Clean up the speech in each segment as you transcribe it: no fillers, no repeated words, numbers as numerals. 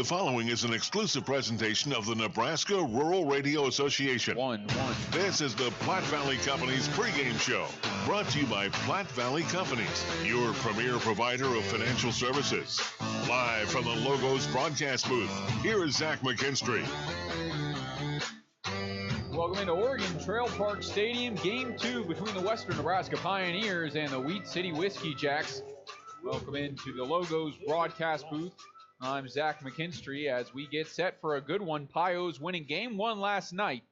The following is an exclusive presentation of the Nebraska Rural Radio Association. This is the Platte Valley Company's pregame show, brought to you by Platte Valley Companies, your premier provider of financial services. Live from the Logos broadcast booth, here is Zach McKinstry. Welcome into Oregon Trail Park Stadium, Game 2 between the Western Nebraska Pioneers and the Wheat City Whiskey Jacks. Welcome into the Logos broadcast booth. I'm Zach McKinstry as we get set for a good one. Pios winning Game 1 last night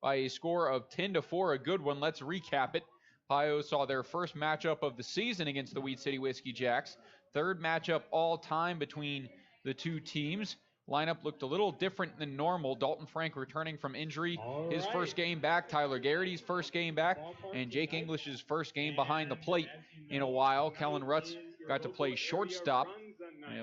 by a score of 10-4, a good one. Let's recap it. Pios saw their first matchup of the season against the Wheat City Whiskey Jacks. Third matchup all time between the two teams. Lineup looked a little different than normal. Dalton Frank returning from injury. His first game back. Tyler Garrity's first game back. And Jake English's first game behind the plate in a while. Kellen Rutz got to play shortstop,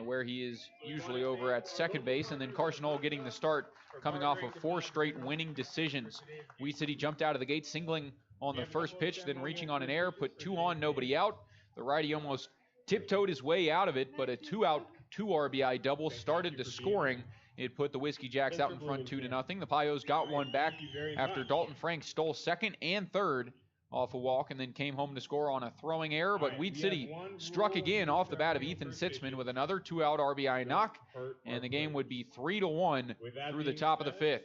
where he is usually over at second base. And then Carson Hull getting the start, coming off of 4 straight winning decisions. Wheat City jumped out of the gate singling on the first pitch, then reaching on an error, put 2 on, nobody out. The righty almost tiptoed his way out of it, but a 2-out, 2 RBI double started the scoring. It put the Whiskey Jacks out in front 2-0. The Pios got one back after Dalton Frank stole second and third off a walk and then came home to score on a throwing error. But Wheat City struck again off the bat of Ethan Sitzman with another 2-out RBI knock, and the game would be 3-1 through the top of the 5th.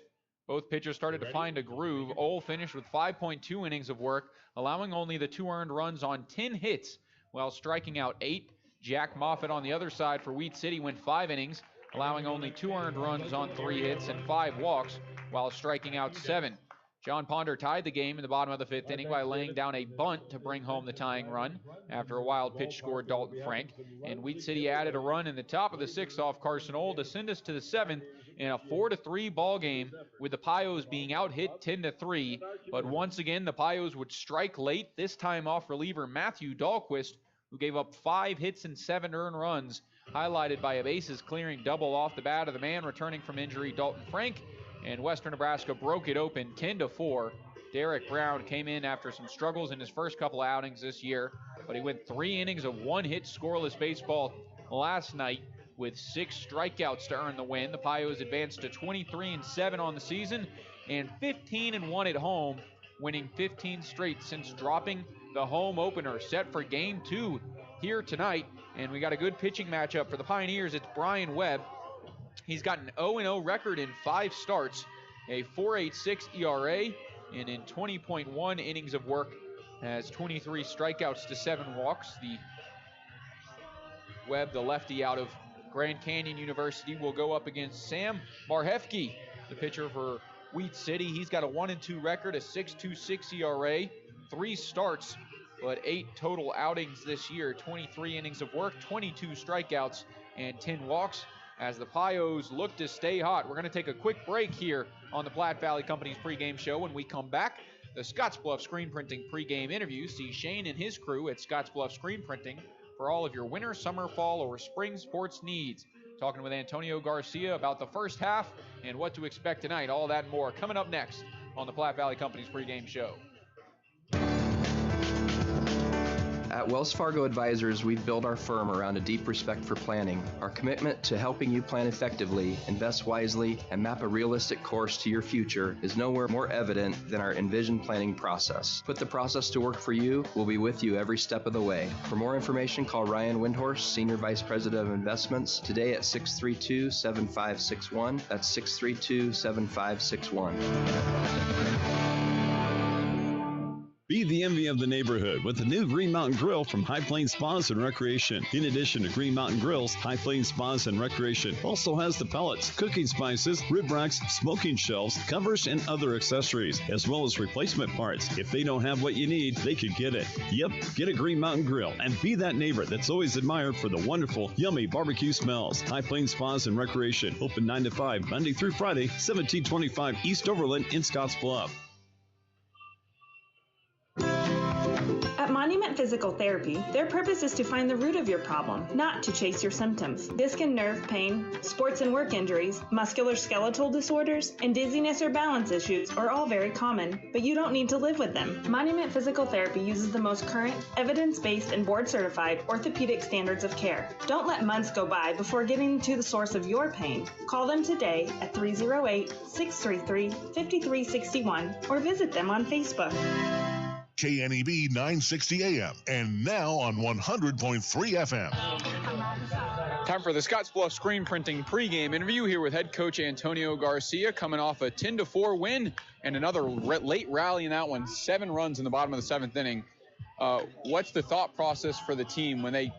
Both pitchers started to find a groove. Ole finished with 5.2 innings of work, allowing only the 2 earned runs on 10 hits while striking out 8. Jack Moffitt on the other side for Wheat City went 5 innings, allowing only 2 earned runs on 3 hits and 5 walks while striking out 7. John Ponder tied the game in the bottom of the 5th inning by laying down a bunt to bring home the tying run after a wild pitch scored Dalton Frank. And Wheat City added a run in the top of the 6th off Carson Hull to send us to the 7th in a 4-3 ball game, with the Pios being out hit 10-3. But once again, the Pios would strike late, this time off reliever Matthew Dahlquist, who gave up 5 hits and 7 earned runs, highlighted by a bases clearing double off the bat of the man returning from injury, Dalton Frank. And Western Nebraska broke it open 10-4. Derek Brown came in after some struggles in his first couple outings this year, but he went 3 innings of 1-hit scoreless baseball last night with 6 strikeouts to earn the win. The Pios advanced to 23-7 on the season and 15-1 at home, winning 15 straight since dropping the home opener. Set for Game 2 here tonight, and we got a good pitching matchup for the Pioneers. It's Brian Webb. He's got an 0-0 record in 5 starts, a 4.86 ERA, and in 20.1 innings of work, has 23 strikeouts to 7 walks. The Webb, the lefty out of Grand Canyon University, will go up against Sam Marhefke, the pitcher for Wheat City. He's got a 1-2 record, a 6.26 ERA, 3 starts, but 8 total outings this year, 23 innings of work, 22 strikeouts, and 10 walks. As the Pios look to stay hot, we're going to take a quick break here on the Platte Valley Company's pregame show. When we come back, the Scottsbluff Screen Printing pregame interview. See Shane and his crew at Scottsbluff Screen Printing for all of your winter, summer, fall, or spring sports needs. Talking with Antonio Garcia about the first half and what to expect tonight. All that and more coming up next on the Platte Valley Company's pregame show. At Wells Fargo Advisors, we've built our firm around a deep respect for planning. Our commitment to helping you plan effectively, invest wisely, and map a realistic course to your future is nowhere more evident than our Envision planning process. Put the process to work for you. We'll be with you every step of the way. For more information, call Ryan Windhorst, Senior Vice President of Investments, today at 632-7561. That's 632-7561. Be the envy of the neighborhood with the new Green Mountain Grill from High Plains Spas and Recreation. In addition to Green Mountain Grills, High Plains Spas and Recreation also has the pellets, cooking spices, rib racks, smoking shelves, covers, and other accessories, as well as replacement parts. If they don't have what you need, they can get it. Yep, get a Green Mountain Grill and be that neighbor that's always admired for the wonderful, yummy barbecue smells. High Plains Spas and Recreation, open 9 to 5, Monday through Friday, 1725 East Overland in Scottsbluff. At Monument Physical Therapy, their purpose is to find the root of your problem, not to chase your symptoms. Disc and nerve pain, sports and work injuries, musculoskeletal disorders, and dizziness or balance issues are all very common, but you don't need to live with them. Monument Physical Therapy uses the most current, evidence-based, and board-certified orthopedic standards of care. Don't let months go by before getting to the source of your pain. Call them today at 308-633-5361 or visit them on Facebook. KNEB 960 AM and now on 100.3 FM. Time for the Scottsbluff Screen Printing pregame interview here with head coach Antonio Garcia, coming off a 10-4 win and another late rally in that one, 7 runs in the bottom of the 7th inning. What's the thought process for the team when they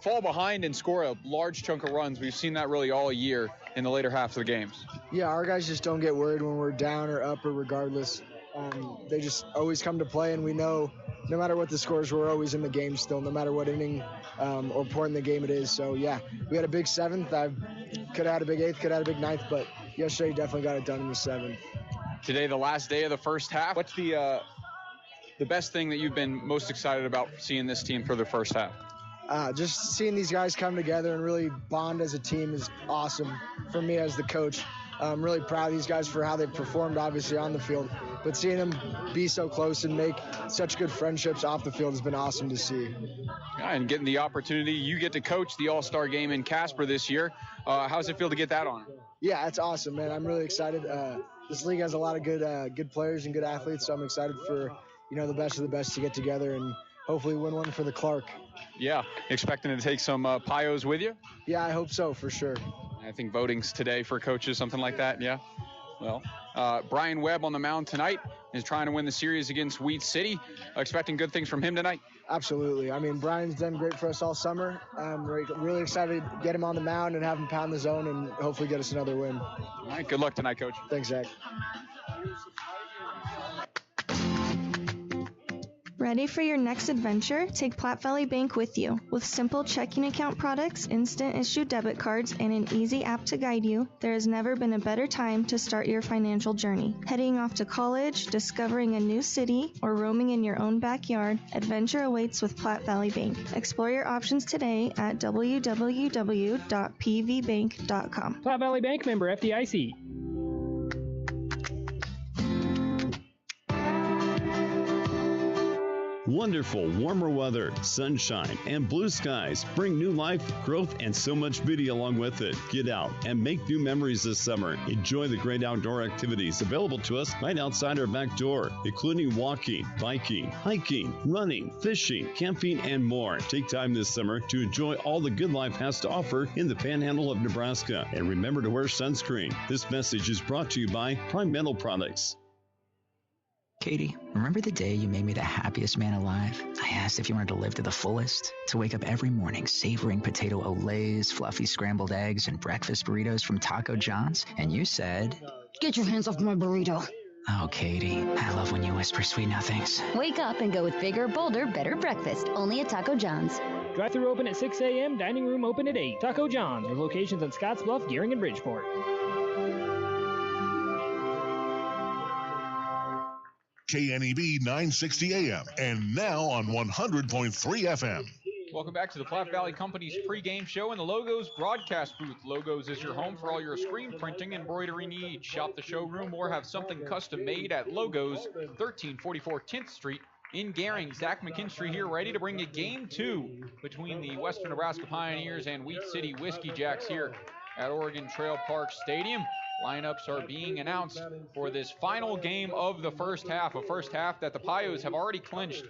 fall behind and score a large chunk of runs? We've seen that really all year in the later half of the games. Yeah, our guys just don't get worried when we're down or up or regardless. They just always come to play, and we know no matter what the scores, we're always in the game still, no matter what inning or point in the game it is. So, yeah, we had a big 7th. I could have had a big 8th, could have had a big 9th, but yesterday definitely got it done in the 7th. Today, the last day of the first half. What's the best thing that you've been most excited about seeing this team for the first half? Just seeing these guys come together and really bond as a team is awesome for me as the coach. I'm really proud of these guys for how they've performed, obviously, on the field. But seeing them be so close and make such good friendships off the field has been awesome to see. Yeah, and getting the opportunity, you get to coach the All-Star game in Casper this year. How's it feel to get that on? Yeah, it's awesome, man. I'm really excited. This league has a lot of good players and good athletes, so I'm excited for the best of the best to get together and hopefully win one for the Clark. Yeah, expecting to take some Pios with you? Yeah, I hope so, for sure. I think voting's today for coaches, something like that, yeah? Well, Brian Webb on the mound tonight is trying to win the series against Wheat City. Expecting good things from him tonight? Absolutely. I mean, Brian's done great for us all summer. I'm really excited to get him on the mound and have him pound the zone and hopefully get us another win. All right, good luck tonight, Coach. Thanks, Zach. Ready for your next adventure? Take Platte Valley Bank with you. With simple checking account products, instant issue debit cards, and an easy app to guide you, there has never been a better time to start your financial journey. Heading off to college, discovering a new city, or roaming in your own backyard, adventure awaits with Platte Valley Bank. Explore your options today at www.pvbank.com. Platte Valley Bank, member FDIC. Wonderful warmer weather, sunshine, and blue skies bring new life, growth, and so much beauty along with it. Get out and make new memories this summer. Enjoy the great outdoor activities available to us right outside our back door, including walking, biking, hiking, running, fishing, camping, and more. Take time this summer to enjoy all the good life has to offer in the Panhandle of Nebraska. And remember to wear sunscreen. This message is brought to you by Prime Metal Products. Katie, remember the day you made me the happiest man alive? I asked if you wanted to live to the fullest, to wake up every morning savoring potato olays, fluffy scrambled eggs, and breakfast burritos from Taco John's, and you said, "Get your hands off my burrito." Oh, Katie, I love when you whisper sweet nothings. Wake up and go with bigger, bolder, better breakfast, only at Taco John's. Drive-thru open at 6 a.m., dining room open at 8. Taco John's, with locations in Scottsbluff, Gearing, and Bridgeport. KNEB 960 AM and now on 100.3 FM. Welcome back to the Platte Valley Company's pregame show in the Logos broadcast booth. Logos is your home for all your screen printing and embroidery needs. Shop the showroom or have something custom made at Logos, 1344 10th Street in Gearing. Zach McKinstry here, ready to bring you Game 2 between the Western Nebraska Pioneers and Wheat City Whiskey Jacks here at Oregon Trail Park Stadium. Lineups are being announced for this final game of the first half, a first half that the Pios have already clinched.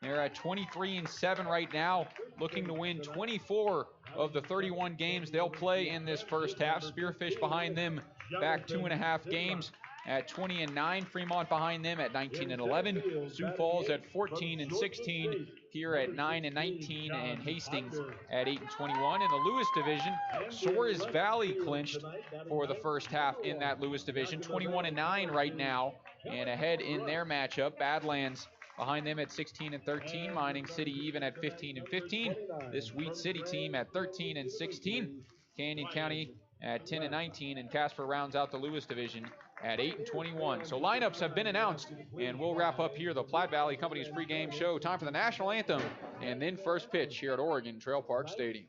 They're at 23-7 right now, looking to win 24 of the 31 games they'll play in this first half. Spearfish behind them back 2.5 games at 20-9. Fremont behind them at 19-11. Sioux Falls at 14-16. Here at 9-19, and Hastings at 8-21. In the Lewis division, Soares Valley clinched for the first half in that Lewis division, 21-9 right now, and ahead in their matchup. Badlands behind them at 16-13. Mining City even at 15-15. This Wheat City team at 13-16. Canyon County at 10-19, and Casper rounds out the Lewis division at 8:21. So lineups have been announced, and we'll wrap up here the Platte Valley Company's pregame show. Time for the national anthem, and then first pitch here at Oregon Trail Park Stadium.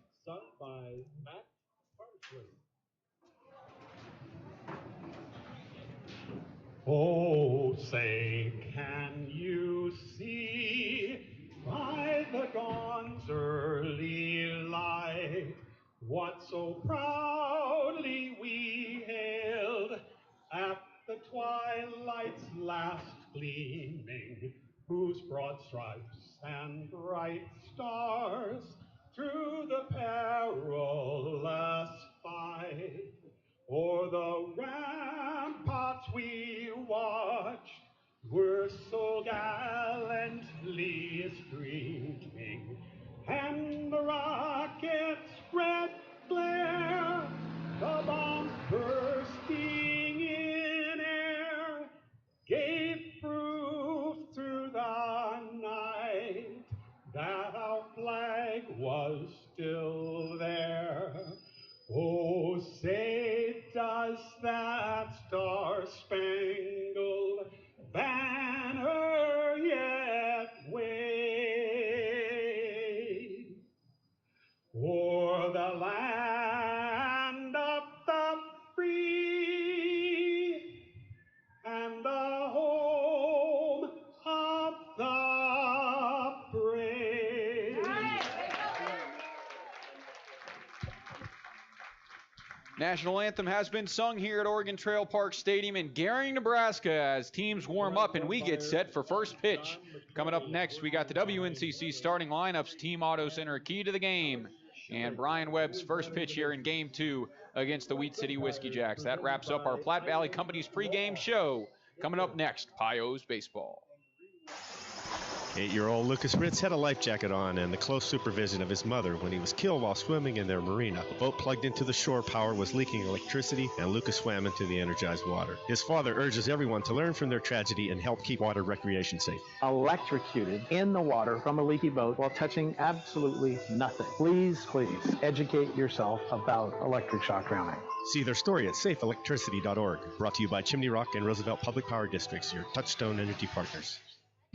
Oh, say, can you see by the dawn's early light what so proudly we hailed at the twilight's last gleaming, whose broad stripes and bright stars through the perilous fight o'er the ramparts we watched were so gallantly streaming, and the rockets' red glare, the bombs bursting in air, gave proof through the night that our flag was still there. Oh, say, does that star-spangled banner yet wave o'er the land of the free and the home of the brave? National anthem has been sung here at Oregon Trail Park Stadium in Garrity, Nebraska, as teams warm up and we get set for first pitch. Coming up next, we got the WNCC starting lineups, Team Auto Center key to the game, and Brian Webb's first pitch here in Game 2 against the Wheat City Whiskey Jacks. That wraps up our Platte Valley Company's pregame show. Coming up next, Pios Baseball. 8-year-old Lucas Ritz had a life jacket on and the close supervision of his mother when he was killed while swimming in their marina. The boat plugged into the shore power was leaking electricity, and Lucas swam into the energized water. His father urges everyone to learn from their tragedy and help keep water recreation safe. Electrocuted in the water from a leaky boat while touching absolutely nothing. Please, please educate yourself about electric shock drowning. See their story at safeelectricity.org. Brought to you by Chimney Rock and Roosevelt Public Power Districts, your Touchstone Energy partners.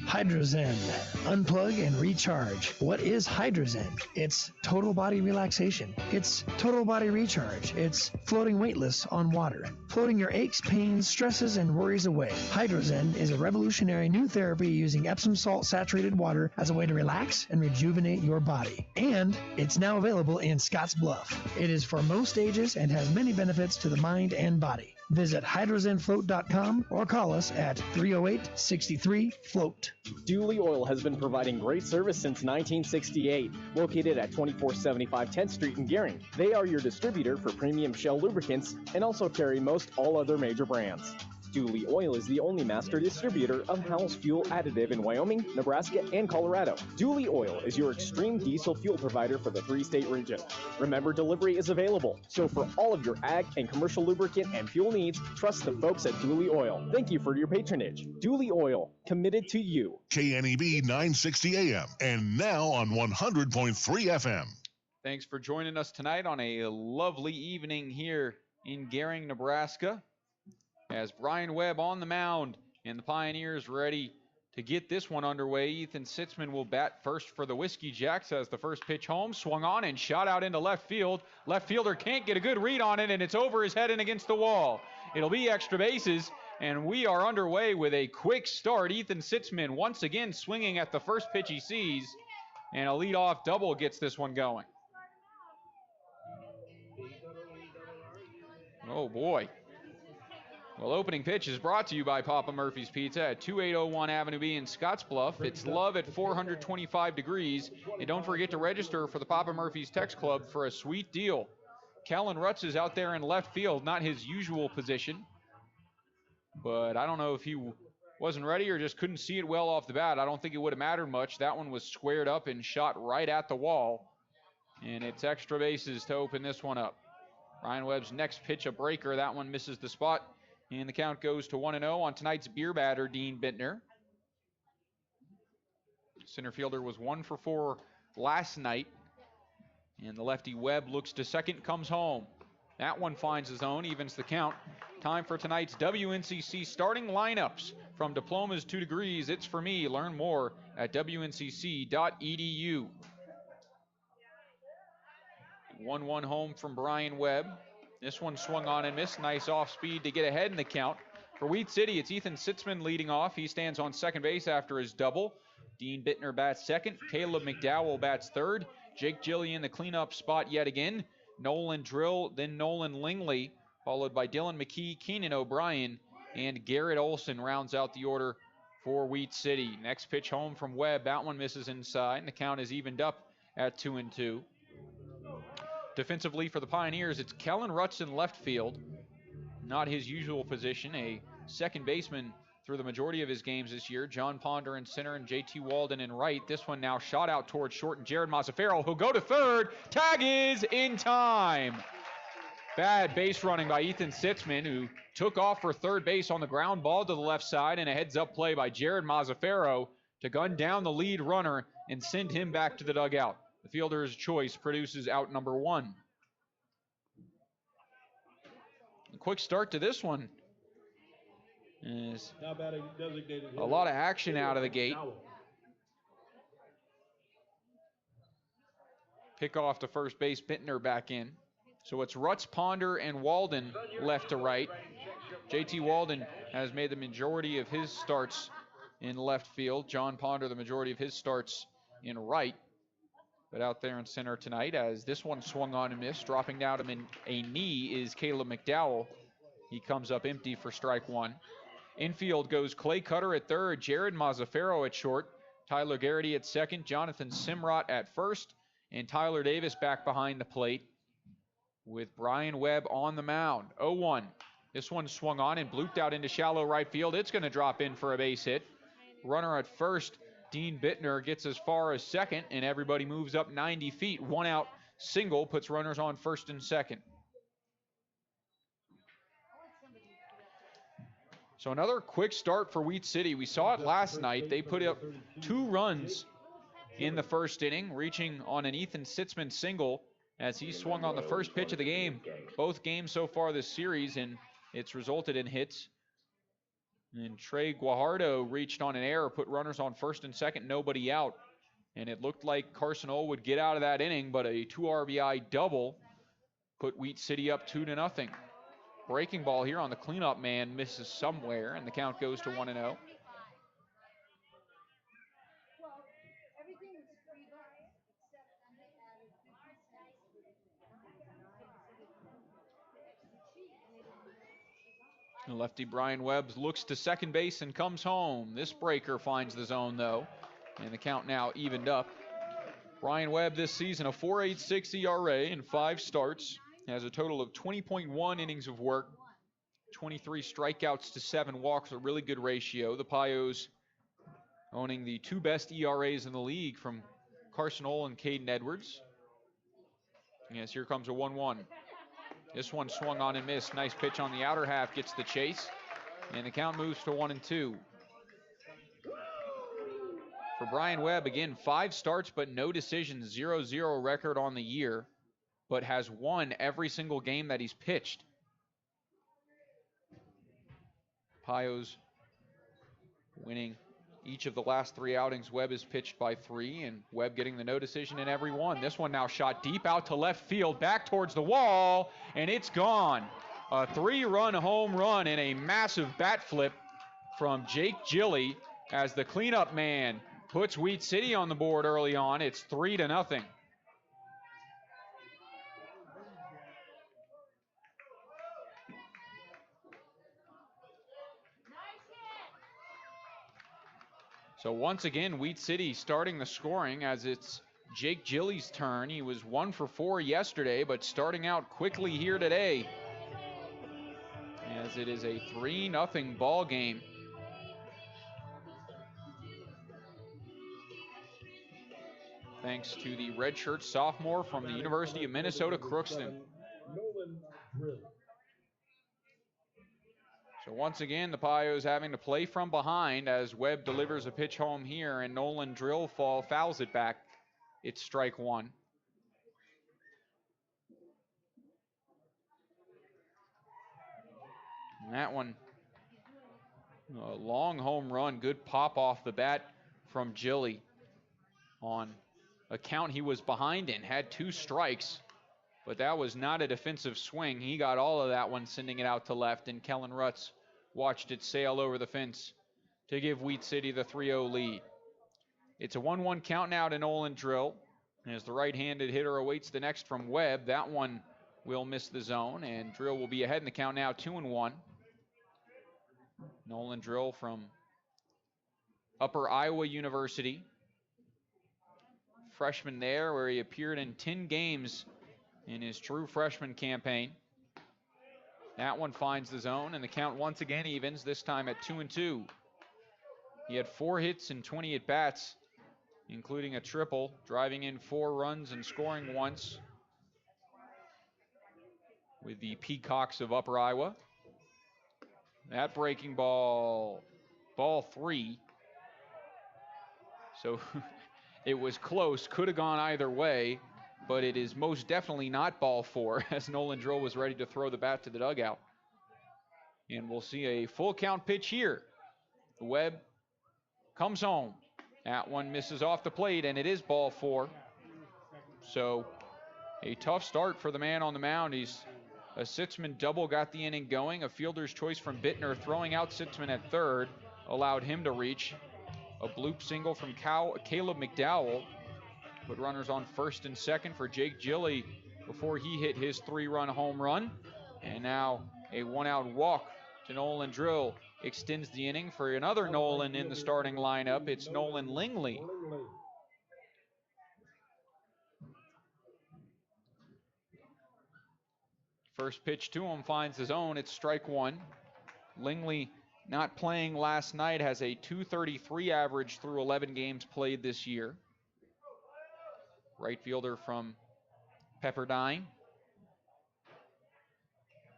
Hydrozen. Unplug and recharge. What is Hydrozen? It's total body relaxation. It's total body recharge. It's floating weightless on water. Floating your aches, pains, stresses, and worries away. Hydrozen is a revolutionary new therapy using Epsom salt saturated water as a way to relax and rejuvenate your body. And it's now available in Scottsbluff. It is for most ages and has many benefits to the mind and body. Visit hydrozenfloat.com or call us at 308-63-FLOAT. Dooley Oil has been providing great service since 1968. Located at 2475 10th Street in Gering. They are your distributor for premium Shell lubricants and also carry most all other major brands. Dooley Oil is the only master distributor of Howell's Fuel Additive in Wyoming, Nebraska, and Colorado. Dooley Oil is your extreme diesel fuel provider for the 3-state region. Remember, delivery is available, so for all of your ag and commercial lubricant and fuel needs, trust the folks at Dooley Oil. Thank you for your patronage. Dooley Oil, committed to you. KNEB 960 AM, and now on 100.3 FM. Thanks for joining us tonight on a lovely evening here in Gering, Nebraska. As Brian Webb on the mound and the Pioneers ready to get this one underway. Ethan Sitzman will bat first for the Whiskey Jacks as the first pitch home, swung on and shot out into left field. Left fielder can't get a good read on it, and it's over his head and against the wall. It'll be extra bases, and we are underway with a quick start. Ethan Sitzman once again swinging at the first pitch he sees, and a leadoff double gets this one going. Oh boy. Well, opening pitch is brought to you by Papa Murphy's Pizza at 2801 Avenue B in Scottsbluff. It's love at 425 degrees. And don't forget to register for the Papa Murphy's Text Club for a sweet deal. Kellen Rutz is out there in left field, not his usual position. But I don't know if he wasn't ready or just couldn't see it well off the bat. I don't think it would have mattered much. That one was squared up and shot right at the wall. And it's extra bases to open this one up. Ryan Webb's next pitch, a breaker. That one misses the spot. And the count goes to 1-0 on tonight's beer batter, Dean Bittner. Center fielder was 1 for 4 last night. And the lefty Webb looks to second, comes home. That one finds his own, evens the count. Time for tonight's WNCC starting lineups. From diplomas to degrees, it's for me. Learn more at wncc.edu. 1-1 home from Brian Webb. This one swung on and missed. Nice off speed to get ahead in the count. For Wheat City, it's Ethan Sitzman leading off. He stands on second base after his double. Dean Bittner bats second. Caleb McDowell bats third. Jake Gilly in the cleanup spot yet again. Nolan Drill, then Nolan Lingley, followed by Dylan McKee, Keenan O'Brien, and Garrett Olson rounds out the order for Wheat City. Next pitch home from Webb. That one misses inside, and the count is evened up at 2-2. Defensively for the Pioneers, it's Kellen Rutz in left field. Not his usual position, a second baseman through the majority of his games this year. John Ponder in center and JT Walden in right. This one now shot out towards short, and Jared Mazzaferro who'll go to third. Tag is in time. Bad base running by Ethan Sitzman, who took off for third base on the ground ball to the left side, and a heads-up play by Jared Mazzaferro to gun down the lead runner and send him back to the dugout. The fielder's choice produces out number one. A quick start to this one. Is a lot of action out of the gate. Pick off to first base, Bittner back in. So it's Rutz, Ponder, and Walden left to right. JT Walden has made the majority of his starts in left field. John Ponder the majority of his starts in right. But out there in center tonight, as this one swung on and missed, dropping down to a knee is Caleb McDowell. He comes up empty for strike one. Infield goes Clay Cutter at third, Jared Mazzaferro at short, Tyler Garrity at second, Jonathan Simrot at first, and Tyler Davis back behind the plate with Brian Webb on the mound. 0-1. This one swung on and blooped out into shallow right field. It's going to drop in for a base hit. Runner at first, Dean Bittner, gets as far as second, and everybody moves up 90 feet. One out single puts runners on first and second. So another quick start for Wheat City. We saw it last night. They put up 2 runs in the first inning, reaching on an Ethan Sitzman single as he swung on the first pitch of the game. Both games so far this series, and it's resulted in hits. And Trey Guajardo reached on an error, put runners on first and second, nobody out. And it looked like Carson Ohl would get out of that inning, but a 2 RBI double put Wheat City up 2-0. Breaking ball here on the cleanup man misses somewhere, and the count goes to 1-0. Lefty Brian Webb looks to second base and comes home. This breaker finds the zone, though, and the count now evened up. Brian Webb this season, a 4.86 ERA in 5 starts. Has a total of 20.1 innings of work, 23 strikeouts to 7 walks, a really good ratio. The Pios owning the 2 best ERAs in the league from Carson Ohl and Caden Edwards. Yes, here comes a 1-1. This one swung on and missed. Nice pitch on the outer half, gets the chase, and the count moves to 1-2. For Brian Webb, again, 5 starts but no decisions, 0-0 record on the year, but has won every single game that he's pitched. Pios winning each of the last 3 outings. Webb is pitched by 3, and Webb getting the no decision in every one. This one now shot deep out to left field, back towards the wall, and it's gone. A 3-run home run and a massive bat flip from Jake Gilly as the cleanup man puts Wheat City on the board early on. It's 3-0. So once again, Wheat City starting the scoring as it's Jake Gilly's turn. He was 1 for 4 yesterday, but starting out quickly here today as it is a 3-0 ball game. Thanks to the redshirt sophomore from the University of Minnesota Crookston. So once again, the Pios having to play from behind as Webb delivers a pitch home here, and Nolan Drill fouls it back. It's strike one. And that one, a long home run, good pop off the bat from Gilly. On a count he was behind in, had 2 strikes, but that was not a defensive swing. He got all of that one, sending it out to left, and Kellen Rutz watched it sail over the fence to give Wheat City the 3-0 lead. It's a 1-1 count now to Nolan Drill, as the right-handed hitter awaits the next from Webb. That one will miss the zone, and Drill will be ahead in the count now, 2-1. Nolan Drill from Upper Iowa University. Freshman there, where he appeared in 10 games in his true freshman campaign. That one finds the zone, and the count once again evens, this time at 2-2. He had 4 hits and 20 at-bats, including a triple, driving in 4 runs and scoring once with the Peacocks of Upper Iowa. That breaking ball, ball 3. So it was close, could have gone either way, but it is most definitely not ball 4, as Nolan Drill was ready to throw the bat to the dugout. And we'll see a full count pitch here. Webb comes home. That one misses off the plate, and it is ball 4. So a tough start for the man on the mound. He's a Sitzman double got the inning going. A fielder's choice from Bittner throwing out Sitzman at third allowed him to reach. A bloop single from Caleb McDowell put runners on first and second for Jake Gilly before he hit his 3-run home run. And now a 1-out walk to Nolan Drill extends the inning for another Nolan in the starting lineup. It's Nolan Lingley. First pitch to him finds the zone. It's strike 1. Lingley, not playing last night, has a .233 average through 11 games played this year. Right fielder from Pepperdine.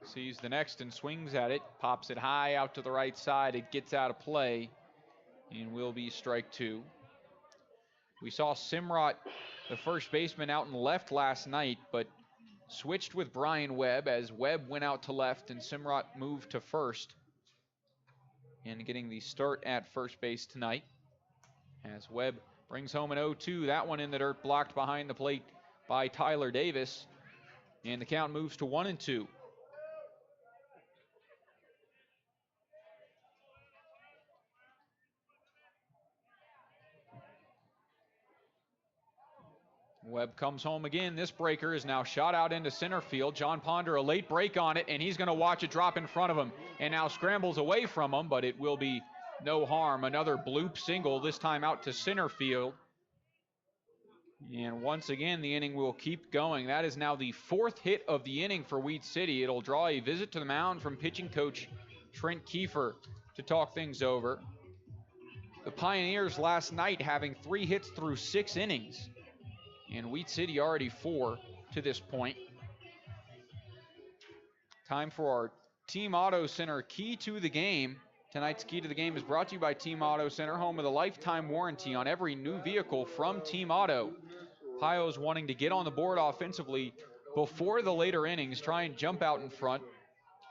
Sees the next and swings at it. Pops it high out to the right side. It gets out of play and will be strike 2. We saw Simrot, the first baseman, out in left last night, but switched with Brian Webb as Webb went out to left and Simrot moved to first. And getting the start at first base tonight as Webb brings home an 0-2. That one in the dirt, blocked behind the plate by Tyler Davis. And the count moves to 1-2. Webb comes home again. This breaker is now shot out into center field. John Ponder, a late break on it, and he's going to watch it drop in front of him and now scrambles away from him, but it will be no harm. Another bloop single, this time out to center field. And once again, the inning will keep going. That is now the 4th hit of the inning for Wheat City. It'll draw a visit to the mound from pitching coach Trent Kiefer to talk things over. The Pioneers last night having 3 hits through 6 innings. And Wheat City already 4 to this point. Time for our Team Auto Center Key to the Game. Tonight's Key to the Game is brought to you by Team Auto Center, home of the lifetime warranty on every new vehicle from Team Auto. Pios wanting to get on the board offensively before the later innings, try and jump out in front.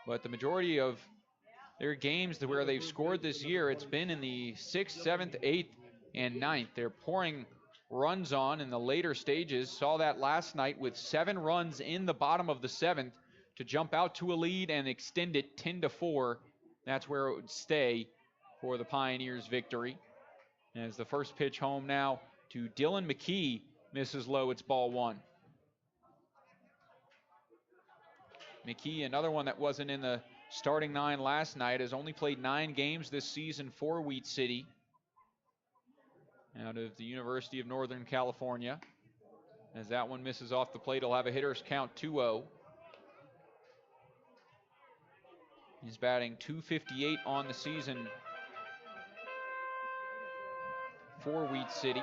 But the majority of their games where they've scored this year, it's been in the 6th, 7th, 8th, and 9th. They're pouring runs on in the later stages. Saw that last night with 7 runs in the bottom of the 7th to jump out to a lead and extend it 10-4. That's where it would stay for the Pioneers' victory. As the first pitch home now to Dylan McKee misses low. It's ball 1. McKee, another one that wasn't in the starting 9 last night, has only played 9 games this season for Wheat City, out of the University of Northern California. As that one misses off the plate, he'll have a hitter's count 2-0. He's batting .258 on the season for Wheat City.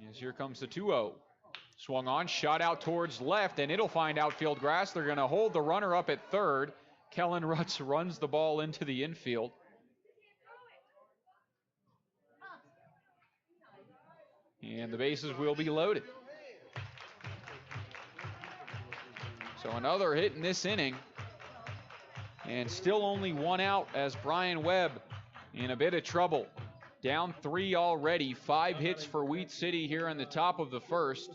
As here comes the 2-0. Swung on, shot out towards left, and it'll find outfield grass. They're going to hold the runner up at third. Kellen Rutz runs the ball into the infield. And the bases will be loaded. So another hit in this inning. And still only one out as Brian Webb in a bit of trouble. Down 3 already. 5 hits for Wheat City here in the top of the first.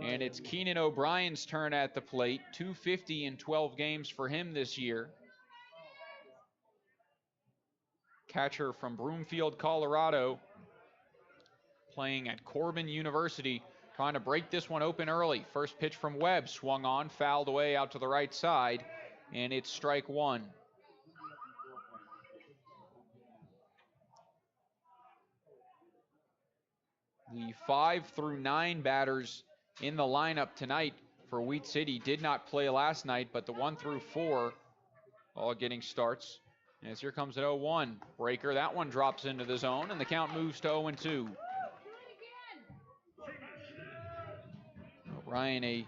And it's Keenan O'Brien's turn at the plate. .250 in 12 games for him this year. Catcher from Broomfield, Colorado, playing at Corbin University, trying to break this one open early. First pitch from Webb, swung on, fouled away out to the right side, and it's strike one. The 5 through 9 batters in the lineup tonight for Wheat City did not play last night, but the 1 through 4 all getting starts. As here comes an 0-1 breaker. That one drops into the zone, and the count moves to 0-2. O'Brien, a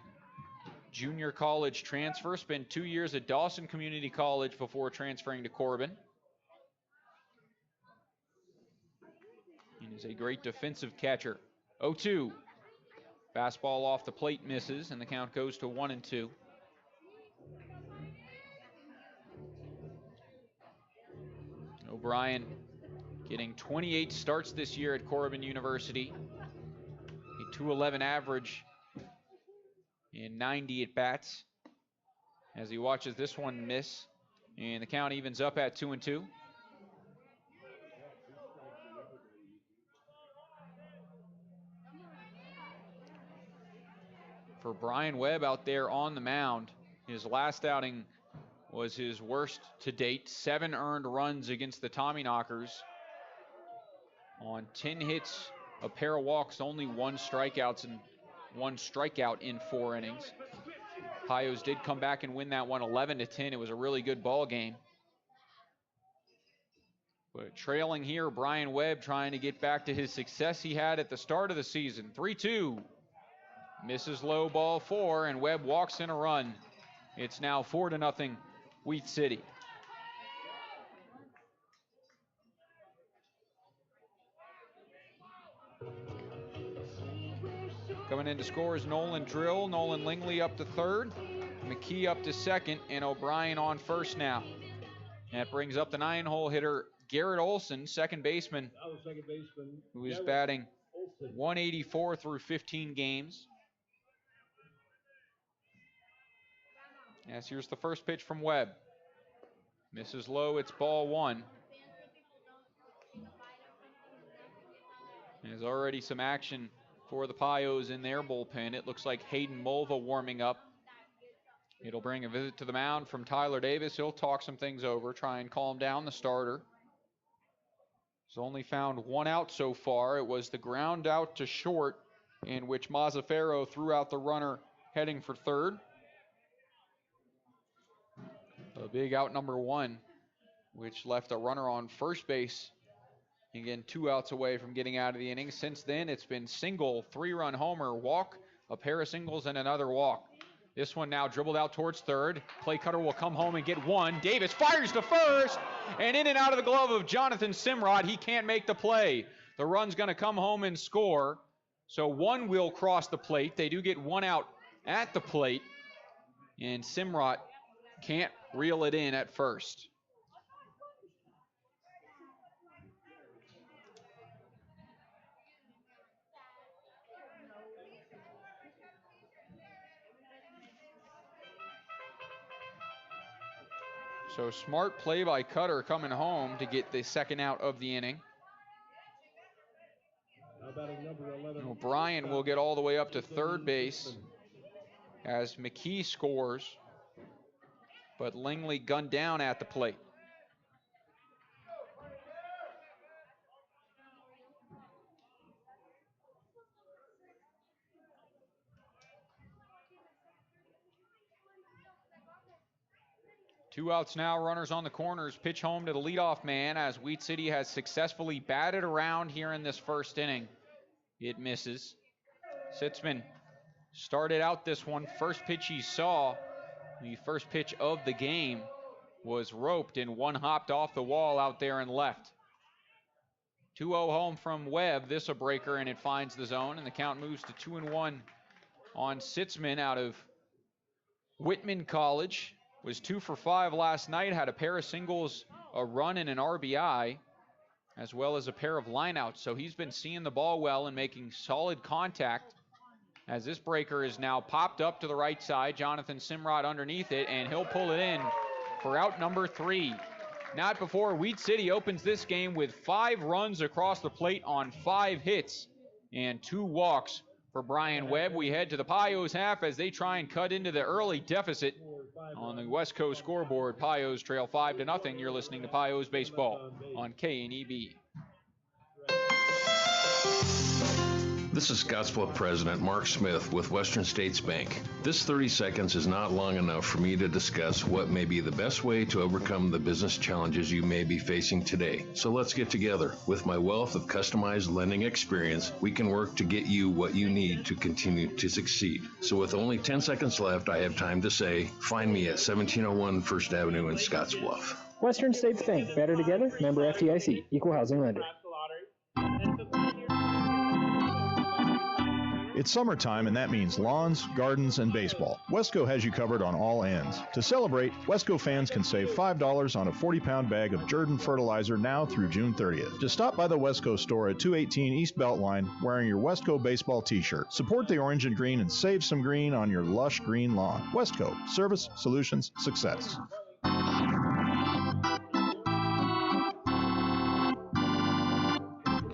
junior college transfer, spent 2 years at Dawson Community College before transferring to Corbin. And is a great defensive catcher. 0-2. Fastball off the plate misses, and the count goes to 1-2. O'Brien getting 28 starts this year at Corbin University. A .211 average in 90 at-bats. As he watches this one miss, and the count evens up at 2-2. For Brian Webb out there on the mound, his last outing was his worst to date. 7 earned runs against the Tommyknockers. On 10 hits, a pair of walks, only 1 strikeout in 4 innings. Pios did come back and win that one 11-10. It was a really good ball game. But trailing here, Brian Webb trying to get back to his success he had at the start of the season. 3-2. Misses low, ball 4, and Webb walks in a run. It's now 4-0 Wheat City. Coming in to score is Nolan Drill. Nolan Lingley up to third. McKee up to second, and O'Brien on first now. That brings up the 9-hole hitter, Garrett Olson, second baseman, who is batting .184 through 15 games. Yes, here's the first pitch from Webb. Misses low, it's ball 1. There's already some action for the Pios in their bullpen. It looks like Hayden Mulva warming up. It'll bring a visit to the mound from Tyler Davis. He'll talk some things over, try and calm down the starter. He's only found 1 out so far. It was the ground out to short, in which Mazzaferro threw out the runner heading for third. A big out number 1, which left a runner on first base. Again, 2 outs away from getting out of the inning. Since then, it's been single, 3-run homer, walk, a pair of singles, and another walk. This one now dribbled out towards third. Play cutter will come home and get 1. Davis fires to first, and in and out of the glove of Jonathan Simrod. He can't make the play. The run's going to come home and score. So 1 will cross the plate. They do get 1 out at the plate, and Simrod can't reel it in at first. So smart play by Cutter coming home to get the second out of the inning. O'Brien will get all the way up to third base as McKee scores, but Lingley gunned down at the plate. Two outs now, runners on the corners. Pitch home to the leadoff man as Wheat City has successfully batted around here in this first inning. It misses. Sitzman started out this one. First pitch he saw, the first pitch of the game, was roped and 1 hopped off the wall out there and left. 2-0 home from Webb. This a breaker, and it finds the zone, and the count moves to 2-1 on Sitzman out of Whitman College was 2 for 5 last night, had a pair of singles, a run, and an RBI, as well as a pair of lineouts. So he's been seeing the ball well and making solid contact, as this breaker is now popped up to the right side. Jonathan Simrod underneath it, and he'll pull it in for out number 3. Not before Wheat City opens this game with 5 runs across the plate on 5 hits and 2 walks for Brian Webb. We head to the Pios half as they try and cut into the early deficit on the West Coast scoreboard. Pios trail 5-0. You're listening to Pios Baseball on KNEB. This is Scottsbluff President Mark Smith with Western States Bank. This 30 seconds is not long enough for me to discuss what may be the best way to overcome the business challenges you may be facing today. So let's get together. With my wealth of customized lending experience, we can work to get you what you need to continue to succeed. So with only 10 seconds left, I have time to say, find me at 1701 First Avenue in Scottsbluff. Western States Bank, better together, member FDIC, equal housing lender. It's summertime, and that means lawns, gardens, and baseball. Wesco has you covered on all ends. To celebrate, Wesco fans can save $5 on a 40-pound bag of Jordan fertilizer now through June 30th. Just stop by the Wesco store at 218 East Beltline wearing your Wesco baseball t-shirt. Support the orange and green and save some green on your lush green lawn. Wesco. Service, solutions, success.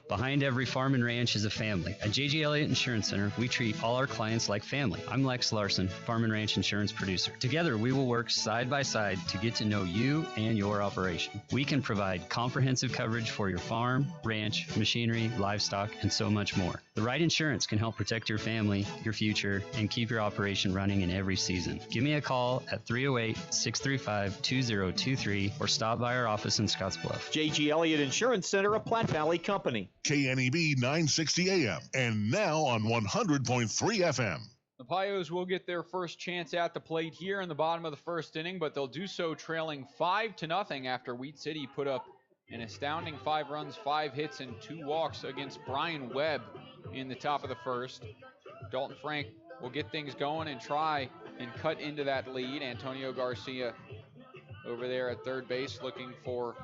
Behind every farm and ranch is a family. At J.G. Elliott Insurance Center, we treat all our clients like family. I'm Lex Larson, farm and ranch insurance producer. Together, we will work side by side to get to know you and your operation. We can provide comprehensive coverage for your farm, ranch, machinery, livestock, and so much more. The right insurance can help protect your family, your future, and keep your operation running in every season. Give me a call at 308-635-2023 or stop by our office in Scottsbluff. J.G. Elliott Insurance Center, a Platte Valley company. KNEB 960 AM and now on 100.3 FM. The Pios will get their first chance at the plate here in the bottom of the first inning, but they'll do so trailing 5-0 after Wheat City put up an astounding 5 runs, 5 hits, and 2 walks against Brian Webb in the top of the first. Dalton Frank will get things going and try and cut into that lead. Antonio Garcia over there at third base looking for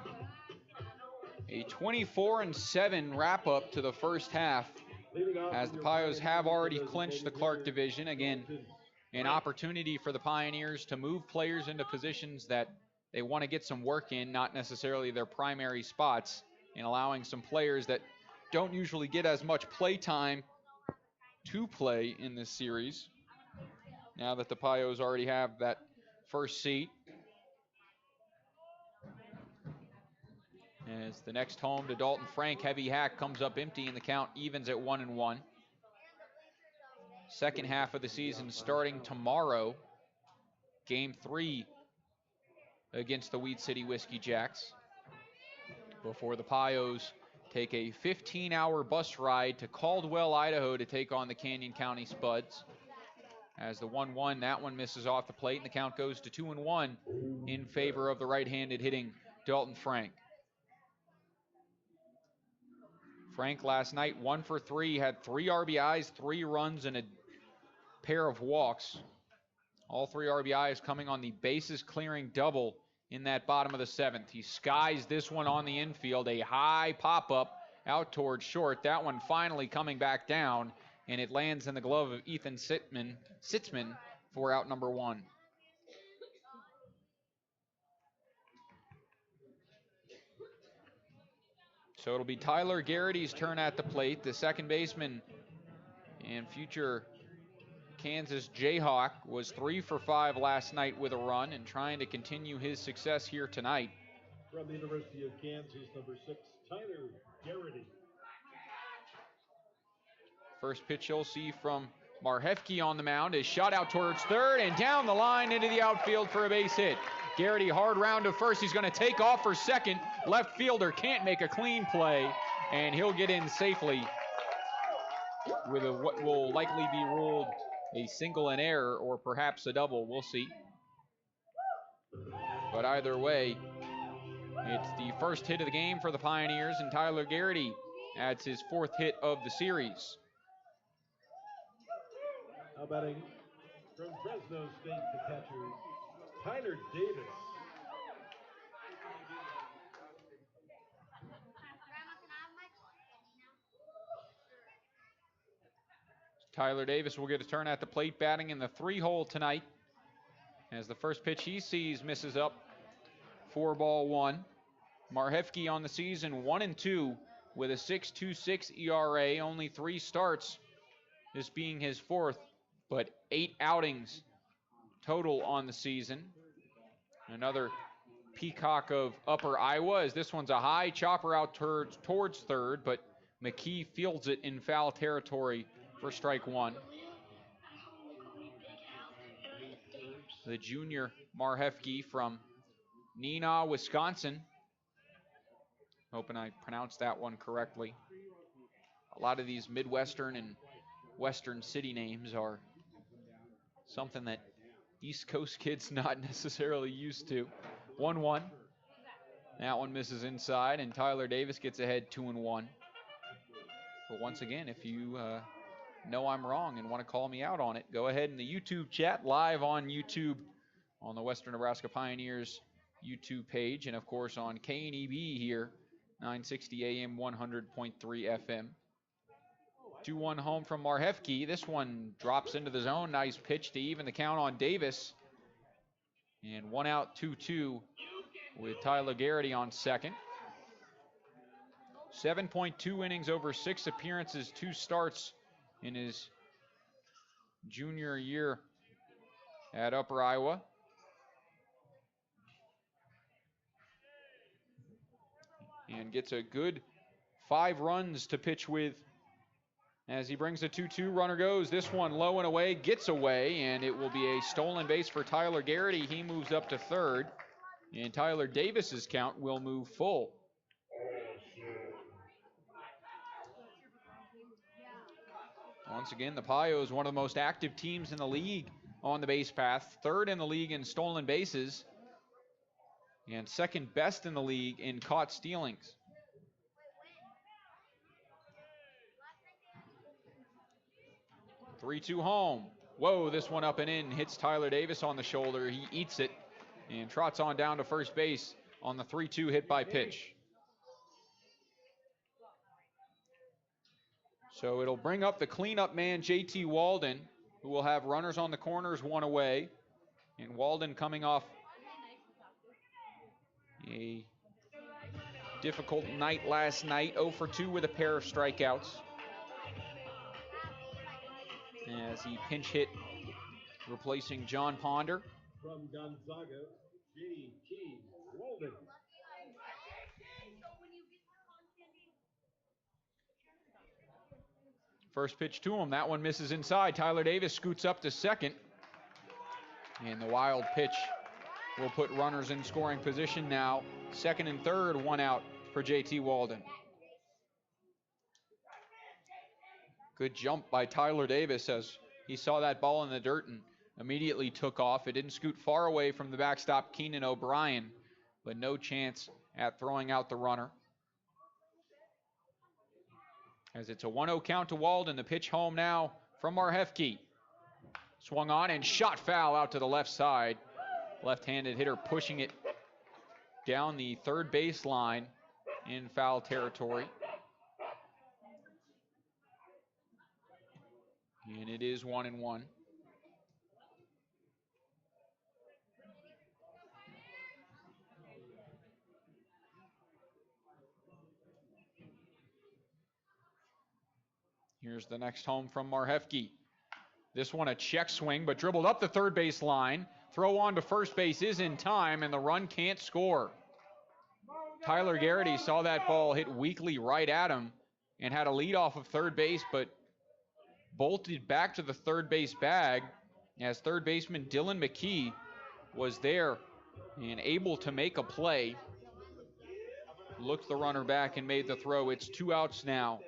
a 24-7 wrap-up to the first half, as the Pios have already clinched the Clark division. Again, an opportunity for the Pioneers to move players into positions that they want to get some work in, not necessarily their primary spots, and allowing some players that don't usually get as much play time to play in this series, now that the Pios already have that first seat. As the next home to Dalton Frank, heavy hack comes up empty, and the count evens at 1-1. Second half of the season starting tomorrow. Game 3 against the Wheat City Whiskey Jacks, before the Pios take a 15-hour bus ride to Caldwell, Idaho to take on the Canyon County Spuds. As the 1-1, that one misses off the plate, and the count goes to 2-1 in favor of the right-handed hitting Dalton Frank. Frank last night, 1 for 3, had 3 RBIs, 3 runs, and a pair of walks. All 3 RBIs coming on the bases clearing double in that bottom of the 7th. He skies this one on the infield, a high pop-up out towards short. That one finally coming back down, and it lands in the glove of Ethan Sitzman for out number 1. So it'll be Tyler Garrity's turn at the plate. The second baseman and future Kansas Jayhawk was 3 for 5 last night with a run and trying to continue his success here tonight. From the University of Kansas, number 6, Tyler Garrity. First pitch you'll see from Marhefke on the mound is shot out towards third and down the line into the outfield for a base hit. Garrity hard round to first. He's going to take off for second. Left fielder can't make a clean play, and he'll get in safely with what will likely be ruled a single and error or perhaps a double. We'll see. But either way, it's the first hit of the game for the Pioneers, and Tyler Garrity adds his 4th hit of the series. Now batting From Fresno State, the catcher, Tyler Davis. Tyler Davis will get a turn at the plate, batting in the 3-hole tonight. As the first pitch he sees misses up. 4-1. Marhefke on the season 1-2 with a 6.26 ERA. Only 3 starts, this being his 4th, but 8 outings total on the season. Another peacock of Upper Iowa, as this one's a high chopper out towards third, but McKee fields it in foul territory for strike 1. The junior Marhefke from Neenah, Wisconsin. Hoping I pronounced that one correctly. A lot of these Midwestern and Western city names are something that East Coast kids not necessarily used to. 1-1. That one misses inside, and Tyler Davis gets ahead 2-1. But once again, if you know I'm wrong and want to call me out on it, go ahead in the YouTube chat, live on YouTube, on the Western Nebraska Pioneers YouTube page, and of course on KNEB here, 960 AM, 100.3 FM. 2-1 home from Marhefke. This one drops into the zone. Nice pitch to even the count on Davis. And 1 out, 2-2 with Tyler Garrity on second. 7.2 innings over 6 appearances, 2 starts in his junior year at Upper Iowa. And gets a good 5 runs to pitch with as he brings the 2-2. Runner goes. This one low and away, gets away, and it will be a stolen base for Tyler Garrity. He moves up to third, and Tyler Davis's count will move full. Once again, the Pios, one of the most active teams in the league on the base path. 3rd in the league in stolen bases, and 2nd best in the league in caught stealings. Three-two home. Whoa, this one up and in. Hits Tyler Davis on the shoulder. He eats it and trots on down to first base on the 3-2 hit by pitch. So it'll bring up the cleanup man, JT Walden, who will have runners on the corners, 1 away. And Walden coming off a difficult night last night, 0 for 2 with a pair of strikeouts, as he pinch hit, replacing John Ponder. From Gonzaga, J.T. Walden. First pitch to him, that one misses inside. Tyler Davis scoots up to second, and the wild pitch will put runners in scoring position now. 2nd and 3rd, 1 out for JT Walden. Good jump by Tyler Davis as he saw that ball in the dirt and immediately took off. It didn't scoot far away from the backstop, Keenan O'Brien, but no chance at throwing out the runner. As it's a 1-0 count to Walden. The pitch home now from Marhefke. Swung on and shot foul out to the left side. Left-handed hitter pushing it down the third base line in foul territory. And it is 1-1. Here's the next home from Marhefke. This one a check swing, but dribbled up the third base line. Throw on to first base is in time, and the run can't score. Tyler Garrity saw that ball hit weakly right at him and had a lead off of third base, but bolted back to the third base bag as third baseman Dylan McKee was there and able to make a play. Looked the runner back and made the throw. It's 2 outs now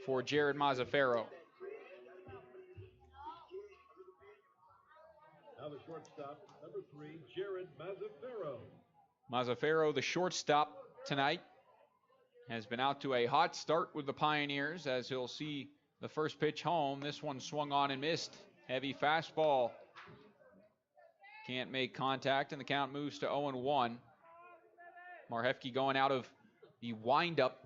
for Jared Mazzaferro. Now the shortstop, number 3, Jared Mazzaferro. Mazzaferro, the shortstop tonight, has been out to a hot start with the Pioneers as he'll see the first pitch home. This one swung on and missed. Heavy fastball Can't make contact, and the count moves to 0-1. Marhefke going out of the windup.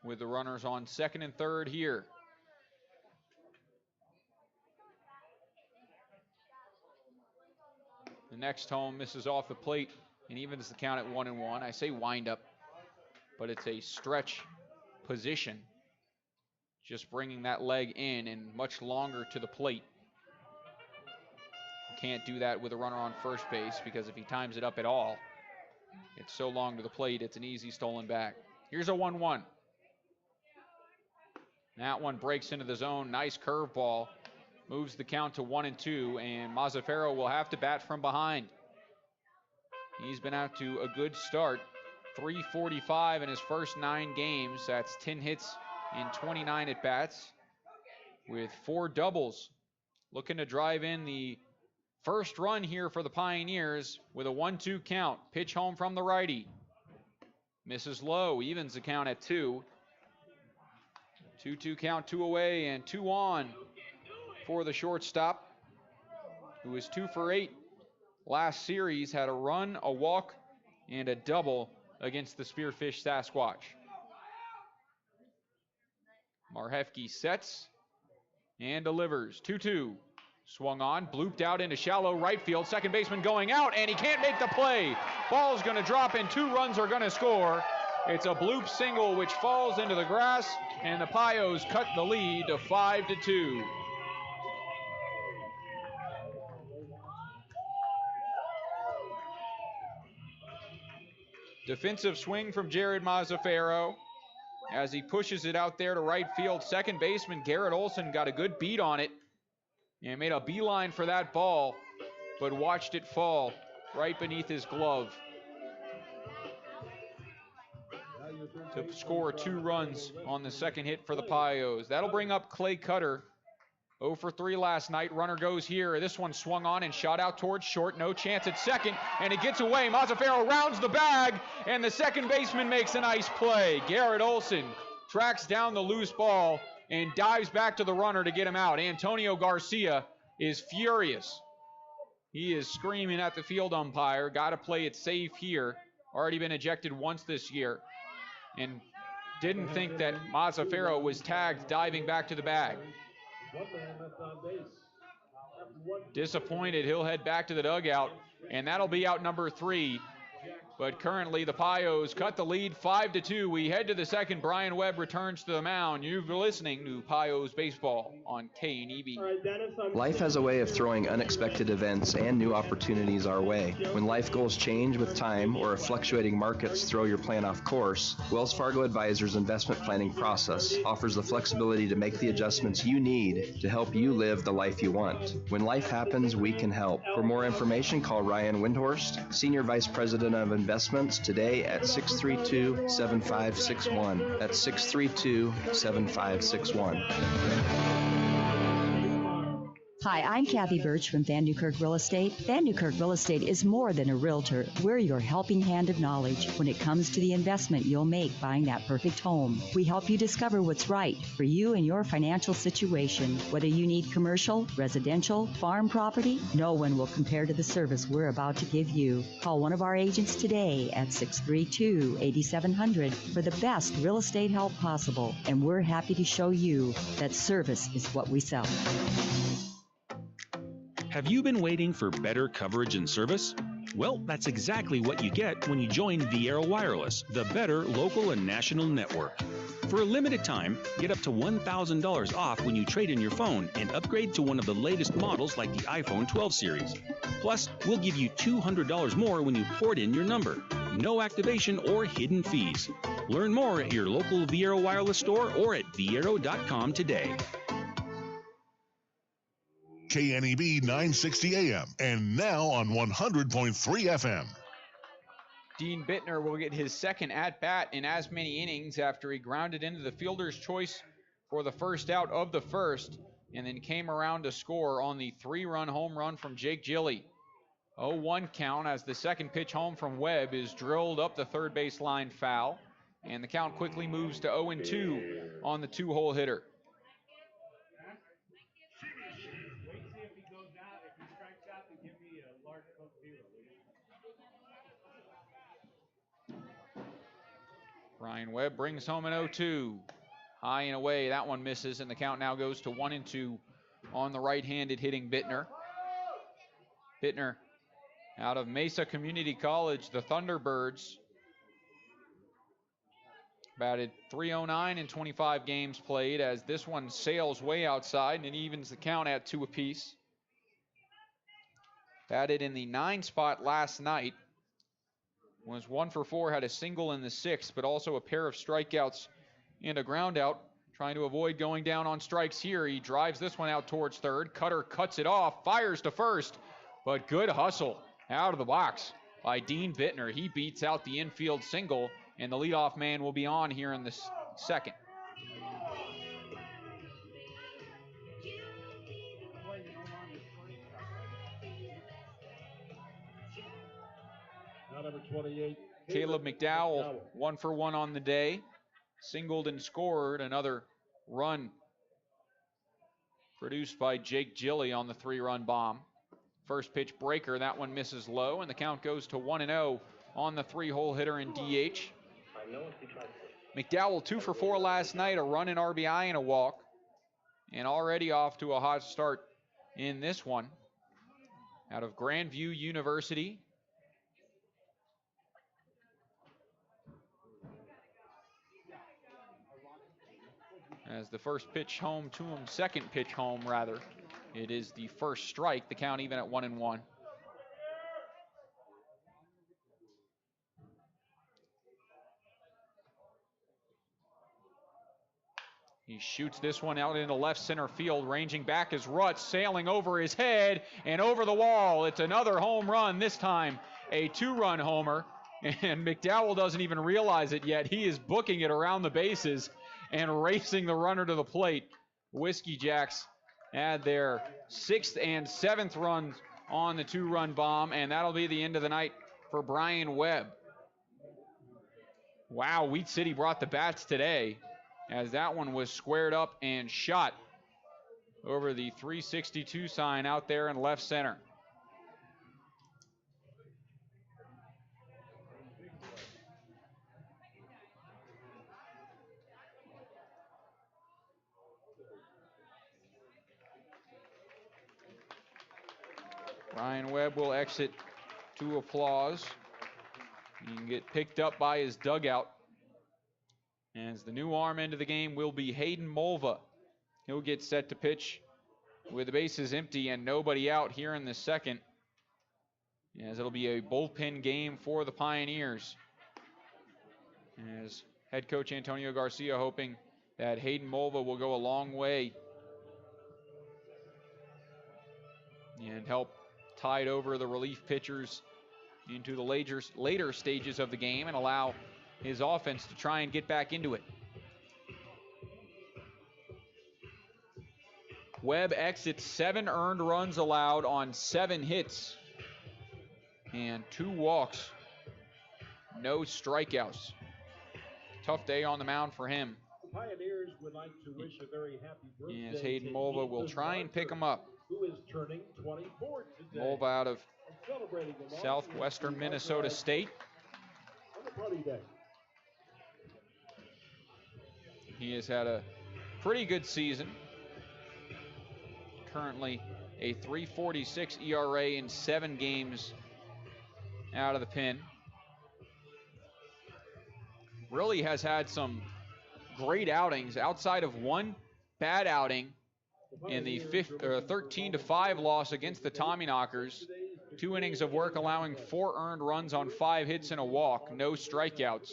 With the runners on second and third here. The next home misses off the plate and evens the count at 1-1. I say windup, but it's a stretch position. Just bringing that leg in and much longer to the plate. Can't do that with a runner on first base because if he times it up at all, it's so long to the plate, it's an easy stolen back. Here's a 1-1. That one breaks into the zone. Nice curveball. Moves the count to 1-2, and Mazzaferro will have to bat from behind. He's been out to a good start. .345 in his first 9 games. That's 10 hits in 29 at-bats with 4 doubles. Looking to drive in the first run here for the Pioneers with a 1-2 count. Pitch home from the righty. Misses low, evens the count at 2. 2-2 count, 2 away and 2 on for the shortstop, who is 2 for 8 last series. Had a run, a walk, and a double against the Spearfish Sasquatch. Marhefke sets and delivers. 2-2. Swung on, blooped out into shallow right field. Second baseman going out, and he can't make the play. Ball's going to drop, and 2 runs are going to score. It's a bloop single which falls into the grass, and the Pios cut the lead to 5-2. Defensive swing from Jared Mazzaferro as he pushes it out there to right field. Second baseman Garrett Olson got a good beat on it and made a beeline for that ball, but watched it fall right beneath his glove to score 2 runs on the second hit for the Pios. That'll bring up Clay Cutter. 0 for 3 last night. Runner goes here. This one swung on and shot out towards short. No chance at second, and it gets away. Mazzaferro rounds the bag, and the second baseman makes a nice play. Garrett Olson tracks down the loose ball and dives back to the runner to get him out. Antonio Garcia is furious. He is screaming at the field umpire. Got to play it safe here. Already been ejected once this year. And didn't think that Mazzaferro was tagged diving back to the bag. Disappointed, he'll head back to the dugout, and that'll be out number 3. But currently the Pios cut the lead 5-2. We head to the second. Brian Webb returns to the mound. You've been listening to Pios Baseball on KNEB. Life has a way of throwing unexpected events and new opportunities our way. When life goals change with time or if fluctuating markets throw your plan off course, Wells Fargo Advisors' investment planning process offers the flexibility to make the adjustments you need to help you live the life you want. When life happens, we can help. For more information, call Ryan Windhorst, Senior Vice President of Investments, today at 632-7561. That's 632-7561. Hi, I'm Kathy Birch from Van Newkirk Real Estate. Van Newkirk Real Estate is more than a realtor. We're your helping hand of knowledge when it comes to the investment you'll make buying that perfect home. We help you discover what's right for you and your financial situation. Whether you need commercial, residential, farm property, no one will compare to the service we're about to give you. Call one of our agents today at 632-8700 for the best real estate help possible, and we're happy to show you that service is what we sell. Have you been waiting for better coverage and service? Well, that's exactly what you get when you join Viera Wireless, the better local and national network. For a limited time, get up to $1,000 off when you trade in your phone and upgrade to one of the latest models like the iPhone 12 series. Plus, we'll give you $200 more when you port in your number. No activation or hidden fees. Learn more at your local Viera Wireless store or at viero.com today. KNEB 960 AM and now on 100.3 FM. Dean Bittner will get his second at-bat in as many innings after he grounded into the fielder's choice for the first out of the first and then came around to score on the 3-run home run from Jake Gilly. 0-1 count as the second pitch home from Webb is drilled up the third base line foul, and the count quickly moves to 0-2 on the 2-hole hitter. Brian Webb brings home an 0-2. High and away, that one misses, and the count now goes to 1-2 on the right-handed hitting Bittner. Bittner out of Mesa Community College, the Thunderbirds. Batted .309 in 25 games played, as this one sails way outside and it evens the count at 2 apiece. Batted in the 9 spot last night. Was 1 for 4, had a single in the 6th, but also a pair of strikeouts and a ground out. Trying to avoid going down on strikes here. He drives this one out towards third. Cutter cuts it off, fires to first, but good hustle out of the box by Dean Bittner. He beats out the infield single, and the leadoff man will be on here in the second. Now number 28. Caleb McDowell, 1 for 1 on the day. Singled and scored. Another run produced by Jake Gilly on the 3-run bomb. First pitch breaker, that one misses low, and the count goes to 1-0 on the 3-hole hitter in DH. McDowell 2 for 4 last night, a run, an RBI, and a walk. And already off to a hot start in this one. Out of Grandview University. As the first pitch home to him, second pitch home rather. It is the first strike, the count even at 1-1. He shoots this one out into left center field. Ranging back is Rutz, sailing over his head and over the wall. It's another home run, this time a 2-run homer. And McDowell doesn't even realize it yet. He is booking it around the bases and racing the runner to the plate. Whiskey Jacks add their 6th and 7th runs on the 2-run bomb, and that'll be the end of the night for Brian Webb. Wow, Wheat City brought the bats today, as that one was squared up and shot over the 362 sign out there in left center. Brian Webb will exit to applause. He can get picked up by his dugout. As the new arm into the game will be Hayden Mulva. He'll get set to pitch with the bases empty and nobody out here in the second, as it'll be a bullpen game for the Pioneers. As head coach Antonio Garcia hoping that Hayden Mulva will go a long way and help tide over the relief pitchers into the later stages of the game and allow his offense to try and get back into it. Webb exits 7 earned runs allowed on 7 hits and 2 walks, no strikeouts. Tough day on the mound for him. The Pioneers would like to wish a very happy birthday as Hayden Mulva will try and pick him up. Who is turning 24 today. Mulva out of southwestern Minnesota State. On the party day. He has had a pretty good season. Currently a .346 ERA in 7 games out of the pen. Really has had some great outings outside of one bad outing in the 13-5 loss against the Tommyknockers. 2 innings of work, allowing 4 earned runs on 5 hits and a walk, no strikeouts.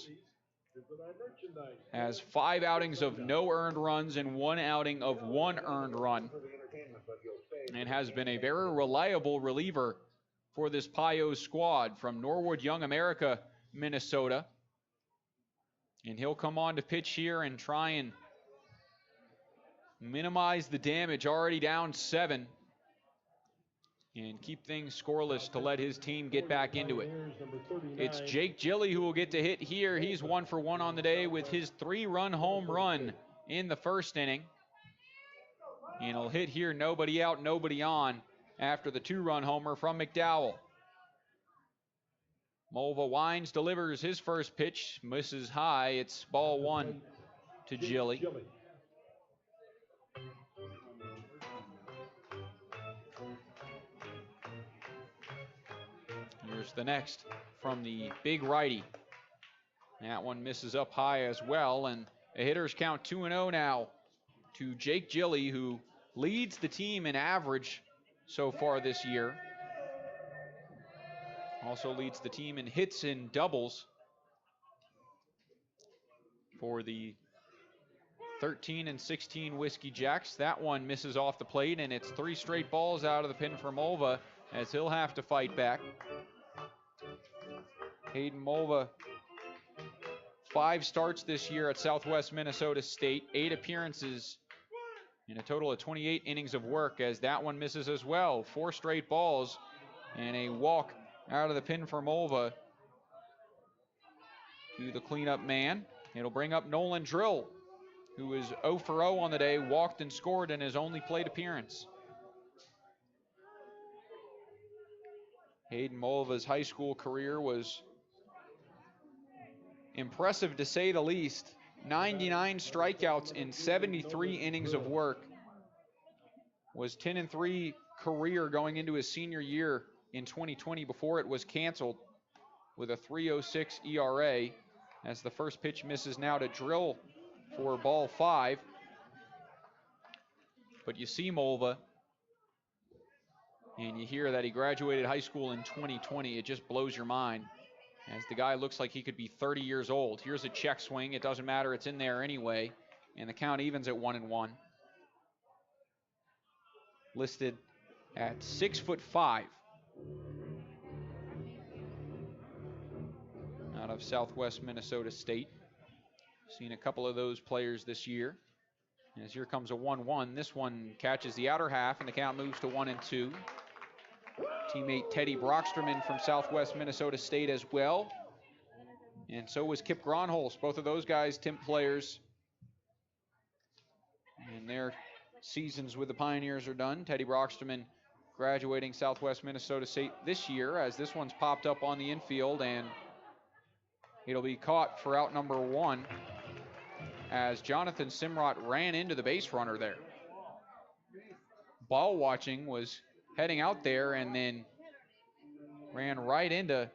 Has 5 outings of no earned runs and 1 outing of 1 earned run, and has been a very reliable reliever for this Pios squad from Norwood Young America, Minnesota. And he'll come on to pitch here and try and minimize the damage, already down 7, and keep things scoreless to let his team get back into it. It's Jake Gilly who will get to hit here. He's 1 for 1 on the day with his 3-run home run in the first inning. And he'll hit here, nobody out, nobody on, after the 2-run homer from McDowell. Mulva winds, delivers his first pitch, misses high. It's ball 1 to Gilly. Here's the next from the big righty. That one misses up high as well, and a hitter's count 2-0 now to Jake Gilly, who leads the team in average so far this year. Also leads the team in hits and doubles for the 13 and 16 Whiskey Jacks. That one misses off the plate, and it's 3 straight balls out of the pin for Mulva, as he'll have to fight back. Hayden Mulva, 5 starts this year at Southwest Minnesota State, 8 appearances in a total of 28 innings of work, as that one misses as well. 4 straight balls and a walk out of the pin for Mulva. To the cleanup man. It'll bring up Nolan Drill, who is 0 for 0 on the day, walked and scored in his only plate appearance. Hayden Mulva's high school career was impressive to say the least. 99 strikeouts in 73 innings of work. Was 10-3 career going into his senior year in 2020 before it was canceled, with a 3.06 ERA, as the first pitch misses now to Drill for ball 5. But you see Mulva, and you hear that he graduated high school in 2020. It just blows your mind, as the guy looks like he could be 30 years old. Here's a check swing. It doesn't matter. It's in there anyway. And the count evens at 1-1. Listed at 6'5". Out of Southwest Minnesota State. Seen a couple of those players this year. As here comes a 1-1. This one catches the outer half, and the count moves to 1-2. Teammate Teddy Brockstrom from Southwest Minnesota State as well. And so was Kip Gronholz. Both of those guys, Timp players. And their seasons with the Pioneers are done. Teddy Brockstrom graduating Southwest Minnesota State this year, as this one's popped up on the infield, and it'll be caught for out number 1, as Jonathan Simrot ran into the base runner there. Ball watching was heading out there and then ran right into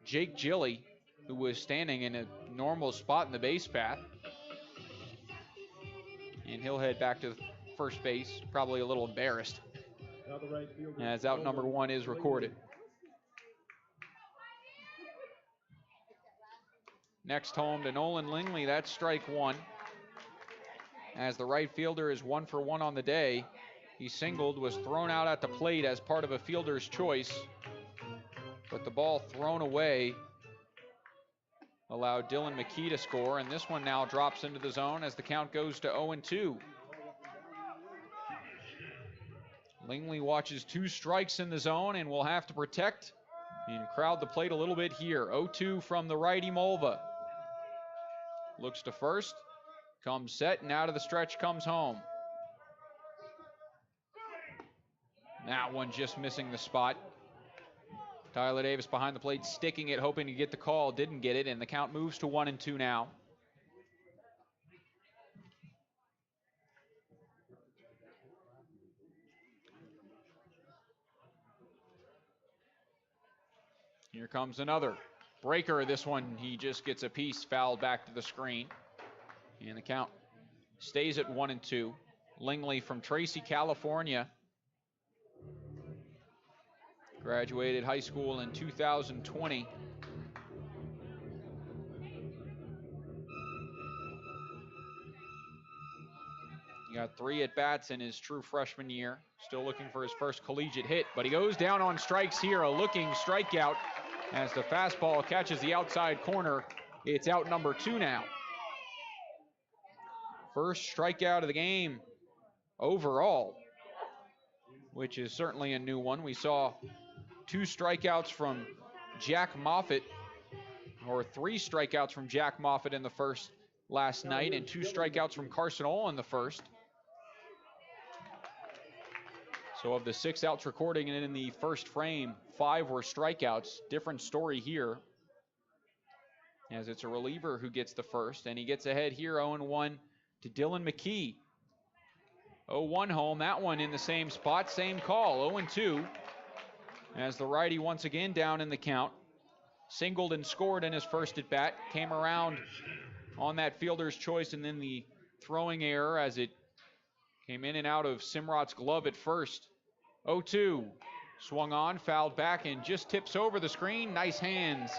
Jake Gilly, who was standing in a normal spot in the base path. And he'll head back to first base, probably a little embarrassed, as out number 1 is recorded. Next home to Nolan Lingley, that's strike 1. As the right fielder is 1 for 1 on the day. He singled, was thrown out at the plate as part of a fielder's choice, but the ball thrown away allowed Dylan McKee to score, and this one now drops into the zone as the count goes to 0-2. Lingley watches 2 strikes in the zone and will have to protect and crowd the plate a little bit here. 0-2 from the righty Mulva. Looks to first, comes set, and out of the stretch comes home. That one just missing the spot. Tyler Davis behind the plate, sticking it, hoping to get the call. Didn't get it, and the count moves to 1-2 now. Here comes another breaker. This one, he just gets a piece fouled back to the screen. And the count stays at 1-2. Lingley from Tracy, California. Graduated high school in 2020. He got 3 at-bats in his true freshman year. Still looking for his first collegiate hit, but he goes down on strikes here. A looking strikeout as the fastball catches the outside corner. It's out number 2 now. First strikeout of the game overall, which is certainly a new one. We saw 2 strikeouts from Jack Moffitt, or 3 strikeouts from Jack Moffitt in the first last night, and 2 strikeouts from Carson Ohl in the first. So of the 6 outs recording in the first frame, 5 were strikeouts. Different story here. as it's a reliever who gets the first, and he gets ahead here 0-1 to Dylan McKee. 0-1 home, that one in the same spot, same call, 0-2, as the righty once again down in the count. Singled and scored in his first at bat, came around on that fielder's choice and then the throwing error as it came in and out of Simrat's glove at first. 0-2, swung on, fouled back, and just tips over the screen. Nice hands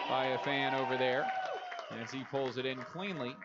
by a fan over there as he pulls it in cleanly.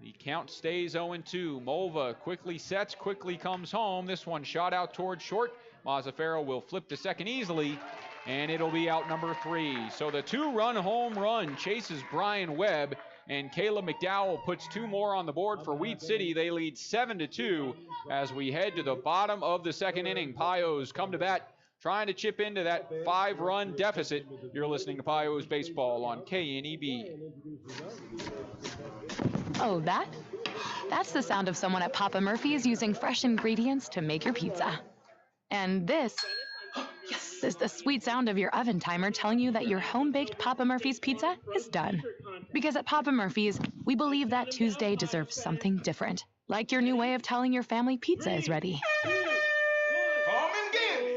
The count stays 0-2. Mulva quickly sets, quickly comes home. This one shot out towards short. Mazzaferro will flip to second easily, and it'll be out number 3. So the 2-run home run chases Brian Webb, and Caleb McDowell puts 2 more on the board for Wheat City. They lead 7-2 as we head to the bottom of the second inning. Pios come to bat, trying to chip into that 5-run deficit. You're listening to Pios Baseball on KNEB. Oh, that's the sound of someone at Papa Murphy's using fresh ingredients to make your pizza. And this is the sweet sound of your oven timer telling you that your home-baked Papa Murphy's pizza is done. Because at Papa Murphy's, we believe that Tuesday deserves something different, like your new way of telling your family pizza is ready.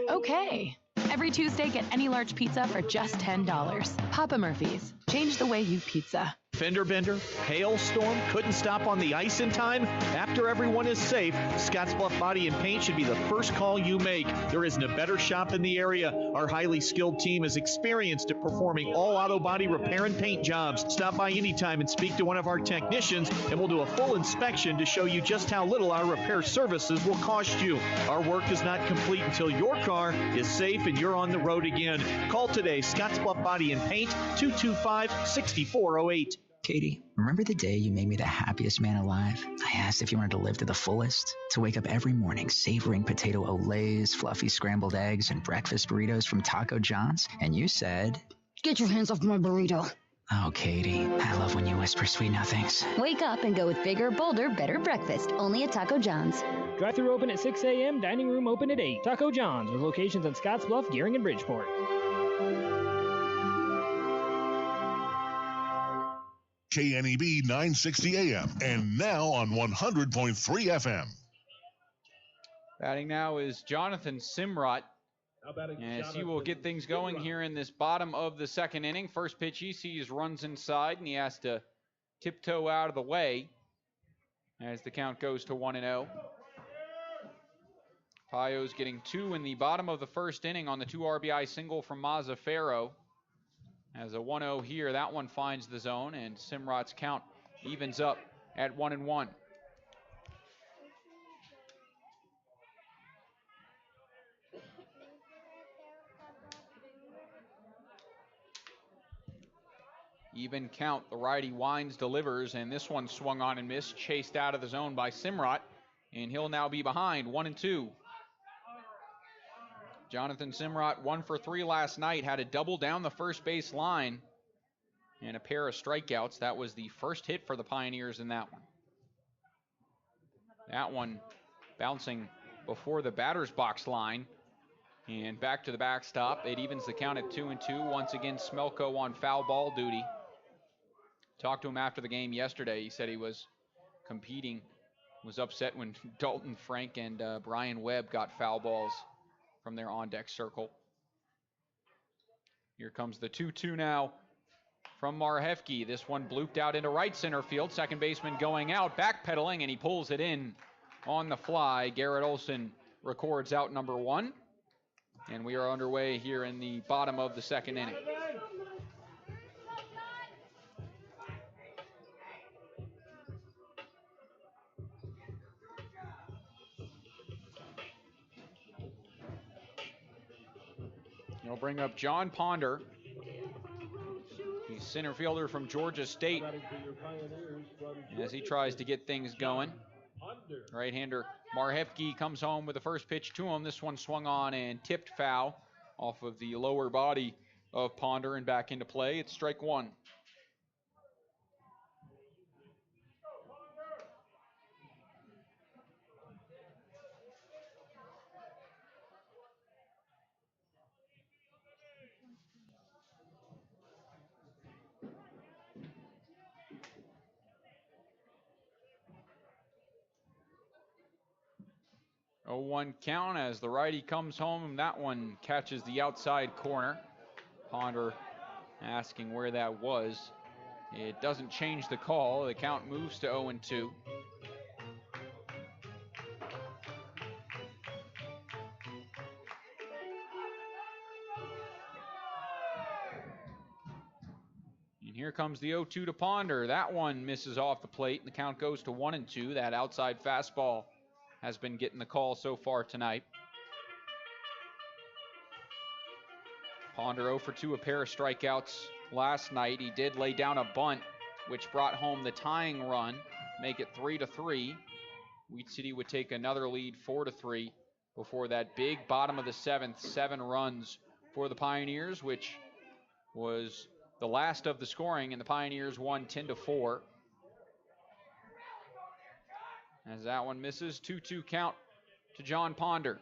Okay. Every Tuesday, get any large pizza for just $10. Papa Murphy's. Change the way you pizza. Fender bender, hailstorm, couldn't stop on the ice in time? After everyone is safe, Scottsbluff Body and Paint should be the first call you make. There isn't a better shop in the area. Our highly skilled team is experienced at performing all auto body repair and paint jobs. Stop by anytime and speak to one of our technicians, and we'll do a full inspection to show you just how little our repair services will cost you. Our work is not complete until your car is safe and you're on the road again. Call today, Scottsbluff Body and Paint, 225-6408. Katie, remember the day you made me the happiest man alive? I asked if you wanted to live to the fullest, to wake up every morning savoring potato olays, fluffy scrambled eggs, and breakfast burritos from Taco John's, and you said, "Get your hands off my burrito." Oh, Katie, I love when you whisper sweet nothings. Wake up and go with bigger, bolder, better breakfast, only at Taco John's. Drive-thru open at 6 a.m., dining room open at 8. Taco John's, with locations in Scottsbluff, Gearing, and Bridgeport. KNEB 960 AM and now on 100.3 FM. Batting now is Jonathan Simrat, as he will get things going here in this bottom of the second inning. First pitch he sees runs inside, and he has to tiptoe out of the way as the count goes to 1-0. Pios getting 2 in the bottom of the first inning on the 2 RBI single from Mazzaferro. As a 1-0 here, that one finds the zone, and Simrat's count evens up at 1-1. Even count, the righty winds, delivers, and this one swung on and missed, chased out of the zone by Simrat, and he'll now be behind, 1-2. Jonathan Simrat, 1 for 3 last night, had a double down the first base line and a pair of strikeouts. That was the first hit for the Pioneers in that one. That one bouncing before the batter's box line and back to the backstop. It evens the count at 2-2. Once again, Smelko on foul ball duty. Talked to him after the game yesterday. He said he was competing, was upset when Dalton Frank and Brian Webb got foul balls from their on-deck circle. Here comes the 2-2 now from Marhefke. This one blooped out into right center field. Second baseman going out, backpedaling, and he pulls it in on the fly. Garrett Olson records out number 1. And we are underway here in the bottom of the second inning. It'll bring up John Ponder. He's center fielder from Georgia State as he tries to get things going. Right-hander Marhefke comes home with the first pitch to him. This one swung on and tipped foul off of the lower body of Ponder and back into play. It's strike 1. 0-1 count as the righty comes home, and that one catches the outside corner. Ponder asking where that was. It doesn't change the call. The count moves to 0-2. And here comes the 0-2 to Ponder. That one misses off the plate, and the count goes to 1-2. That outside fastball has been getting the call so far tonight. Ponder 0 for 2, a pair of strikeouts last night. He did lay down a bunt, which brought home the tying run, make it 3-3. Wheat City would take another lead 4-3 before that big bottom of the 7th, 7 runs for the Pioneers, which was the last of the scoring, and the Pioneers won 10-4. As that one misses, 2-2 count to John Ponder.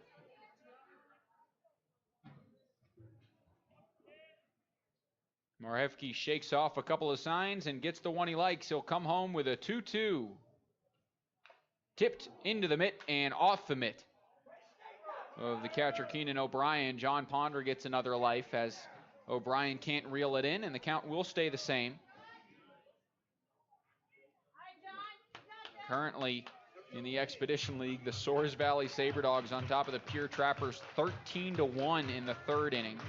Marhefke shakes off a couple of signs and gets the one he likes. He'll come home with a 2-2. Tipped into the mitt and off the mitt of the catcher Keenan O'Brien. John Ponder gets another life as O'Brien can't reel it in, and the count will stay the same. Currently in the Expedition League, the Soares Valley SaberDogs on top of the Pure Trappers 13-1 in the 3rd inning.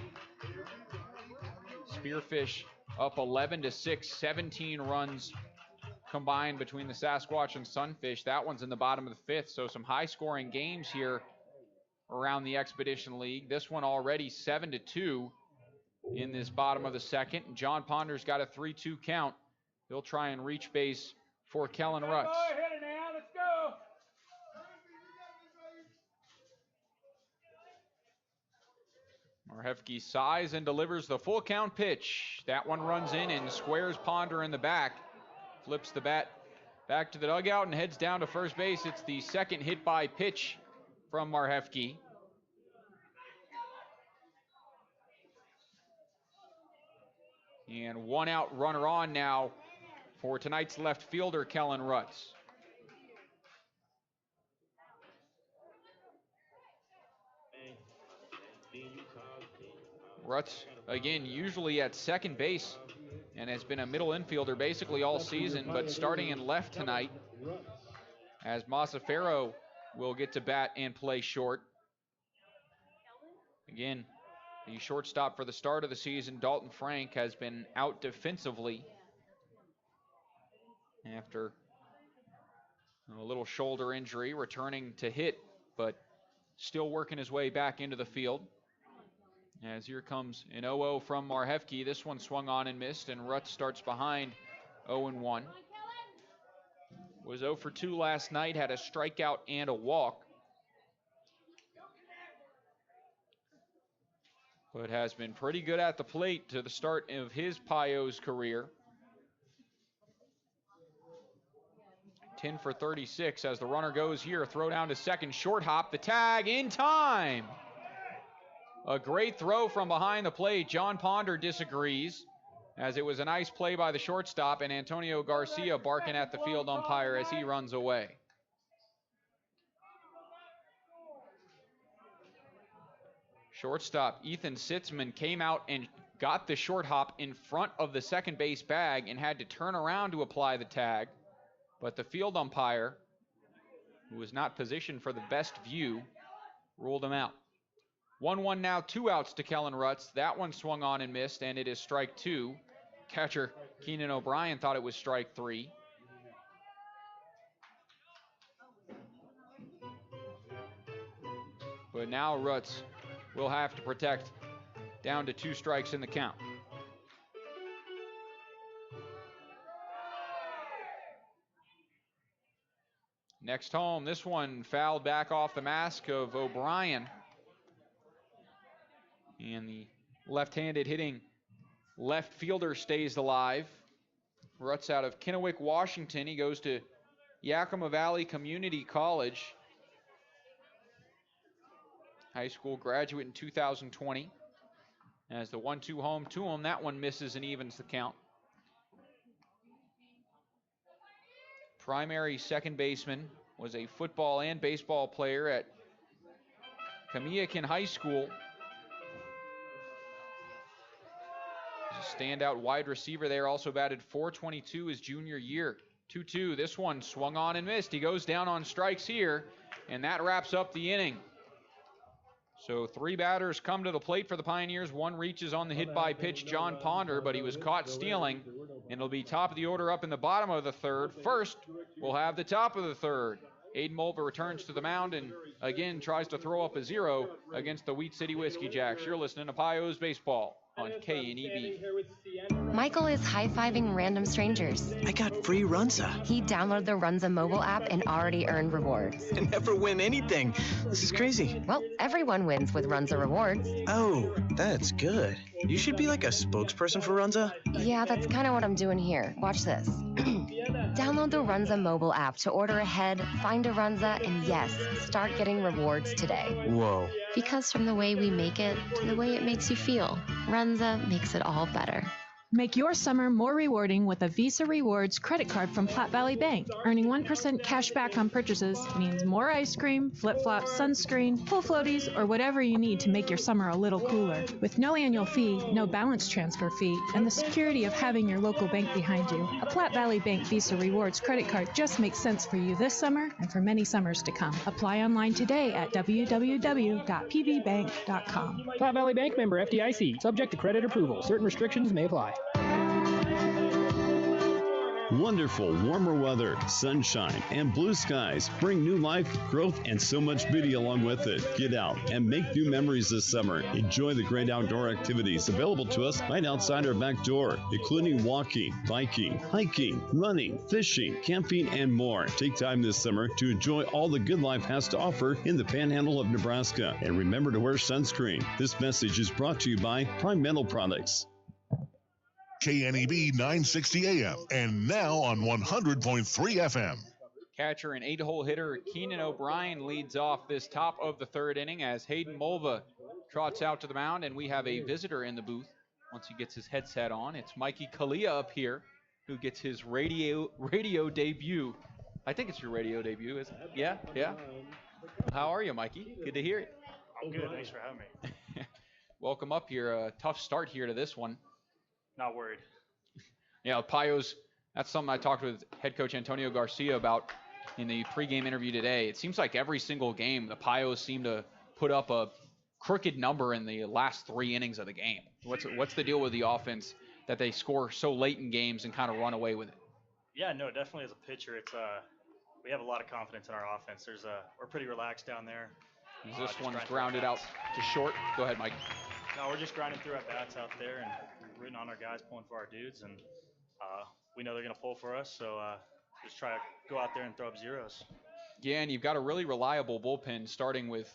Spearfish up 11-6, 17 runs combined between the Sasquatch and Sunfish. That one's in the bottom of the 5th, so some high-scoring games here around the Expedition League. This one already 7-2 in this bottom of the 2nd. John Ponder's got a 3-2 count. He'll try and reach base for Kellen Rutz. Marhefke sighs and delivers the full count pitch. That one runs in and squares Ponder in the back. Flips the bat back to the dugout and heads down to first base. It's the second hit by pitch from Marhefke. And one out runner on now for tonight's left fielder, Kellen Rutz. Rutz, again, usually at second base and has been a middle infielder basically all season, but starting in left tonight as Masafero will get to bat and play short. Again, the shortstop for the start of the season, Dalton Frank, has been out defensively after a little shoulder injury, returning to hit, but still working his way back into the field. As here comes an 0-0 from Marhefke. This one swung on and missed, and Rutz starts behind 0-1. Was 0 for 2 last night, had a strikeout and a walk, but has been pretty good at the plate to the start of his Pios career. 10 for 36 as the runner goes here. Throw down to second, short hop, the tag in time. A great throw from behind the plate. John Ponder disagrees, as it was a nice play by the shortstop, and Antonio Garcia barking at the field umpire as he runs away. Shortstop Ethan Sitzman came out and got the short hop in front of the second base bag and had to turn around to apply the tag, but the field umpire, who was not positioned for the best view, ruled him out. 1-1 now, 2 outs to Kellen Rutz. That one swung on and missed, and it is strike 2. Catcher Keenan O'Brien thought it was strike 3. But now Rutz will have to protect down to 2 strikes in the count. Next home, this one fouled back off the mask of O'Brien. And the left-handed hitting left fielder stays alive. Rutz out of Kennewick, Washington. He goes to Yakima Valley Community College. High school graduate in 2020. As the 1-2 home to him, that one misses and evens the count. Primary second baseman, was a football and baseball player at Kamiakin High School. He's a standout wide receiver there, also batted .422 his junior year. 2-2, this one swung on and missed. He goes down on strikes here, and that wraps up the inning. So 3 batters come to the plate for the Pioneers. 1 reaches on the hit by pitch, John Ponder, but he was caught stealing, and it'll be top of the order up in the bottom of the 3rd. First, we'll have the top of the 3rd. Aiden Mulva returns to the mound and again tries to throw up a 0 against the Wheat City Whiskey Jacks. You're listening to Pios Baseball on KNEB. Michael is high-fiving random strangers. I got free Runza. He downloaded the Runza mobile app and already earned rewards. I never win anything. This is crazy. Well, everyone wins with Runza rewards. Oh, that's good. You should be like a spokesperson for Runza. Yeah, that's kind of what I'm doing here. Watch this. Download the Runza mobile app to order ahead, find a Runza, and yes, start getting rewards today. Whoa. Because from the way we make it to the way it makes you feel, Runza makes it all better. Make your summer more rewarding with a Visa Rewards credit card from Platte Valley Bank. Earning 1% cash back on purchases means more ice cream, flip-flops, sunscreen, pool floaties, or whatever you need to make your summer a little cooler. With no annual fee, no balance transfer fee, and the security of having your local bank behind you, a Platte Valley Bank Visa Rewards credit card just makes sense for you this summer and for many summers to come. Apply online today at www.pvbank.com. Platte Valley Bank, member FDIC. Subject to credit approval. Certain restrictions may apply. Wonderful warmer weather, sunshine, and blue skies bring new life, growth, and so much beauty along with it. Get out and make new memories this summer. Enjoy the great outdoor activities available to us right outside our back door, including walking, biking, hiking, running, fishing, camping, and more. Take time this summer to enjoy all the good life has to offer in the Panhandle of Nebraska. And remember to wear sunscreen. This message is brought to you by Prime Metal Products. KNEB 960 AM and now on 100.3 FM. Catcher and 8-hole hitter Keenan O'Brien leads off this top of the 3rd inning as Hayden Mulva trots out to the mound, and we have a visitor in the booth. Once he gets his headset on, it's Mikey Kalia up here, who gets his radio debut. I think it's your radio debut, isn't it? Yeah. How are you, Mikey? Good to hear you. I'm good. Thanks for having me. Welcome up here. A tough start here to this one. Not worried. Yeah, Pios, that's something I talked with head coach Antonio Garcia about in the pregame interview today. It seems like every single game, the Pios seem to put up a crooked number in the last 3 innings of the game. What's the deal with the offense that they score so late in games and kind of run away with it? Yeah, no, definitely as a pitcher, it's we have a lot of confidence in our offense. We're pretty relaxed down there. This one's grounded out to short. Go ahead, Mike. No, we're just grinding through our bats out there and rooting on our guys, pulling for our dudes, and we know they're going to pull for us, so just try to go out there and throw up zeros. Yeah, and you've got a really reliable bullpen, starting with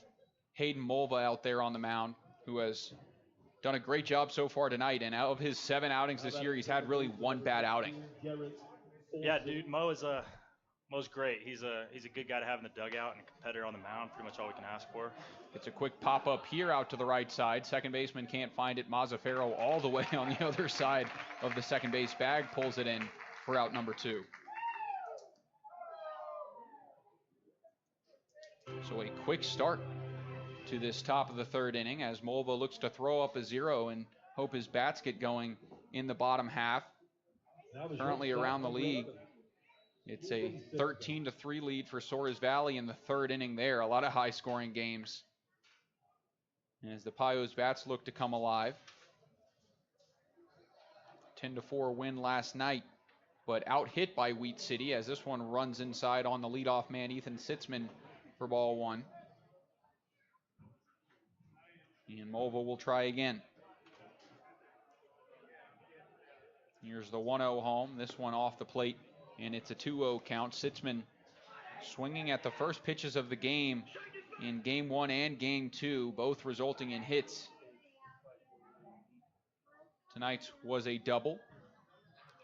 Hayden Mulva out there on the mound, who has done a great job so far tonight, and out of his 7 outings this year, he's had really 1 bad outing. Yeah, dude, Mo's great. He's a good guy to have in the dugout and a competitor on the mound, pretty much all we can ask for. It's a quick pop-up here out to the right side. Second baseman can't find it. Mazzaferro all the way on the other side of the second base bag, pulls it in for out number 2. So a quick start to this top of the 3rd inning as Mulva looks to throw up a 0 and hope his bats get going in the bottom half. Currently around the league, it's a 13-3 lead for Soares Valley in the 3rd inning there. A lot of high-scoring games. And as the Pios bats look to come alive. 10-4 win last night, but out hit by Wheat City as this one runs inside on the leadoff man, Ethan Sitzman, for ball 1. And Mulva will try again. Here's the 1-0 home. This one off the plate, and it's a 2-0 count. Sitzman swinging at the first pitches of the game in Game 1 and Game 2, both resulting in hits. Tonight's was a double.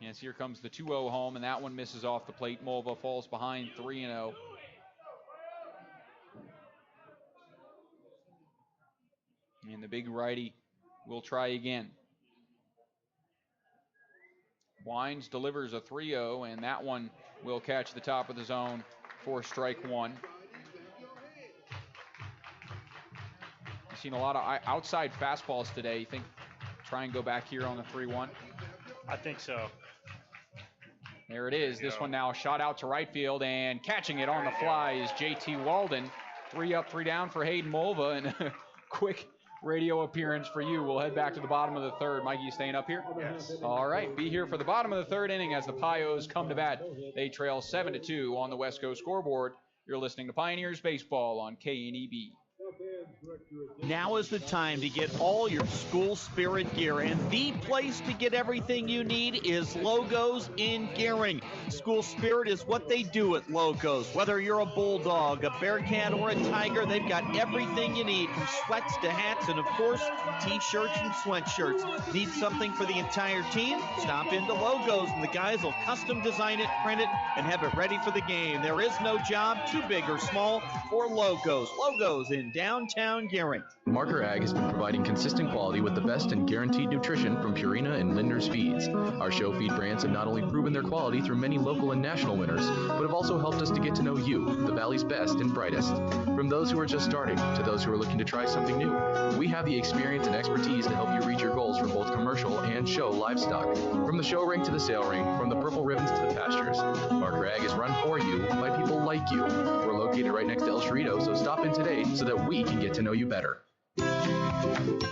Yes, here comes the 2-0 home, and that one misses off the plate. Mulva falls behind 3-0. And the big righty will try again. Wines delivers a 3-0, and that one will catch the top of the zone for strike 1. You've seen a lot of outside fastballs today. You think try and go back here on the 3-1? I think so. There it is. This one now shot out to right field, and catching it on the fly is JT Walden. 3 up, 3 down for Hayden Mulva, and a quick radio appearance for you. We'll head back to the bottom of the third. Mikey, you staying up here? Yes. All right, be here for the bottom of the third inning as the Pios come to bat. They trail 7-2 on the West Coast scoreboard. You're listening to Pioneers Baseball on KNEB. Now is the time to get all your school spirit gear, and the place to get everything you need is Logos in Gearing. School spirit is what they do at Logos. Whether you're a bulldog, a bearcat, or a tiger, they've got everything you need, from sweats to hats and, of course, t-shirts and sweatshirts. Need something for the entire team? Stop into Logos, and the guys will custom design it, print it, and have it ready for the game. There is no job too big or small for Logos. Logos in downtown Gearing. Marker Ag has been providing consistent quality with the best and guaranteed nutrition from Purina and Linder's Feeds. Our show feed brands have not only proven their quality through many local and national winners, but have also helped us to get to know you, the Valley's best and brightest. From those who are just starting to those who are looking to try something new, we have the experience and expertise to help you reach your goals for both commercial and show livestock. From the show ring to the sale ring, from the purple ribbons to the pastures, Marker Ag is run for you by people like you. We're located right next to El Chorrito, so stop in today so that we can get to know you better.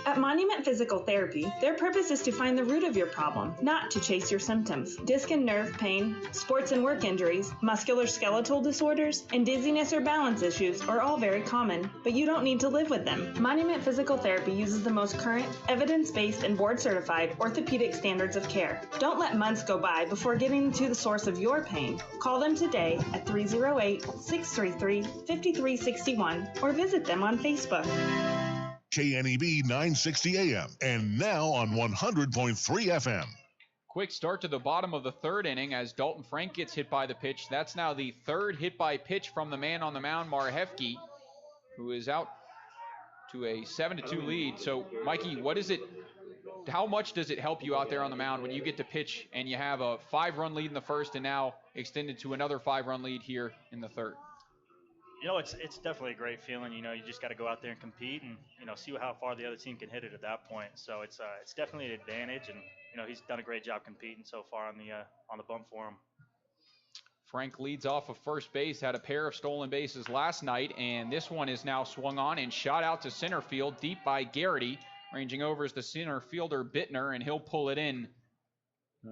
At Monument Physical Therapy, their purpose is to find the root of your problem, not to chase your symptoms. Disc and nerve pain, sports and work injuries, musculoskeletal disorders, and dizziness or balance issues are all very common, but you don't need to live with them. Monument Physical Therapy uses the most current, evidence-based, and board-certified orthopedic standards of care. Don't let months go by before getting to the source of your pain. Call them today at 308-633-5361 or visit them on Facebook. KNEB 960 AM and now on 100.3 FM. Quick start to the bottom of the third inning as Dalton Frank gets hit by the pitch. That's now the third hit by pitch from the man on the mound, Marhefke, who is out to a 7-2 lead. So, Mikey, how much does it help you out there on the mound when you get to pitch and you have a 5-run lead in the first and now extended to another 5-run lead here in the third? You know, it's definitely a great feeling. You know, you just got to go out there and compete and, you know, see how far the other team can hit it at that point. So it's definitely an advantage, and, you know, he's done a great job competing so far on the bump for him. Frank leads off of first base, had a pair of stolen bases last night, and this one is now swung on and shot out to center field, deep by Garrity. Ranging over is the center fielder, Bittner, and he'll pull it in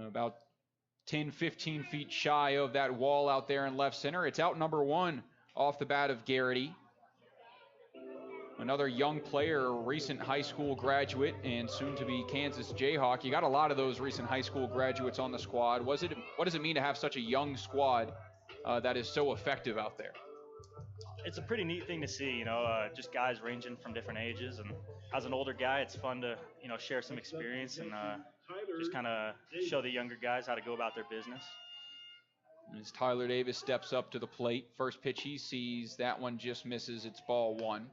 about 10, 15 feet shy of that wall out there in left center. It's out number 1. Off the bat of Garrity. Another young player, recent high school graduate and soon to be Kansas Jayhawk. You got a lot of those recent high school graduates on the squad. What does it mean to have such a young squad that is so effective out there? It's a pretty neat thing to see, you know, just guys ranging from different ages. And as an older guy, it's fun to, you know, share some experience and just kind of show the younger guys how to go about their business. As Tyler Davis steps up to the plate, first pitch he sees, that one just misses. It's ball 1.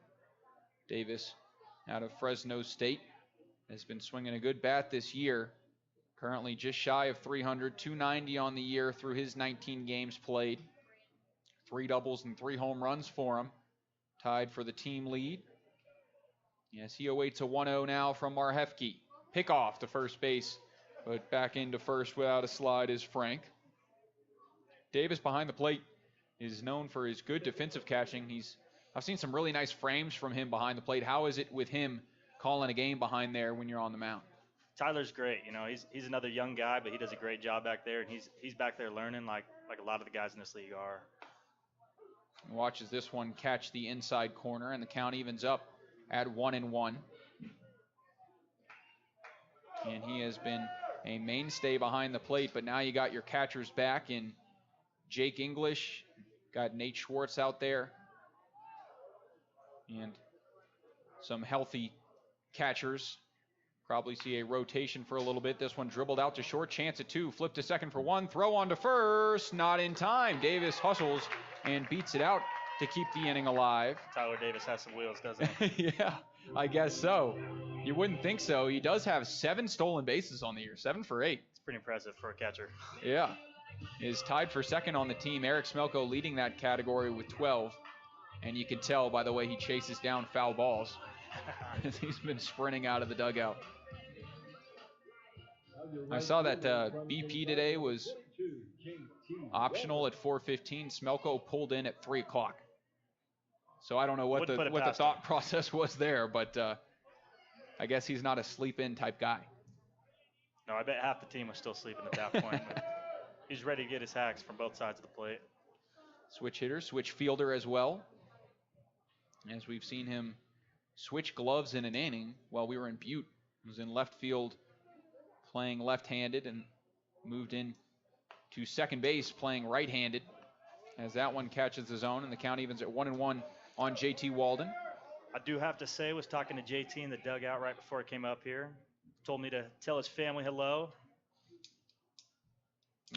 Davis, out of Fresno State, has been swinging a good bat this year. Currently just shy of 300, 290 on the year through his 19 games played. 3 doubles and 3 home runs for him. Tied for the team lead. Yes, he awaits a 1-0 now from Marhefke. Pick off to first base, but back into first without a slide is Frank. Davis behind the plate is known for his good defensive catching. I've seen some really nice frames from him behind the plate. How is it with him calling a game behind there when you're on the mound? Tyler's great. You know, he's another young guy, but he does a great job back there, and he's back there learning like a lot of the guys in this league are. And watches this one catch the inside corner, and the count evens up at 1-1. And he has been a mainstay behind the plate, but now you got your catchers back in Jake English, got Nate Schwartz out there, and some healthy catchers. Probably see a rotation for a little bit. This one dribbled out to short, chance at 2, flip to second for 1, throw on to first, not in time. Davis hustles and beats it out to keep the inning alive. Tyler Davis has some wheels, doesn't he? Yeah, I guess so. You wouldn't think so. He does have 7 stolen bases on the year, 7 for 8. It's pretty impressive for a catcher. Yeah. Is tied for second on the team. Eric Smelko leading that category with 12. And you can tell by the way he chases down foul balls. He's been sprinting out of the dugout. I saw that BP today was optional at 4:15. Smelko pulled in at 3 o'clock. So I don't know what the thought process was there, but I guess he's not a sleep-in type guy. No, I bet half the team was still sleeping at that point. He's ready to get his hacks from both sides of the plate. Switch hitter, switch fielder as well. As we've seen him switch gloves in an inning while we were in Butte. He was in left field playing left-handed and moved in to second base playing right-handed as that one catches the zone, and the count evens at 1-1 on JT Walden. I do have to say, was talking to JT in the dugout right before I came up here. Told me to tell his family hello.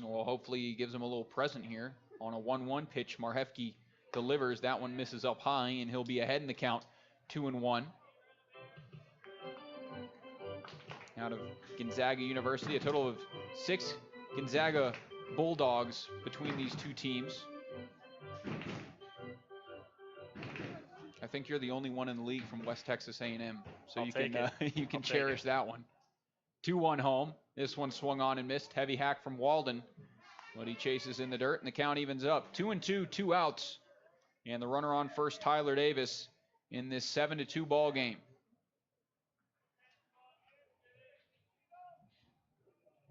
Well, hopefully he gives him a little present here. On a 1-1 pitch, Marhefke delivers. That one misses up high, and he'll be ahead in the count, 2-1. Out of Gonzaga University, a total of 6 Gonzaga Bulldogs between these two teams. I think you're the only one in the league from West Texas A&M, so you can cherish that one. 2-1 home. This one swung on and missed. Heavy hack from Walden, but he chases in the dirt, and the count evens up. 2-2, 2 outs, and the runner on first, Tyler Davis, in this 7-2 ball game.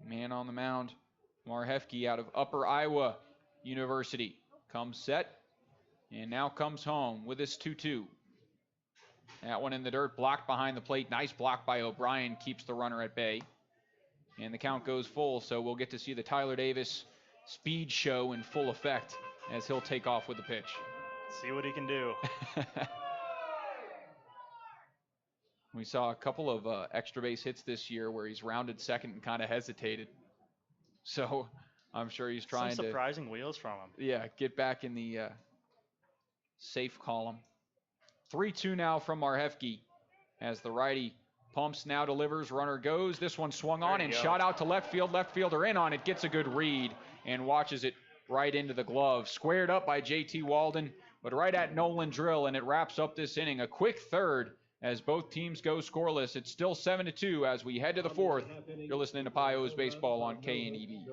Man on the mound, Marhefke out of Upper Iowa University. Comes set, and now comes home with this 2-2. That one in the dirt, blocked behind the plate. Nice block by O'Brien, keeps the runner at bay. And the count goes full, so we'll get to see the Tyler Davis speed show in full effect as he'll take off with the pitch. See what he can do. We saw a couple of extra base hits this year where he's rounded second and kind of hesitated. So I'm sure he's trying some surprising wheels from him. Yeah, get back in the safe column. 3-2 now from Marhefke as the righty pumps, now delivers, runner goes. This one swung on and shot out to left field. Left fielder in on it, gets a good read and watches it right into the glove. Squared up by JT Walden, but right at Nolan Drill, and it wraps up this inning. A quick third as both teams go scoreless. It's still 7-2 as we head to the fourth. You're listening to Pios Baseball on KNEB.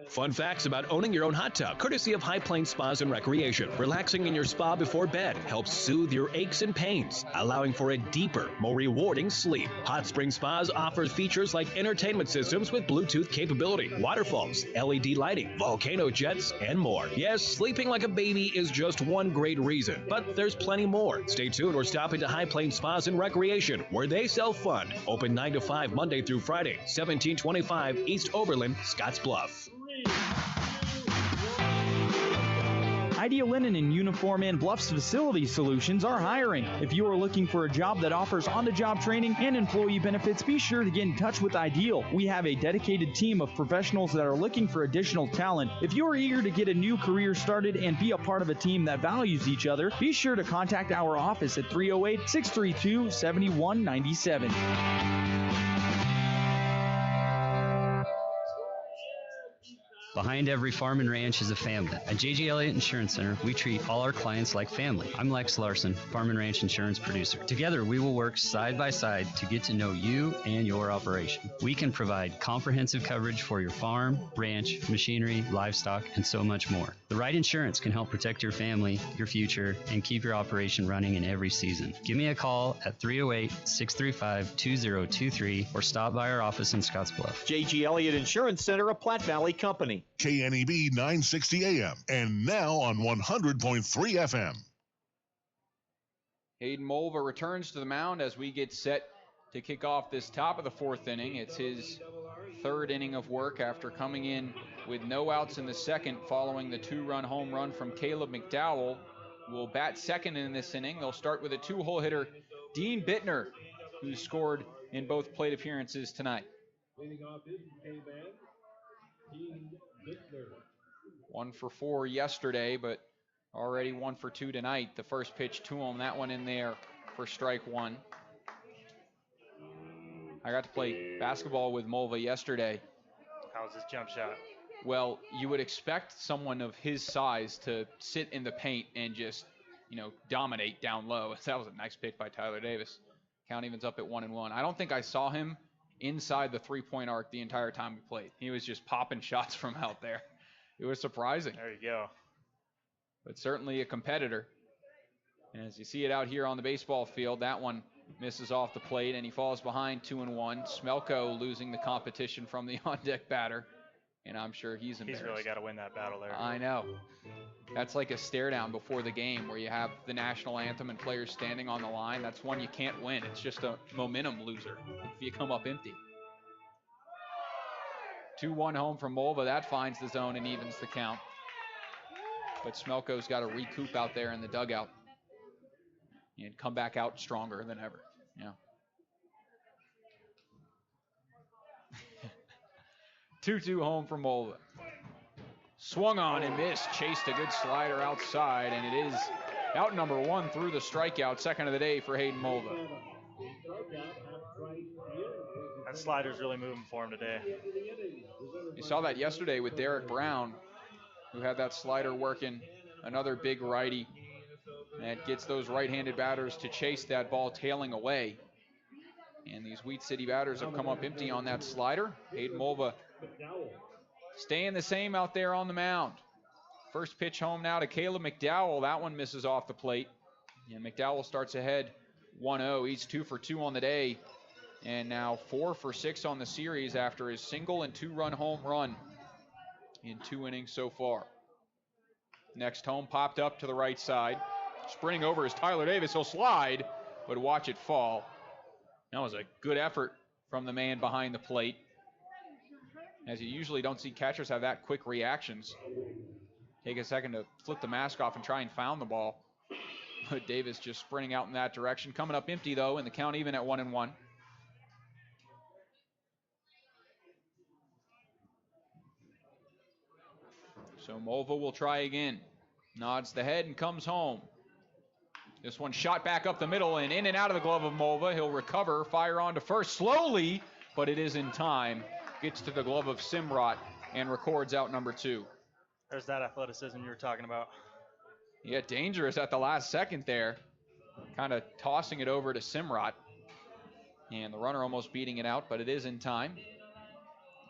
Fun facts about owning your own hot tub, courtesy of High Plains Spas and Recreation. Relaxing in your spa before bed helps soothe your aches and pains, allowing for a deeper, more rewarding sleep. Hot Spring Spas offers features like entertainment systems with Bluetooth capability, waterfalls, LED lighting, volcano jets, and more. Yes, sleeping like a baby is just one great reason, but there's plenty more. Stay tuned or stop into High Plains Spas and Recreation, where they sell fun. Open 9 to 5 Monday through Friday, 1725 East Oberlin, Scottsbluff. Ideal Linen and Uniform and Bluffs Facility Solutions are hiring. If you are looking for a job that offers on-the-job training and employee benefits, be sure to get in touch with Ideal. We have a dedicated team of professionals that are looking for additional talent. If you are eager to get a new career started and be a part of a team that values each other, be sure to contact our office at 308-632-7197. Behind every farm and ranch is a family. At J.G. Elliott Insurance Center, we treat all our clients like family. I'm Lex Larson, farm and ranch insurance producer. Together, we will work side by side to get to know you and your operation. We can provide comprehensive coverage for your farm, ranch, machinery, livestock, and so much more. The right insurance can help protect your family, your future, and keep your operation running in every season. Give me a call at 308-635-2023 or stop by our office in Scottsbluff. J.G. Elliott Insurance Center, a Platte Valley company. KNEB 960 AM and now on 100.3 FM. Hayden Mulva returns to the mound as we get set to kick off this top of the fourth inning. It's his third inning of work after coming in with no outs in the second following the 2-run home run from Caleb McDowell. Will bat second in this inning. They'll start with a 2-hole hitter, Dean Bittner, who scored in both plate appearances tonight. Leading off is K-Man, Dean Bittner. 1 for 4 yesterday, but already 1 for 2 tonight. The first pitch to him, that one in there for strike one. I got to play basketball with Mulva yesterday. How's his jump shot? Well, you would expect someone of his size to sit in the paint and just dominate down low. That was a nice pick by Tyler Davis. Count evens up at 1-1. I don't think I saw him inside the three-point arc the entire time we played. He was just popping shots from out there. It was surprising. There you go. But certainly a competitor. And as you see it out here on the baseball field, that one misses off the plate, and he falls behind 2-1. Smelko losing the competition from the on-deck batter, and I'm sure he's embarrassed. He's really got to win that battle there. I know. That's like a stare down before the game where you have the national anthem and players standing on the line. That's one you can't win. It's just a momentum loser if you come up empty. 2-1 home from Mulva. That finds the zone and evens the count. But Smelko's got to recoup out there in the dugout and come back out stronger than ever. Yeah. 2-2 home from Mulva. Swung on and missed. Chased a good slider outside, and it is out number 1 through the strikeout. Second of the day for Hayden Mulva. That slider's really moving for him today. You saw that yesterday with Derek Brown, who had that slider working. Another big righty. And gets those right-handed batters to chase that ball tailing away. And these Wheat City batters have come up empty on that slider. Hayden Mulva staying the same out there on the mound. First pitch home now to Caleb McDowell. That one misses off the plate. And McDowell starts ahead 1-0. He's 2 for 2 on the day. And now 4 for 6 on the series after his single and 2-run home run in 2 innings so far. Next home popped up to the right side. Sprinting over is Tyler Davis. He'll slide, but watch it fall. That was a good effort from the man behind the plate, as you usually don't see catchers have that quick reactions. Take a second to flip the mask off and try and found the ball. But Davis just sprinting out in that direction. Coming up empty, though, and the count even at 1-1. So Mulva will try again. Nods the head and comes home. This one shot back up the middle and in and out of the glove of Mulva. He'll recover, fire on to first slowly, but it is in time. Gets to the glove of Simrot and records out number 2. There's that athleticism you were talking about. Yeah, dangerous at the last second there. Kind of tossing it over to Simrot. And the runner almost beating it out, but it is in time.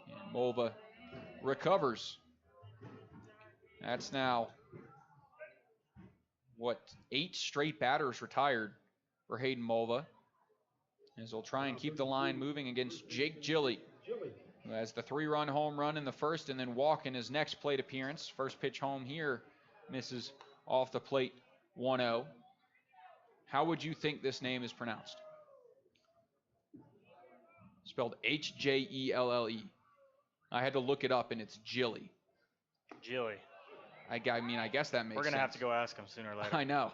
And Mulva recovers. That's now, 8 straight batters retired for Hayden Mulva, as he'll try and keep the line moving against Jake Gilly, who has the 3-run home run in the first and then walk in his next plate appearance. First pitch home here misses off the plate 1-0. How would you think this name is pronounced? Spelled H-J-E-L-L-E. I had to look it up, and it's Gilly. Gilly. I mean, I guess that makes sense. We're going to have to go ask him sooner or later. I know.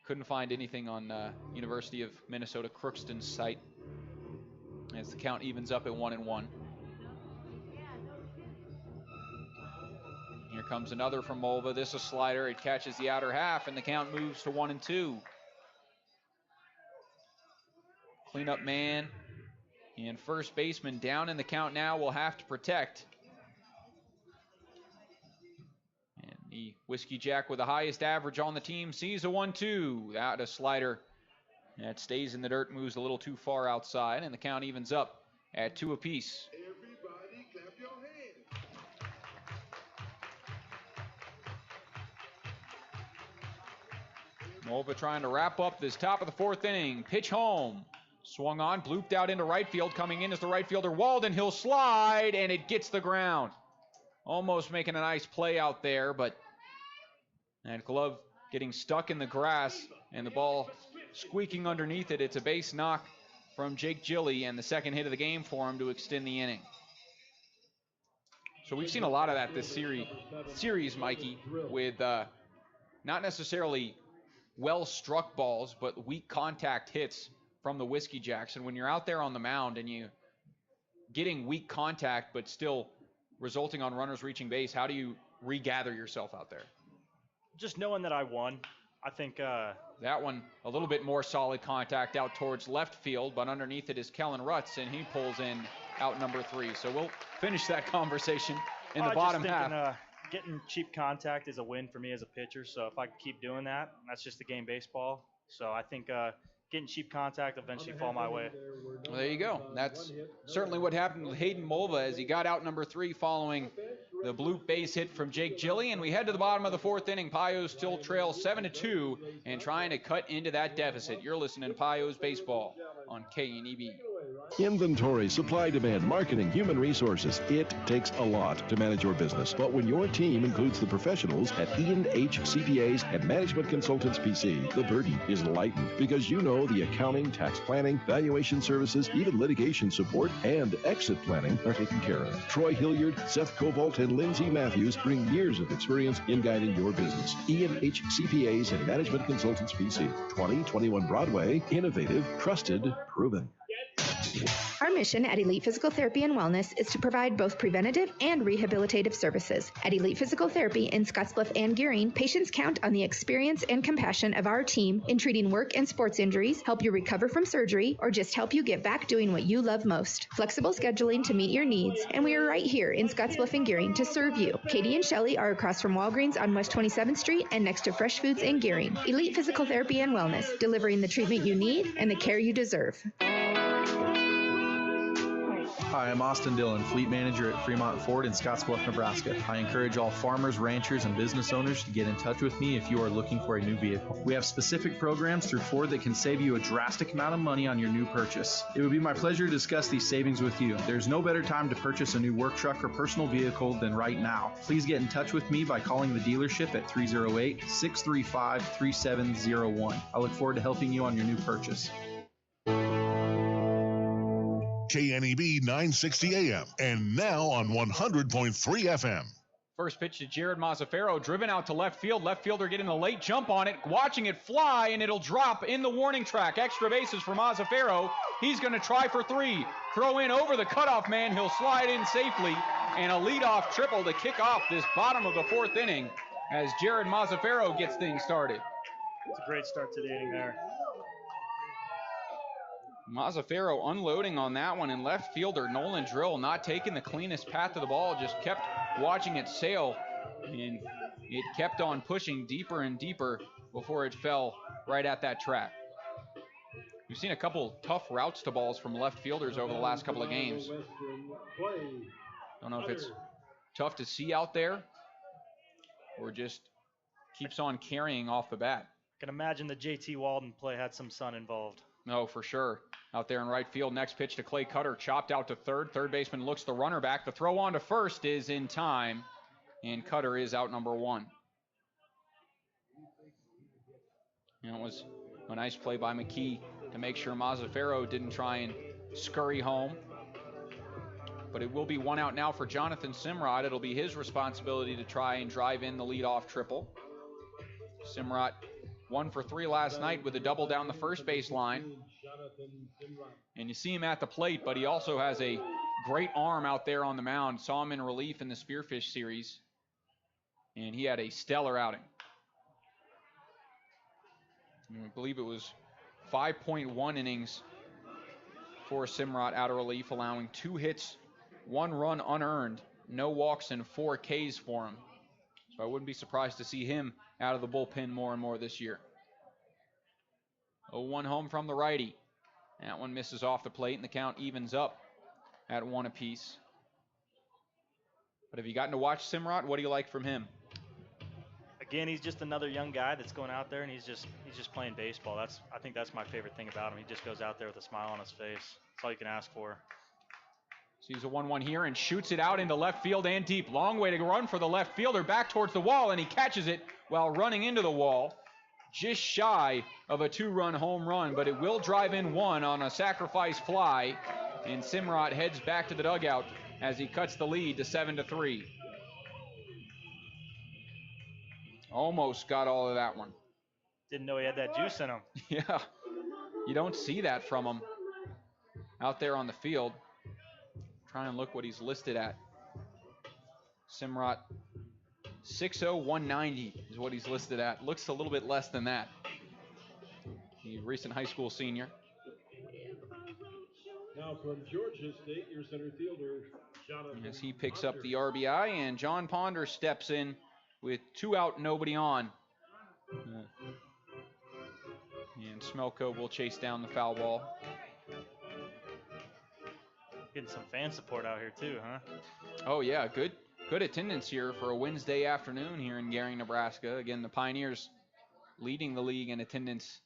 Couldn't find anything on University of Minnesota Crookston's site, as the count evens up at 1-1. Here comes another from Mulva. This is a slider. It catches the outer half, and the count moves to 1-2. Cleanup man and first baseman down in the count now will have to protect. The Whiskey Jack with the highest average on the team sees a 1-2. That a slider that stays in the dirt, moves a little too far outside, and the count evens up at 2 apiece. Everybody clap your hands. Mulva trying to wrap up this top of the 4th inning. Pitch home. Swung on, blooped out into right field. Coming in is the right fielder Walden. He'll slide, and it gets the ground. Almost making a nice play out there, but that glove getting stuck in the grass and the ball squeaking underneath it. It's a base knock from Jake Gilly and the second hit of the game for him to extend the inning. So we've seen a lot of that this series, Mikey, with not necessarily well-struck balls, but weak contact hits from the Whiskey Jacks. And when you're out there on the mound and you getting weak contact but still resulting on runners reaching base, how do you regather yourself out there? Just knowing that I won. I think that one a little bit more solid contact out towards left field, but underneath it is Kellen Rutz, and he pulls in out number 3. So we'll finish that conversation in the bottom half. getting cheap contact is a win for me as a pitcher. So if I can keep doing that, that's just the game baseball. So I think getting cheap contact eventually fall my way. Well, there you go. That's certainly what happened with Hayden Mulva as he got out number 3 following the bloop base hit from Jake Gilly. And we head to the bottom of the 4th inning. Pios still trails 7-2 and trying to cut into that deficit. You're listening to Pios Baseball on KNEB. Inventory, supply, demand, marketing, human resources. It takes a lot to manage your business. But when your team includes the professionals at E&H CPAs and Management Consultants PC, the burden is lightened because you know the accounting, tax planning, valuation services, even litigation support, and exit planning are taken care of. Troy Hilliard, Seth Cobalt, and Lindsay Matthews bring years of experience in guiding your business. E&H CPAs and Management Consultants PC, 2021 Broadway, innovative, trusted, proven. Our mission at Elite Physical Therapy and Wellness is to provide both preventative and rehabilitative services. At Elite Physical Therapy in Scottsbluff and Gearing, patients count on the experience and compassion of our team in treating work and sports injuries, help you recover from surgery, or just help you get back doing what you love most. Flexible scheduling to meet your needs, and we are right here in Scottsbluff and Gearing to serve you. Katie and Shelley are across from Walgreens on West 27th Street and next to Fresh Foods in Gearing. Elite Physical Therapy and Wellness, delivering the treatment you need and the care you deserve. Hi, I'm Austin Dillon, Fleet Manager at Fremont Ford in Scottsbluff, Nebraska. I encourage all farmers, ranchers, and business owners to get in touch with me if you are looking for a new vehicle. We have specific programs through Ford that can save you a drastic amount of money on your new purchase. It would be my pleasure to discuss these savings with you. There's no better time to purchase a new work truck or personal vehicle than right now. Please get in touch with me by calling the dealership at 308-635-3701. I look forward to helping you on your new purchase. KNEB 960 AM and now on 100.3 FM. First pitch to Jared Mazzaferro, driven out to left field. Left fielder getting a late jump on it, watching it fly, and it'll drop in the warning track. Extra bases for Mazzaferro. He's going to try for 3. Throw in over the cutoff man. He'll slide in safely, and a leadoff triple to kick off this bottom of the 4th inning as Jared Mazzaferro gets things started. It's a great start to the inning there. Mazzaferro unloading on that one, and left fielder Nolan Drill not taking the cleanest path to the ball, just kept watching it sail, and it kept on pushing deeper and deeper before it fell right at that track. We've seen a couple tough routes to balls from left fielders over the last couple of games. Don't know if it's tough to see out there or just keeps on carrying off the bat. I can imagine the JT Walden play had some sun involved. No, for sure. Out there in right field. Next pitch to Clay Cutter. Chopped out to third. Third baseman looks the runner back. The throw on to first is in time. And Cutter is out number 1. And it was a nice play by McKee to make sure Mazzaferro didn't try and scurry home. But it will be 1 out now for Jonathan Simrod. It'll be his responsibility to try and drive in the leadoff triple. Simrod 1 for 3 last night with a double down the first base line. And you see him at the plate, but he also has a great arm out there on the mound. Saw him in relief in the Spearfish series, and he had a stellar outing. I believe it was 5.1 innings for Simrod out of relief, allowing 2 hits, 1 run unearned, no walks, and 4 Ks for him. So I wouldn't be surprised to see him out of the bullpen more and more this year. 0-1 home from the righty. That one misses off the plate, and the count evens up at 1 apiece. But have you gotten to watch Simrod? What do you like from him? Again, he's just another young guy that's going out there, and he's just playing baseball. I think that's my favorite thing about him. He just goes out there with a smile on his face. That's all you can ask for. Sees a 1-1 here and shoots it out into left field and deep. Long way to run for the left fielder, back towards the wall, and he catches it while running into the wall. Just shy of a 2-run home run, but it will drive in 1 on a sacrifice fly, and Simrod heads back to the dugout as he cuts the lead to 7-3. Almost got all of that one. Didn't know he had that juice in him. Yeah, you don't see that from him out there on the field. Try and look what he's listed at. Simrod 6'0", 190 is what he's listed at. Looks a little bit less than that. The recent high school senior. Now from Georgia State, your center fielder, as he picks up the RBI, and John Ponder steps in with 2 out, nobody on. And Smelko will chase down the foul ball. Getting some fan support out here too, huh? Oh yeah, good attendance here for a Wednesday afternoon here in Gary, Nebraska. Again, the Pioneers leading the league in attendance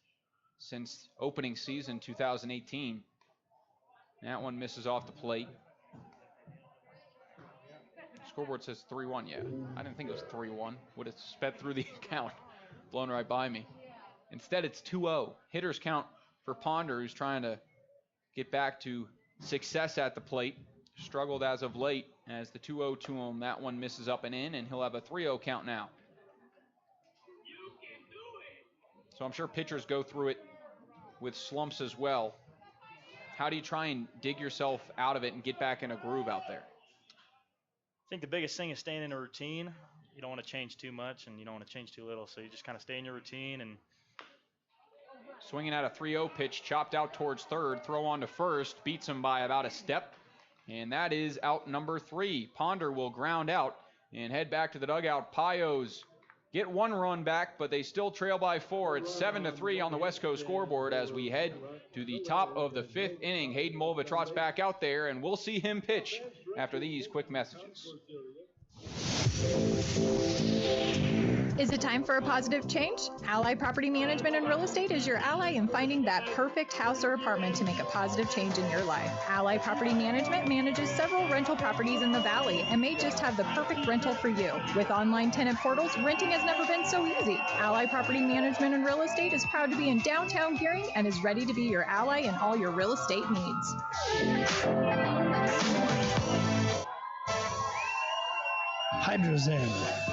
since opening season 2018. That one misses off the plate. Scoreboard says 3-1. Yeah, I didn't think it was 3-1. Would have sped through the account, blown right by me. Instead, it's 2-0. Hitters count for Ponder, who's trying to get back to success at the plate. Struggled as of late as the 2-0 to him. That one misses up and in, and he'll have a 3-0 count now. So I'm sure pitchers go through it with slumps as well. How do you try and dig yourself out of it and get back in a groove out there? I think the biggest thing is staying in a routine. You don't want to change too much, and you don't want to change too little. So you just kind of stay in your routine. And swinging at a 3-0 pitch, chopped out towards third, throw on to first, beats him by about a step. And that is out number 3. Ponder will ground out and head back to the dugout. Pios get 1 run back, but they still trail by 4. It's 7-3 on the West Coast scoreboard as we head to the top of the 5th inning. Hayden Mulva trots back out there, and we'll see him pitch after these quick messages. Is it time for a positive change? Ally Property Management and Real Estate is your ally in finding that perfect house or apartment to make a positive change in your life. Ally Property Management manages several rental properties in the Valley and may just have the perfect rental for you. With online tenant portals, renting has never been so easy. Ally Property Management and Real Estate is proud to be in downtown Gary and is ready to be your ally in all your real estate needs. Hydrozen.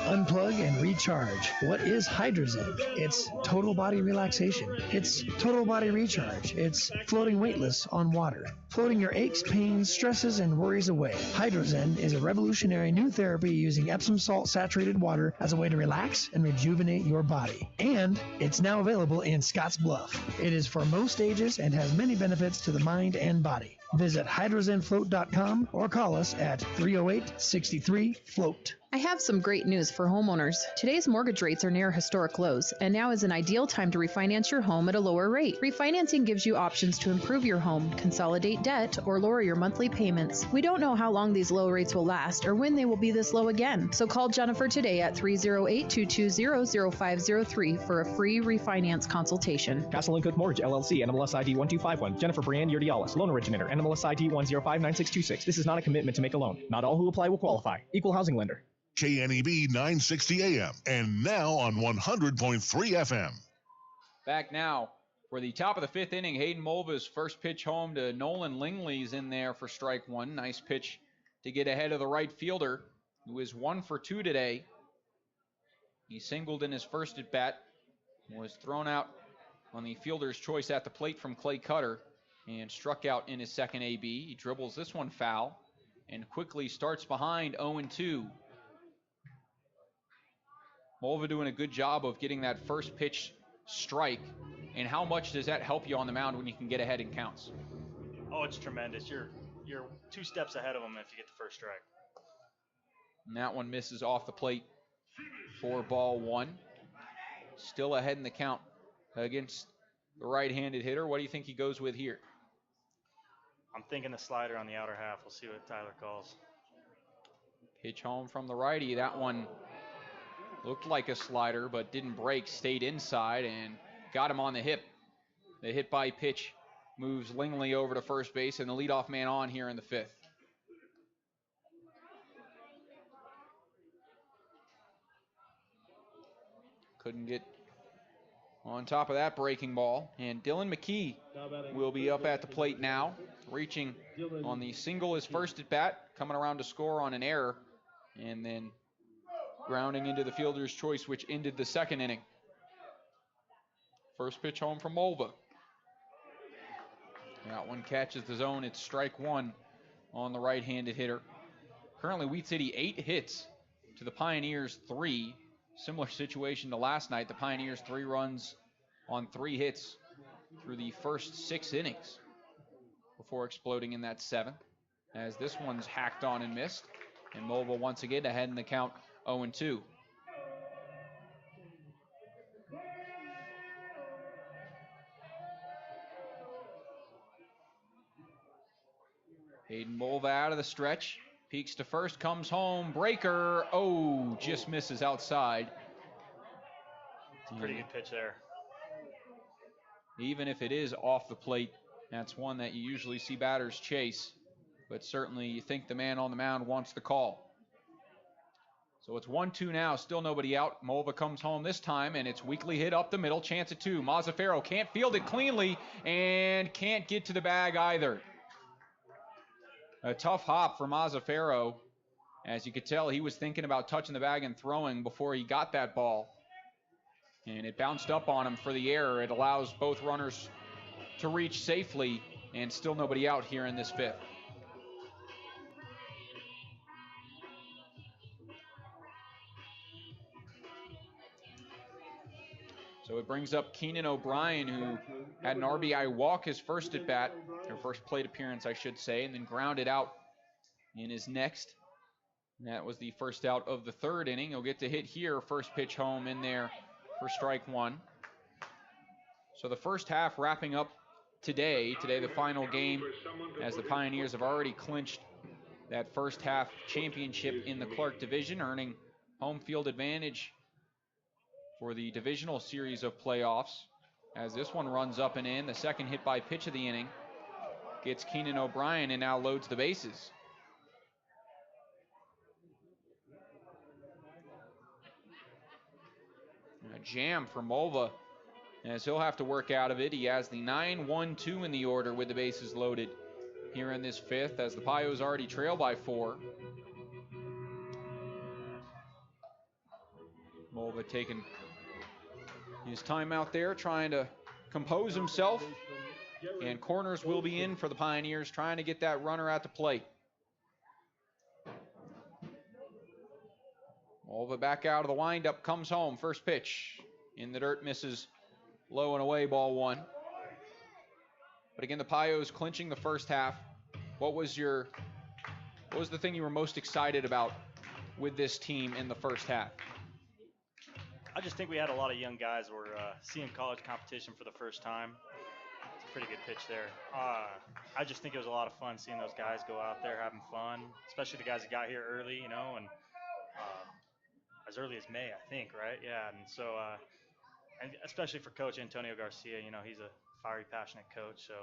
Unplug and recharge. What is Hydrozen? It's total body relaxation. It's total body recharge. It's floating weightless on water. Floating your aches, pains, stresses, and worries away. Hydrozen is a revolutionary new therapy using Epsom salt saturated water as a way to relax and rejuvenate your body. And it's now available in Scottsbluff. It is for most ages and has many benefits to the mind and body. Visit hydrozenfloat.com or call us at 308-63-FLOAT. I have some great news for homeowners. Today's mortgage rates are near historic lows, and now is an ideal time to refinance your home at a lower rate. Refinancing gives you options to improve your home, consolidate debt, or lower your monthly payments. We don't know how long these low rates will last or when they will be this low again, so call Jennifer today at 308-220-0503 for a free refinance consultation. Castle & Cook Mortgage, LLC, NMLS ID 1251. Jennifer Brianne Urdialis, loan originator, NMLS ID 1059626. This is not a commitment to make a loan. Not all who apply will qualify. Equal housing lender. KNEB 960 AM and now on 100.3 FM. Back now for the top of the 5th inning. Hayden Mulva's first pitch home to Nolan Lingley's in there for strike 1. Nice pitch to get ahead of the right fielder, who is 1 for 2 today. He singled in his first at bat, was thrown out on the fielder's choice at the plate from Clay Cutter, and struck out in his second AB. He dribbles this one foul and quickly starts behind 0-2. Mulva doing a good job of getting that first pitch strike. And how much does that help you on the mound when you can get ahead in counts? Oh, it's tremendous. You're 2 steps ahead of them if you get the first strike. And that one misses off the plate for ball 1. Still ahead in the count against the right-handed hitter. What do you think he goes with here? I'm thinking the slider on the outer half. We'll see what Tyler calls. Pitch home from the righty. That one looked like a slider, but didn't break, stayed inside, and got him on the hip. The hit by pitch moves Lingley over to first base, and the leadoff man on here in the 5th. Couldn't get on top of that breaking ball, and Dylan McKee will be up at the plate now, reaching on the single his first at bat, coming around to score on an error, and then grounding into the fielder's choice, which ended the second inning. First pitch home from Mulva. That one catches the zone. It's strike 1 on the right-handed hitter. Currently, Wheat City 8 hits to the Pioneers 3. Similar situation to last night. The Pioneers 3 runs on 3 hits through the first 6 innings before exploding in that 7th. as this one's hacked on and missed. And Mulva once again ahead in the count 0-2. Hayden Mulva out of the stretch. Peeks to first, comes home. Breaker. Oh, just misses outside. It's a pretty good pitch there. Even if it is off the plate, that's one that you usually see batters chase. But certainly you think the man on the mound wants the call. So it's 1-2 now, still nobody out. Mulva comes home this time, and it's weakly hit up the middle, chance at 2. Mazzaferro can't field it cleanly and can't get to the bag either. A tough hop for Mazzaferro. As you could tell, he was thinking about touching the bag and throwing before he got that ball. And it bounced up on him for the error. It allows both runners to reach safely, and still nobody out here in this 5th. So it brings up Keenan O'Brien, who had an RBI walk his first at bat, or first plate appearance, I should say, and then grounded out in his next. And that was the first out of the 3rd inning. He'll get to hit here, first pitch home in there for strike 1. So the first half wrapping up today the final game, as the Pioneers have already clinched that first half championship in the Clark division, earning home field advantage for the divisional series of playoffs. As this one runs up and in, the second hit by pitch of the inning gets Keenan O'Brien and now loads the bases. A jam for Mulva, as he'll have to work out of it. He has the 9-1-2 in the order with the bases loaded here in this 5th, as the Pios already trail by 4. Mulva taking his time out there, trying to compose himself. And corners will be in for the Pioneers, trying to get that runner at the plate. Mulva back out of the windup, comes home. First pitch in the dirt, misses low and away, ball 1. But again, the Pios clinching the first half. What was the thing you were most excited about with this team in the first half? I just think we had a lot of young guys. We're seeing college competition for the first time. It's a pretty good pitch there. I just think it was a lot of fun seeing those guys go out there having fun, especially the guys that got here early, and as early as May, I think, right? Yeah, and so, and especially for Coach Antonio Garcia, he's a fiery, passionate coach, so.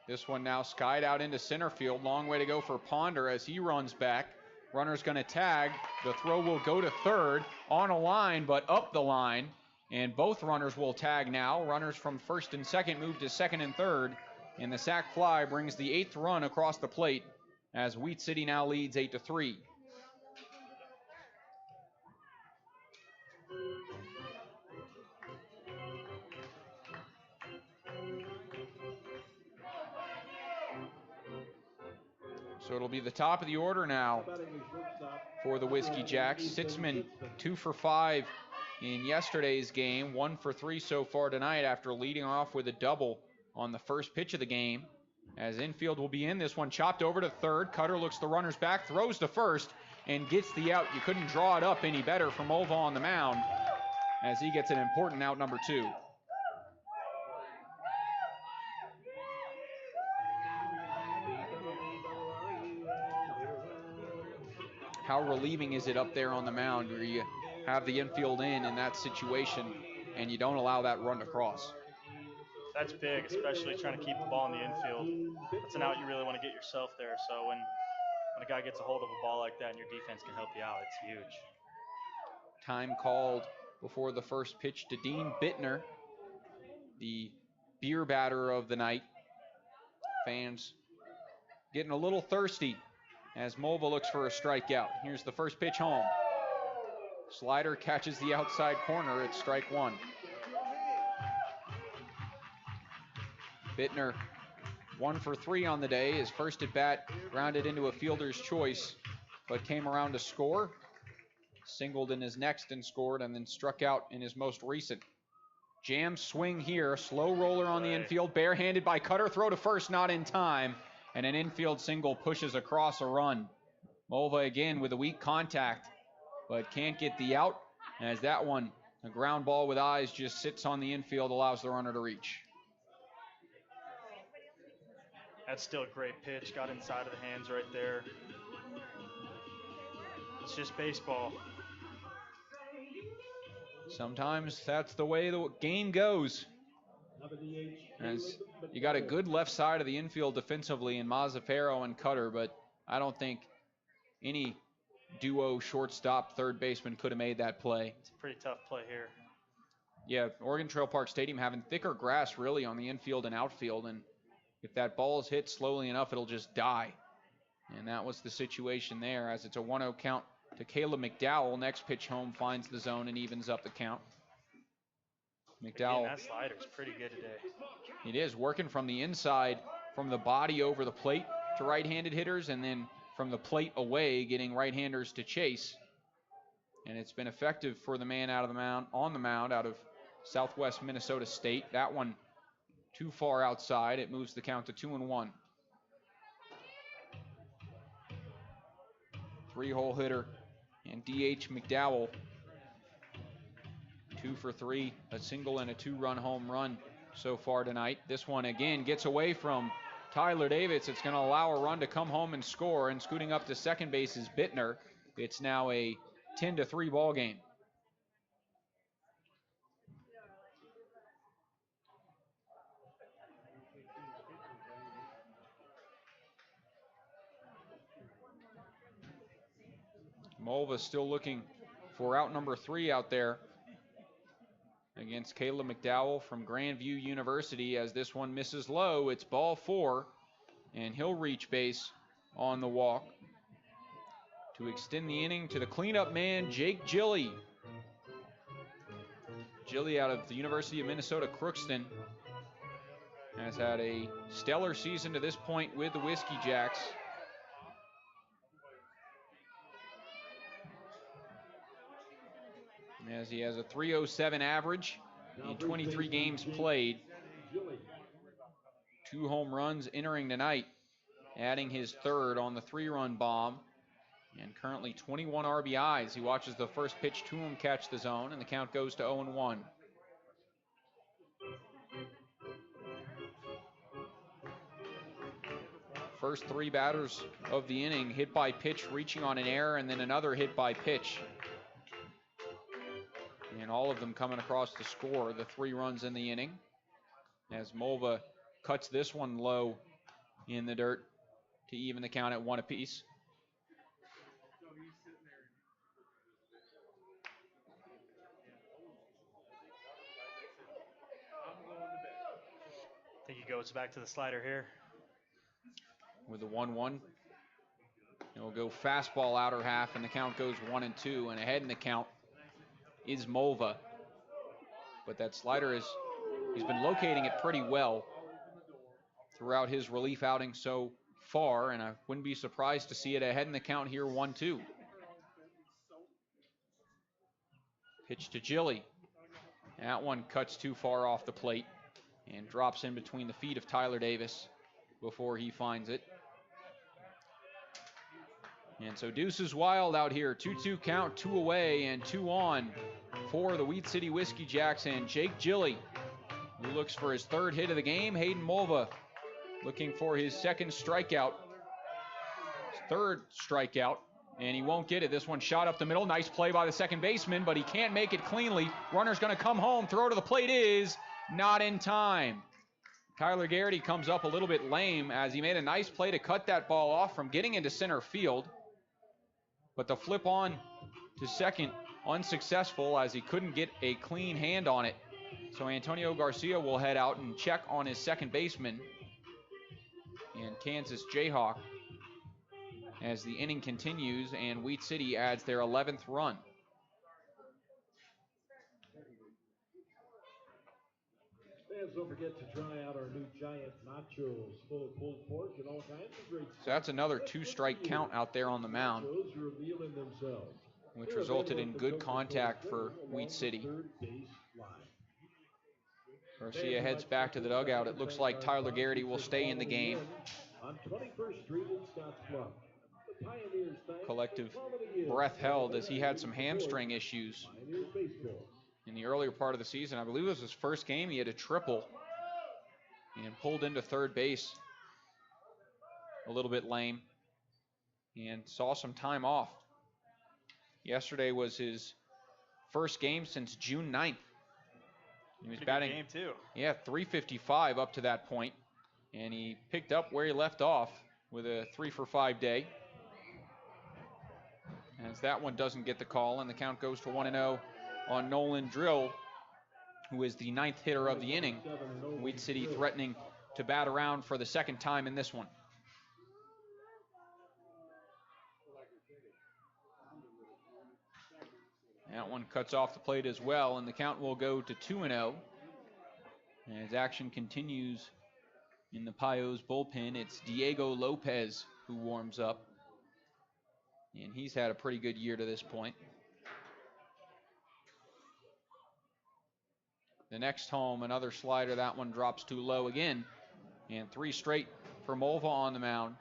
This one now skied out into center field. Long way to go for Ponder as he runs back. Runner's going to tag. The throw will go to third, on a line, but up the line. And both runners will tag now. Runners from first and second move to second and third. And the sac fly brings the 8th run across the plate, as Wheat City now leads 8-3. So it'll be the top of the order now for the Whiskey Jacks. Sitzman 2 for 5 in yesterday's game, 1 for 3 so far tonight after leading off with a double on the first pitch of the game. As infield will be in, this one chopped over to third. Cutter looks the runners back, throws to first, and gets the out. You couldn't draw it up any better for Mulva on the mound, as he gets an important out, number 2. How relieving is it up there on the mound where you have the infield in that situation and you don't allow that run to cross? That's big, especially trying to keep the ball in the infield. That's an out you really want to get yourself there. So when a guy gets a hold of a ball like that and your defense can help you out, it's huge. Time called before the first pitch to Dean Bittner, the beer batter of the night. Fans getting a little thirsty as Mulva looks for a strikeout. Here's the first pitch home. Slider catches the outside corner. It's strike 1. Bittner 1 for 3 on the day. His first at bat grounded into a fielder's choice, but came around to score. Singled in his next and scored, and then struck out in his most recent. Jam swing here. Slow roller on the infield. Barehanded by Cutter. Throw to first, not in time. And an infield single pushes across a run. Mulva again with a weak contact, but can't get the out, as that one, a ground ball with eyes, just sits on the infield, allows the runner to reach. That's still a great pitch. Got inside of the hands right there. It's just baseball. Sometimes that's the way the game goes. As you got a good left side of the infield defensively in Mazzaferro and Cutter, but I don't think any duo shortstop third baseman could have made that play. It's a pretty tough play here. Yeah, Oregon Trail Park Stadium having thicker grass really on the infield and outfield, and if that ball is hit slowly enough, it'll just die. And that was the situation there, as it's a 1-0 count to Caleb McDowell. Next pitch home finds the zone and evens up the count. McDowell. Again, that slider's pretty good today. It is, working from the inside, from the body over the plate to right-handed hitters, and then from the plate away, getting right-handers to chase. And it's been effective for the man out of the mound, on the mound, out of Southwest Minnesota State. That one too far outside. It moves the count to 2-1. Three-hole hitter and DH McDowell. 2 for 3, a single and a 2-run home run so far tonight. This one again gets away from Tyler Davis. It's going to allow a run to come home and score, and scooting up to second base is Bittner. It's now a 10-3 ball game. Mulva still looking for out number 3 out there against Caleb McDowell from Grandview University, as this one misses low. It's ball 4, and he'll reach base on the walk to extend the inning to the cleanup man, Jake Gilly. Gilly out of the University of Minnesota Crookston has had a stellar season to this point with the Whiskey Jacks. As he has a .307 average in 23 games played. 2 home runs entering tonight, adding his 3rd on the 3-run bomb, and currently 21 RBIs. He watches the first pitch to him catch the zone, and the count goes to 0-1. First 3 batters of the inning, hit by pitch reaching on an error, and then another hit by pitch. And all of them coming across to score the 3 runs in the inning, as Mulva cuts this one low in the dirt to even the count at 1 apiece. I think he goes back to the slider here. With the 1-1. He'll go fastball outer half, and the count goes 1-2, and ahead in the count is Mulva. But that slider is, he's been locating it pretty well throughout his relief outing so far, and I wouldn't be surprised to see it ahead in the count here, 1-2. Pitch to Gilly. That one cuts too far off the plate and drops in between the feet of Tyler Davis before he finds it. And so Deuce is wild out here. 2-2 count, 2 away and 2 on for the Wheat City Whiskey Jacks, and Jake Gilly, who looks for his 3rd hit of the game. Hayden Mulva looking for his 2nd strikeout. His 3rd strikeout, and he won't get it. This one shot up the middle. Nice play by the second baseman, but he can't make it cleanly. Runner's going to come home. Throw to the plate is not in time. Tyler Garrity comes up a little bit lame, as he made a nice play to cut that ball off from getting into center field. But the flip on to second, unsuccessful, as he couldn't get a clean hand on it. So Antonio Garcia will head out and check on his second baseman, and Kansas Jayhawk, as the inning continues and Wheat City adds their 11th run. Fans, don't forget to try out our new giant nachos full of pulled pork and all kinds of great. So that's another 2-strike count out there on the mound, which resulted in good contact for Wheat City. Garcia heads back to the dugout. It looks like Tyler Garrity will stay in the game on 21st Street in Scottsbluff. The Pioneers thank Collective breath held as he had some hamstring issues in the earlier part of the season. I believe it was his first game. He had a triple and pulled into third base a little bit lame and saw some time off. Yesterday was his first game since June 9th. He was batting game too. Yeah, 355 up to that point, and he picked up where he left off with a 3-for-5 day. As that one doesn't get the call, and the count goes to 1-0 on Nolan Drill, who is the 9th hitter of the inning. Weed City threatening to bat around for the second time in this one. That one cuts off the plate as well, and the count will go to 2-0. As action continues in the Pios bullpen, it's Diego Lopez who warms up. And he's had a pretty good year to this point. The next home, another slider. That one drops too low again. And 3 straight for Mulva on the mound.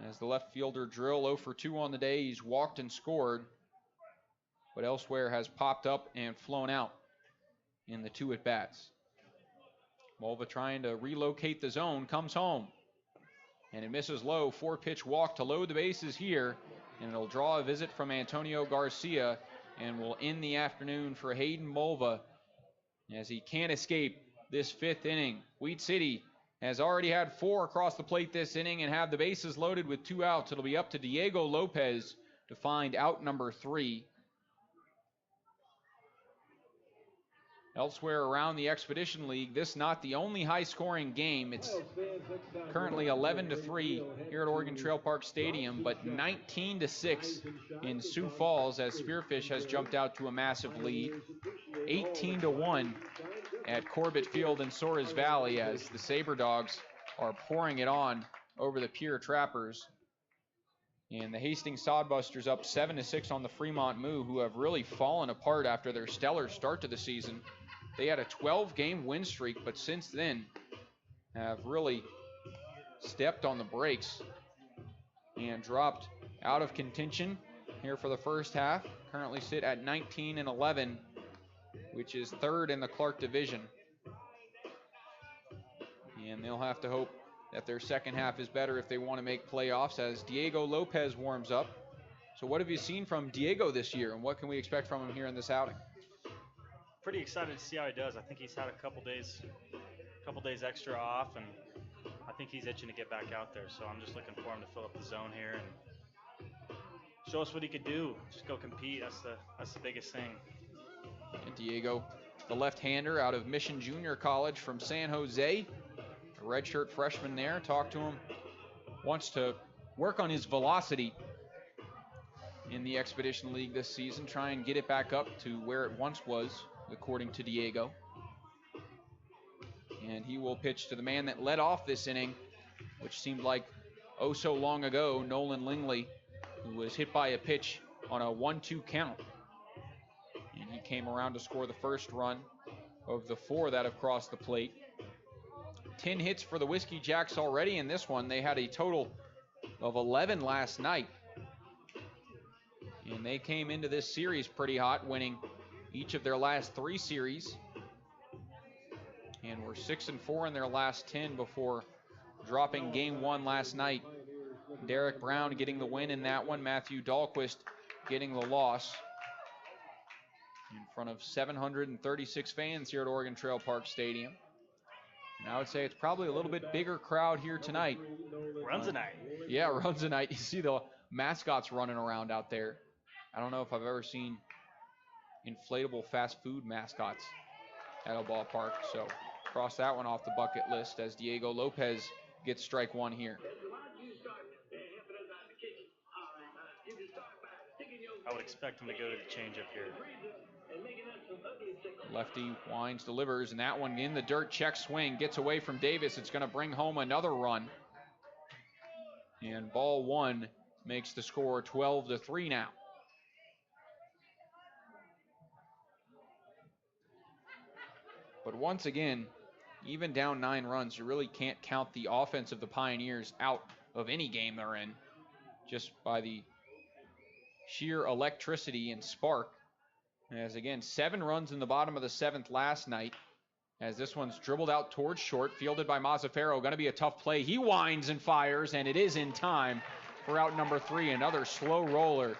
As the left fielder Drill 0 for 2 on the day, he's walked and scored, but elsewhere has popped up and flown out in the 2 at-bats. Mulva trying to relocate the zone, comes home. And it misses low. 4-pitch walk to load the bases here. And it'll draw a visit from Antonio Garcia and will end the afternoon for Hayden Mulva as he can't escape this 5th inning. Weed City has already had 4 across the plate this inning and have the bases loaded with 2 outs. It'll be up to Diego Lopez to find out number 3. Elsewhere around the Expedition League, this not the only high-scoring game. It's currently 11-3 here at Oregon Trail Park Stadium, but 19-6 in Sioux Falls as Spearfish has jumped out to a massive lead. 18-1 at Corbett Field in Soares Valley as the Sabre Dogs are pouring it on over the Pierre Trappers. And the Hastings Sodbusters up 7-6 on the Fremont Moo, who have really fallen apart after their stellar start to the season. They had a 12-game win streak, but since then have really stepped on the brakes and dropped out of contention here for the first half. Currently sit at 19-11, which is 3rd in the Clark Division. And they'll have to hope that their second half is better if they want to make playoffs as Diego Lopez warms up. So what have you seen from Diego this year, and what can we expect from him here in this outing? Pretty excited to see how he does. I think he's had a couple days extra off, and I think he's itching to get back out there. So I'm just looking for him to fill up the zone here and show us what he could do. Just go compete. That's the biggest thing. And Diego, the left-hander out of Mission Junior College from San Jose, a redshirt freshman there. Talked to him. Wants to work on his velocity in the Expedition League this season. Try and get it back up to where it once was, according to Diego. And he will pitch to the man that led off this inning, which seemed like oh so long ago, Nolan Lingley, who was hit by a pitch on a 1-2 count. And he came around to score the first run of the 4 that have crossed the plate. 10 hits for the Whiskey Jacks already in this one. They had a total of 11 last night. And they came into this series pretty hot, winning each of their last 3 series. And were 6-4 in their last 10 before dropping game 1 last night. Derek Brown getting the win in that one. Matthew Dahlquist getting the loss. In front of 736 fans here at Oregon Trail Park Stadium. And I would say it's probably a little bit bigger crowd here tonight. Runs a night. Yeah, runs a night. You see the mascots running around out there. I don't know if I've ever seen inflatable fast food mascots at a ballpark. So cross that one off the bucket list as Diego Lopez gets strike 1 here. I would expect him to go to the changeup here. Lefty winds, delivers, and that one in the dirt. Check swing, gets away from Davis. It's going to bring home another run. And ball 1 makes the score 12-3 now. But once again, even down 9 runs, you really can't count the offense of the Pioneers out of any game they're in, just by the sheer electricity and spark. As again, 7 runs in the bottom of the 7th last night, as this one's dribbled out towards short, fielded by Mazzaferro. Going to be a tough play. He winds and fires, and it is in time for out number 3. Another slow roller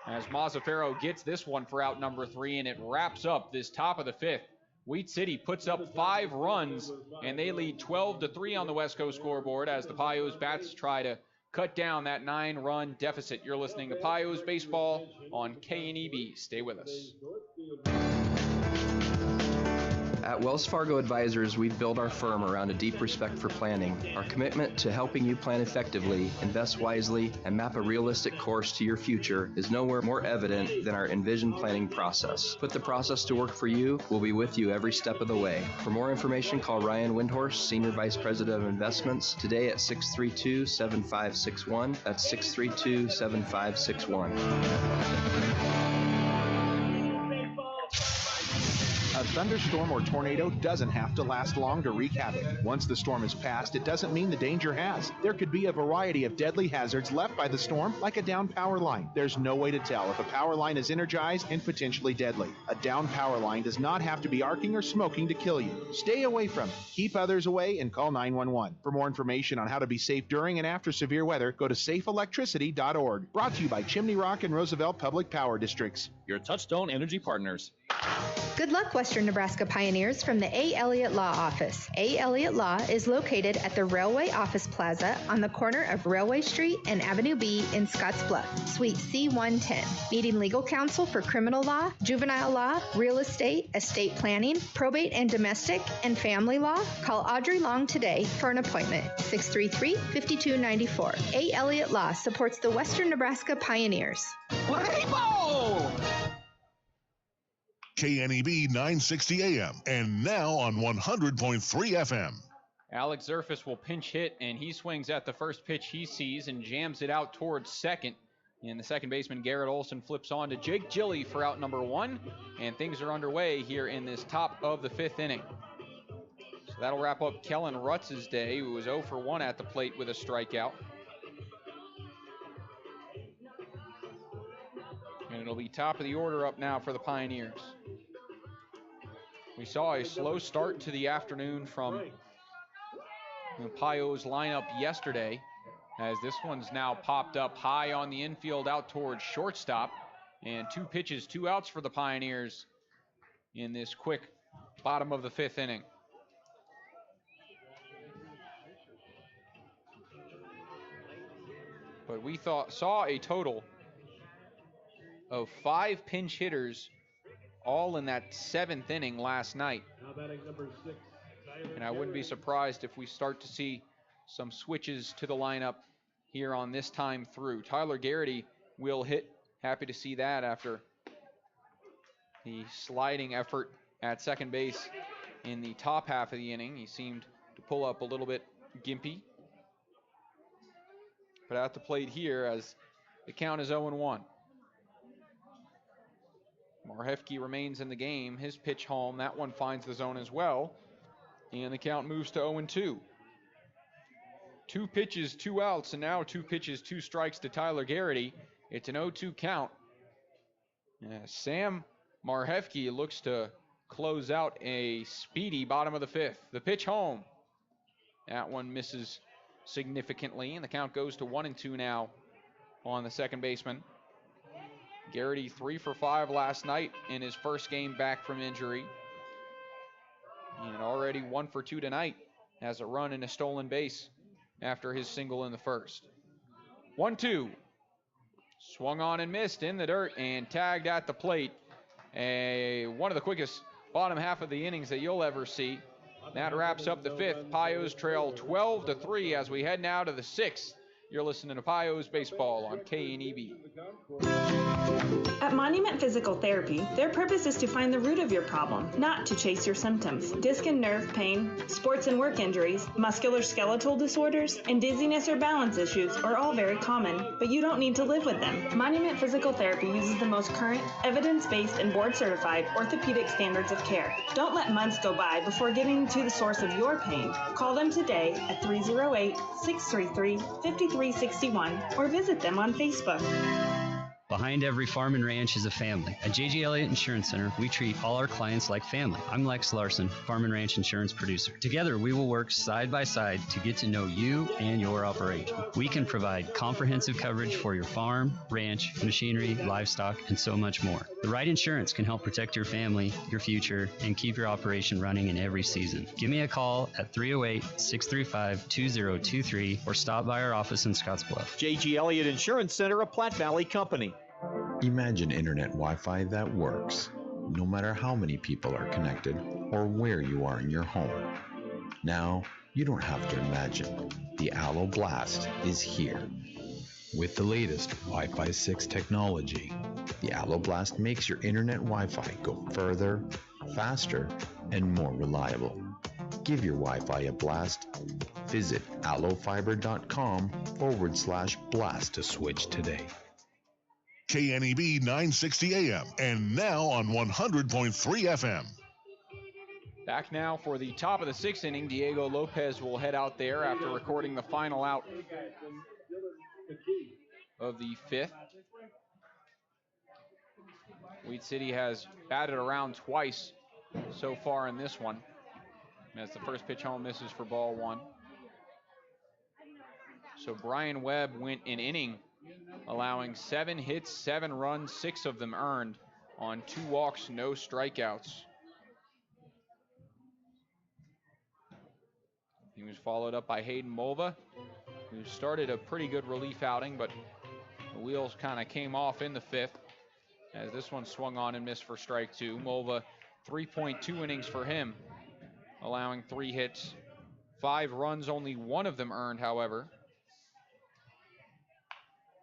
as Mazzaferro gets this one for out number 3, and it wraps up this top of the 5th. Wheat City puts up 5 runs, and they lead 12-3 on the West Coast scoreboard as the Pios Bats try to cut down that 9-run deficit. You're listening to Pios Baseball on KNEB. Stay with us. At Wells Fargo Advisors, we've built our firm around a deep respect for planning. Our commitment to helping you plan effectively, invest wisely, and map a realistic course to your future is nowhere more evident than our Envision planning process. Put the process to work for you. We'll be with you every step of the way. For more information, call Ryan Windhorst, Senior Vice President of Investments, today at 632-7561. That's 632-7561. A thunderstorm or tornado doesn't have to last long to wreak havoc. Once the storm is past, it doesn't mean the danger has. There could be a variety of deadly hazards left by the storm, like a down power line. There's no way to tell if a power line is energized and potentially deadly. A down power line does not have to be arcing or smoking to kill you. Stay away from it. Keep others away and call 911. For more information on how to be safe during and after severe weather, go to safeelectricity.org. Brought to you by Chimney Rock and Roosevelt Public Power Districts. Your Touchstone Energy partners. Good luck, Western Nebraska Pioneers, from the A. Elliott Law Office. A. Elliott Law is located at the Railway Office Plaza on the corner of Railway Street and Avenue B in Scottsbluff, Suite C110. Needing legal counsel for criminal law, juvenile law, real estate, estate planning, probate and domestic, and family law? Call Audrey Long today for an appointment. 633-5294. A. Elliott Law supports the Western Nebraska Pioneers. Rainbow! KNEB 960 AM and now on 100.3 FM. Alex Zerfus will pinch hit, and he swings at the first pitch he sees and jams it out towards second. And the second baseman, Garrett Olson, flips on to Jake Gilly for out number 1, and things are underway here in this top of the 5th inning. So that'll wrap up Kellen Rutz's day, who was 0 for 1 at the plate with a strikeout. And it'll be top of the order up now for the Pioneers. We saw a slow start to the afternoon from the Pios lineup yesterday, as this one's now popped up high on the infield out towards shortstop. And 2 pitches, 2 outs for the Pioneers in this quick bottom of the 5th inning. But we saw a total of 5 pinch hitters all in that 7th inning last night. And I wouldn't be surprised if we start to see some switches to the lineup here on this time through. Tyler Garrity will hit. Happy to see that after the sliding effort at second base in the top half of the inning. He seemed to pull up a little bit gimpy. But at the plate here, as the count is 0-1. Marhefke remains in the game. His pitch home, that one finds the zone as well. And the count moves to 0-2. 2 pitches, 2 outs, and now 2 pitches, 2 strikes to Tyler Garrity. It's an 0-2 count. Sam Marhefke looks to close out a speedy bottom of the 5th. The pitch home. That one misses significantly, and the count goes to 1-2 now on the second baseman. Garrity 3 for 5 last night in his first game back from injury. And already 1 for 2 tonight, has a run and a stolen base after his single in the first. 1-2. Swung on and missed in the dirt and tagged at the plate. One of the quickest bottom half of the innings that you'll ever see. That wraps up the 5th. Pios trail 12-3 as we head now to the 6th. You're listening to Pios Baseball on KNEB. At Monument Physical Therapy, their purpose is to find the root of your problem, not to chase your symptoms. Disc and nerve pain, sports and work injuries, musculoskeletal disorders, and dizziness or balance issues are all very common, but you don't need to live with them. Monument Physical Therapy uses the most current, evidence-based, and board-certified orthopedic standards of care. Don't let months go by before getting to the source of your pain. Call them today at 308-633-5361 or visit them on Facebook. Behind every farm and ranch is a family. At J.G. Elliott Insurance Center, we treat all our clients like family. I'm Lex Larson, farm and ranch insurance producer. Together, we will work side by side to get to know you and your operation. We can provide comprehensive coverage for your farm, ranch, machinery, livestock, and so much more. The right insurance can help protect your family, your future, and keep your operation running in every season. Give me a call at 308-635-2023 or stop by our office in Scottsbluff. J.G. Elliott Insurance Center, a Platte Valley company. Imagine internet Wi-Fi that works, no matter how many people are connected or where you are in your home. Now, you don't have to imagine. The Allo Blast is here. With the latest Wi-Fi 6 technology, the Allo Blast makes your internet Wi-Fi go further, faster, and more reliable. Give your Wi-Fi a blast. Visit allofiber.com/blast to switch today. KNEB 960 AM and now on 100.3 FM. Back now for the top of the sixth inning. Diego Lopez will head out there after recording the final out of the fifth. Wheat City has batted around twice so far in this one. As the first pitch home misses for ball one. So Brian Webb went an inning, allowing 7 hits, 7 runs, 6 of them earned on 2 walks, no strikeouts. He was followed up by Hayden Mulva, who started a pretty good relief outing, but the wheels kind of came off in the fifth as this one swung on and missed for strike 2. Mulva, 3.2 innings for him, allowing 3 hits, 5 runs, only 1 of them earned, however.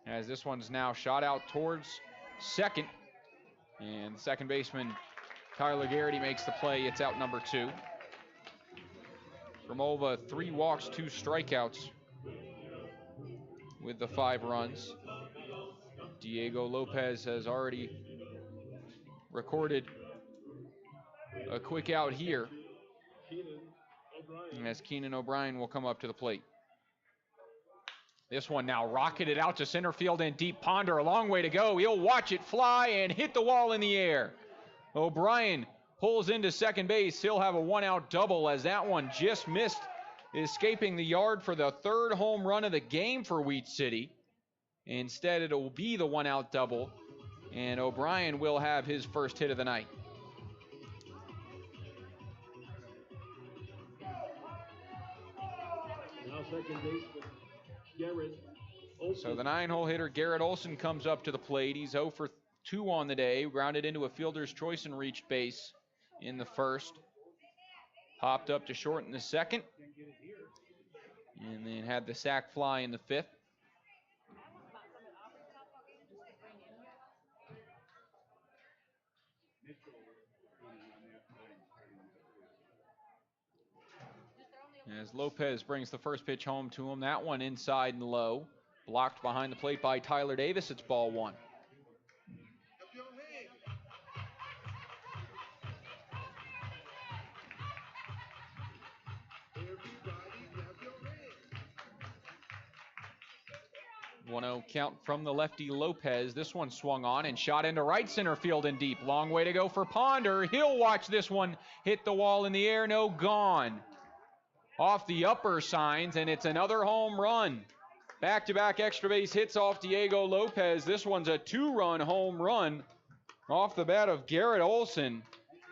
As this one's now shot out towards second. And second baseman Tyler Garrity makes the play. It's out number 2. Romova, 3 walks, 2 strikeouts with the 5 runs. Diego Lopez has already recorded a quick out here. As Keenan O'Brien will come up to the plate. This one now rocketed out to center field and deep. Ponder, a long way to go. He'll watch it fly and hit the wall in the air. O'Brien pulls into second base. He'll have a 1-out double as that one just missed, escaping the yard for the 3rd home run of the game for Wheat City. Instead, it will be the 1-out double, and O'Brien will have his first hit of the night. Now second baseman Garrett Olson. So the 9-hole hitter Garrett Olson comes up to the plate. He's 0 for 2 on the day. Grounded into a fielder's choice and reached base in the first. Popped up to short in the second. And then had the sac fly in the fifth. As Lopez brings the first pitch home to him, that one inside and low. Blocked behind the plate by Tyler Davis. It's ball 1. One-0 count from the lefty Lopez. This one swung on and shot into right center field and deep. Long way to go for Ponder. He'll watch this one hit the wall in the air. No, gone. Off the upper signs, and it's another home run. Back-to-back extra base hits off Diego Lopez. This one's a 2-run home run off the bat of Garrett Olson.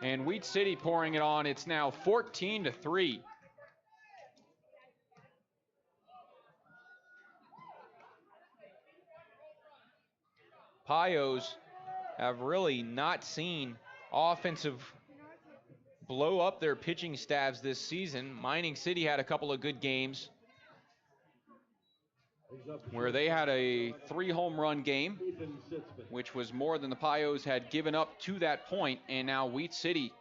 And Wheat City pouring it on. It's now 14-3. Pios have really not seen offensive blow up their pitching staffs this season. Mining City had a couple of good games. where they had a 3-home run game, which was more than the Pios had given up to that point, and now Wheat City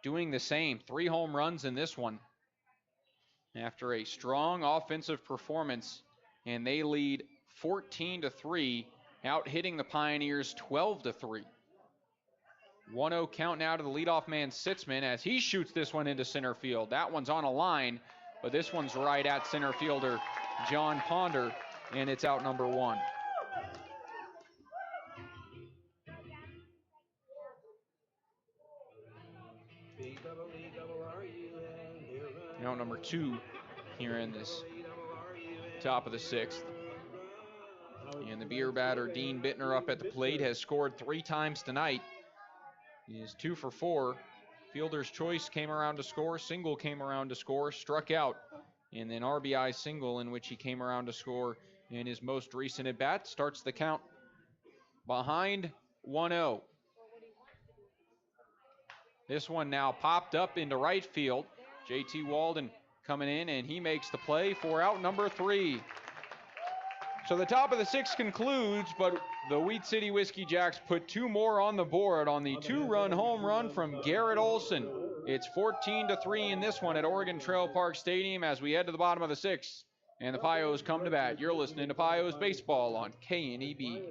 doing the same. 3 home runs in this one after a strong offensive performance, and they lead 14-3, out hitting the Pioneers 12-3. 1-0 count now to the leadoff man, Sitzman, as he shoots this one into center field. That one's on a line, but this one's right at center fielder John Ponder, and it's out number 1. Out number 2 here in this top of the 6th. And the beer batter, Dean Bittner, up at the plate, has scored 3 times tonight. He is 2 for 4. Fielder's choice came around to score, single came around to score, struck out, and then RBI single in which he came around to score in his most recent at bat. Starts the count behind 1-0. This one now popped up into right field. JT Walden coming in, and he makes the play for out number 3. So the top of the 6th concludes, but the Wheat City Whiskey Jacks put 2 more on the board on the 2-run home run from Garrett Olson. It's 14-3 in this one at Oregon Trail Park Stadium as we head to the bottom of the 6th. And the Pios come to bat. You're listening to Pios Baseball on KNEB.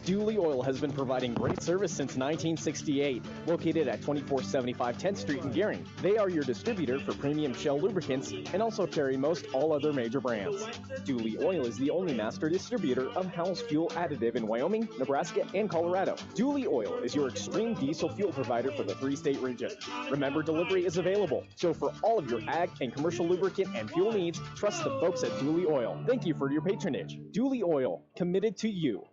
Dooley Oil has been providing great service since 1968. Located at 2475 10th Street in Gearing, they are your distributor for premium Shell lubricants and also carry most all other major brands. Dooley Oil is the only master distributor of Hell's Fuel Additive in Wyoming, Nebraska, and Colorado. Dooley Oil is your extreme diesel fuel provider for the 3-state region. Remember, delivery is available, so for all of your ag and commercial lubricant and fuel needs, trust the folks at Dooley Oil. Thank you for your patronage. Dooley Oil, committed to you.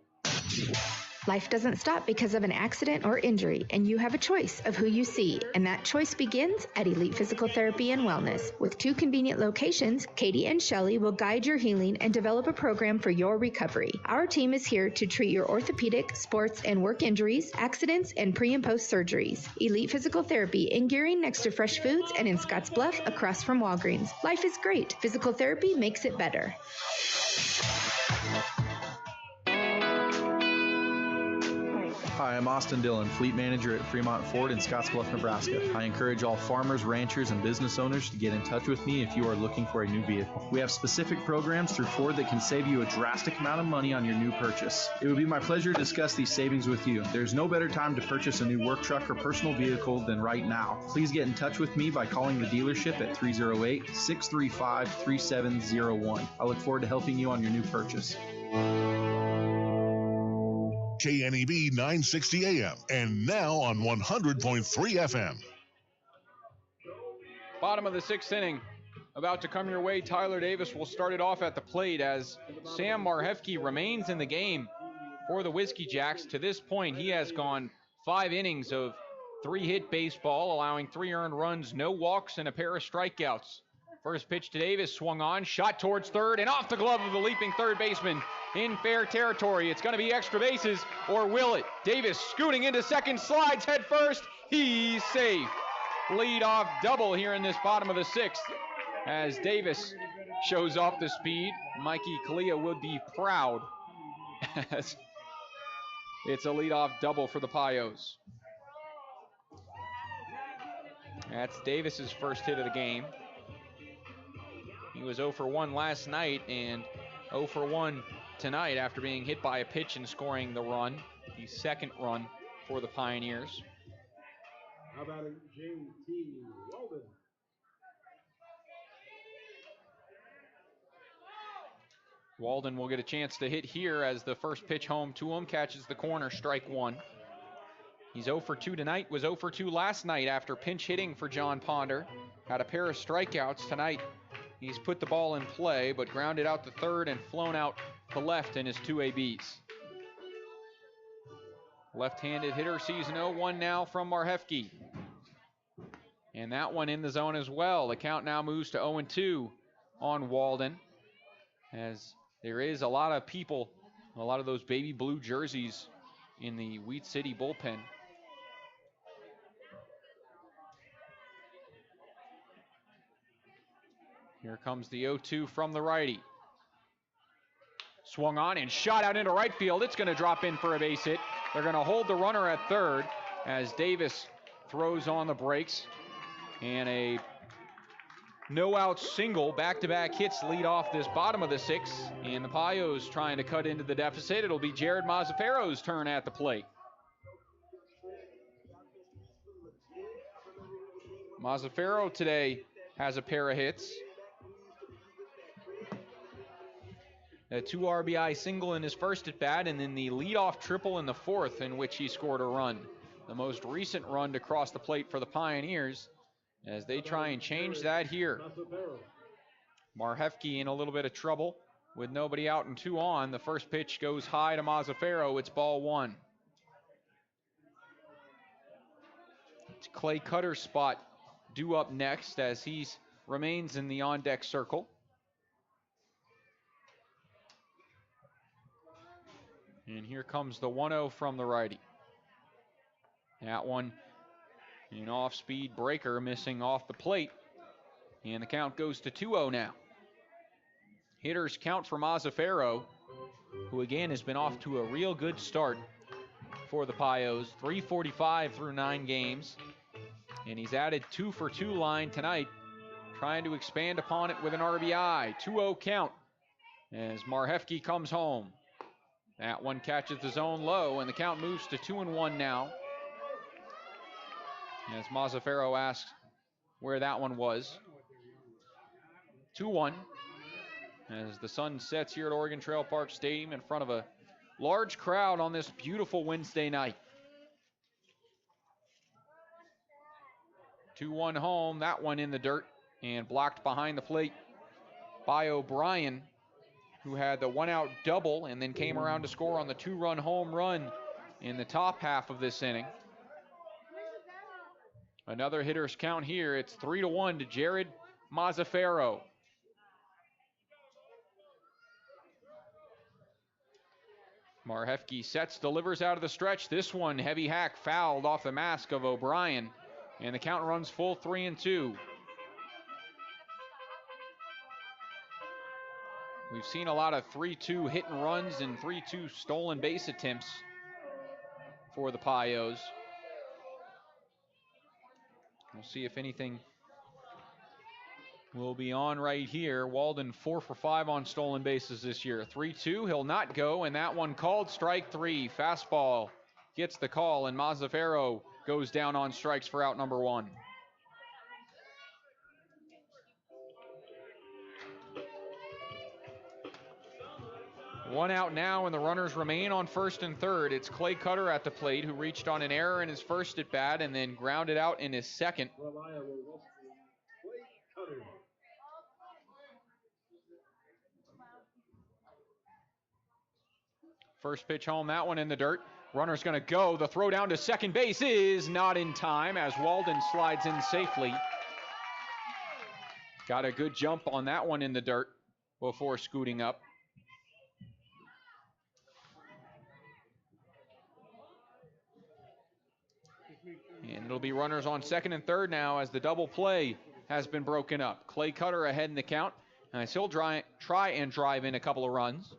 Life doesn't stop because of an accident or injury, and you have a choice of who you see, and that choice begins at Elite Physical Therapy and Wellness. With 2 convenient locations, Katie and Shelley will guide your healing and develop a program for your recovery. Our team is here to treat your orthopedic, sports, and work injuries, accidents, and pre- and post surgeries. Elite Physical Therapy in Gearing next to Fresh Foods and in Scottsbluff across from Walgreens. Life is great. Physical therapy makes it better. Hi, I'm Austin Dillon, Fleet Manager at Fremont Ford in Scottsbluff, Nebraska. I encourage all farmers, ranchers, and business owners to get in touch with me if you are looking for a new vehicle. We have specific programs through Ford that can save you a drastic amount of money on your new purchase. It would be my pleasure to discuss these savings with you. There's no better time to purchase a new work truck or personal vehicle than right now. Please get in touch with me by calling the dealership at 308-635-3701. I look forward to helping you on your new purchase. KNEB 960 AM and now on 100.3 FM. Bottom of the 6th inning. About to come your way, Tyler Davis will start it off at the plate as Sam Marhefke remains in the game for the Whiskey Jacks. To this point, he has gone 5 innings of 3-hit baseball, allowing 3 earned runs, no walks, and a pair of strikeouts. First pitch to Davis, swung on, shot towards third, and off the glove of the leaping third baseman in fair territory. It's going to be extra bases, or will it? Davis scooting into second, slides head first. He's safe. Lead-off double here in this bottom of the 6th as Davis shows off the speed. Mikey Kalia would be proud as it's a lead-off double for the Pios. That's Davis's first hit of the game. He was 0 for 1 last night and 0 for 1 tonight after being hit by a pitch and scoring the run, the second run for the Pioneers. How about J.T. Walden? Walden will get a chance to hit here as the first pitch home to him catches the corner, strike 1. He's 0 for 2 tonight, was 0 for 2 last night after pinch hitting for John Ponder. Had a pair of strikeouts tonight. He's put the ball in play, but grounded out to third and flown out to left in his 2 ABs. Left-handed hitter sees an 0-1 now from Marhefke. And that one in the zone as well. The count now moves to 0-2 on Walden, as there is a lot of people, a lot of those baby blue jerseys in the Wheat City bullpen. Here comes the 0-2 from the righty. Swung on and shot out into right field. It's going to drop in for a base hit. They're going to hold the runner at third as Davis throws on the brakes. And a no-out single, back-to-back hits lead off this bottom of the sixth. And the Pios trying to cut into the deficit. It'll be Jared Mazzaferro's turn at the plate. Mazzaferro today has a pair of hits. A 2 RBI single in his first at bat, and then the leadoff triple in the fourth, in which he scored a run. The most recent run to cross the plate for the Pioneers, as they try and change that here. Marhefke in a little bit of trouble with nobody out and 2 on. The first pitch goes high to Mazzaferro. It's ball 1. It's Clay Cutter's spot due up next as he remains in the on-deck circle. And here comes the 1-0 from the righty. That one, an off-speed breaker missing off the plate. And the count goes to 2-0 now. Hitters count for Mazzaferro, who again has been off to a real good start for the Pios. 345 through 9 games. And he's added 2 for 2 line tonight, trying to expand upon it with an RBI. 2-0 count as Marhefke comes home. That one catches the zone low, and the count moves to 2-1 now. As Mazzaferro asks where that one was. 2-1 as the sun sets here at Oregon Trail Park Stadium in front of a large crowd on this beautiful Wednesday night. 2-1 home, that one in the dirt and blocked behind the plate by O'Brien, who had the 1-out double and then came around to score on the 2-run home run in the top half of this inning. Another hitter's count here. It's 3-1 to Jared Mazzaferro. Marhefke sets, delivers out of the stretch. This one, heavy hack, fouled off the mask of O'Brien. And the count runs full 3-2. We've seen a lot of 3-2 hit and runs and 3-2 stolen base attempts for the Pios. We'll see if anything will be on right here. Walden 4 for 5 on stolen bases this year. 3-2, he'll not go, and that one called strike 3. Fastball gets the call, and Mazzaferro goes down on strikes for out number 1. One out now, and the runners remain on first and third. It's Clay Cutter at the plate, who reached on an error in his first at bat and then grounded out in his second. First pitch home, that one in the dirt. Runner's going to go. The throw down to second base is not in time as Walden slides in safely. Got a good jump on that one in the dirt before scooting up. And it'll be runners on second and third now as the double play has been broken up. Clay Cutter ahead in the count, and he'll try and drive in a couple of runs.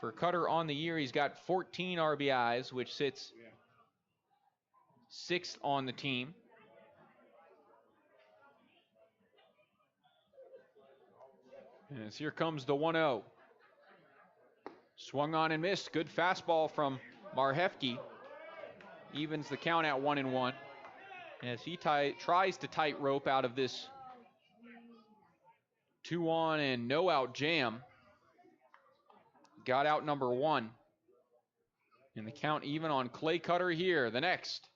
For Cutter on the year, he's got 14 RBIs, which sits 6th on the team. And here comes the 1-0. Swung on and missed. Good fastball from Marhefke. Evens the count at 1-1. As he tries to tightrope out of this 2-on and no-out jam. Got out number 1. And the count even on Clay Cutter here. The next.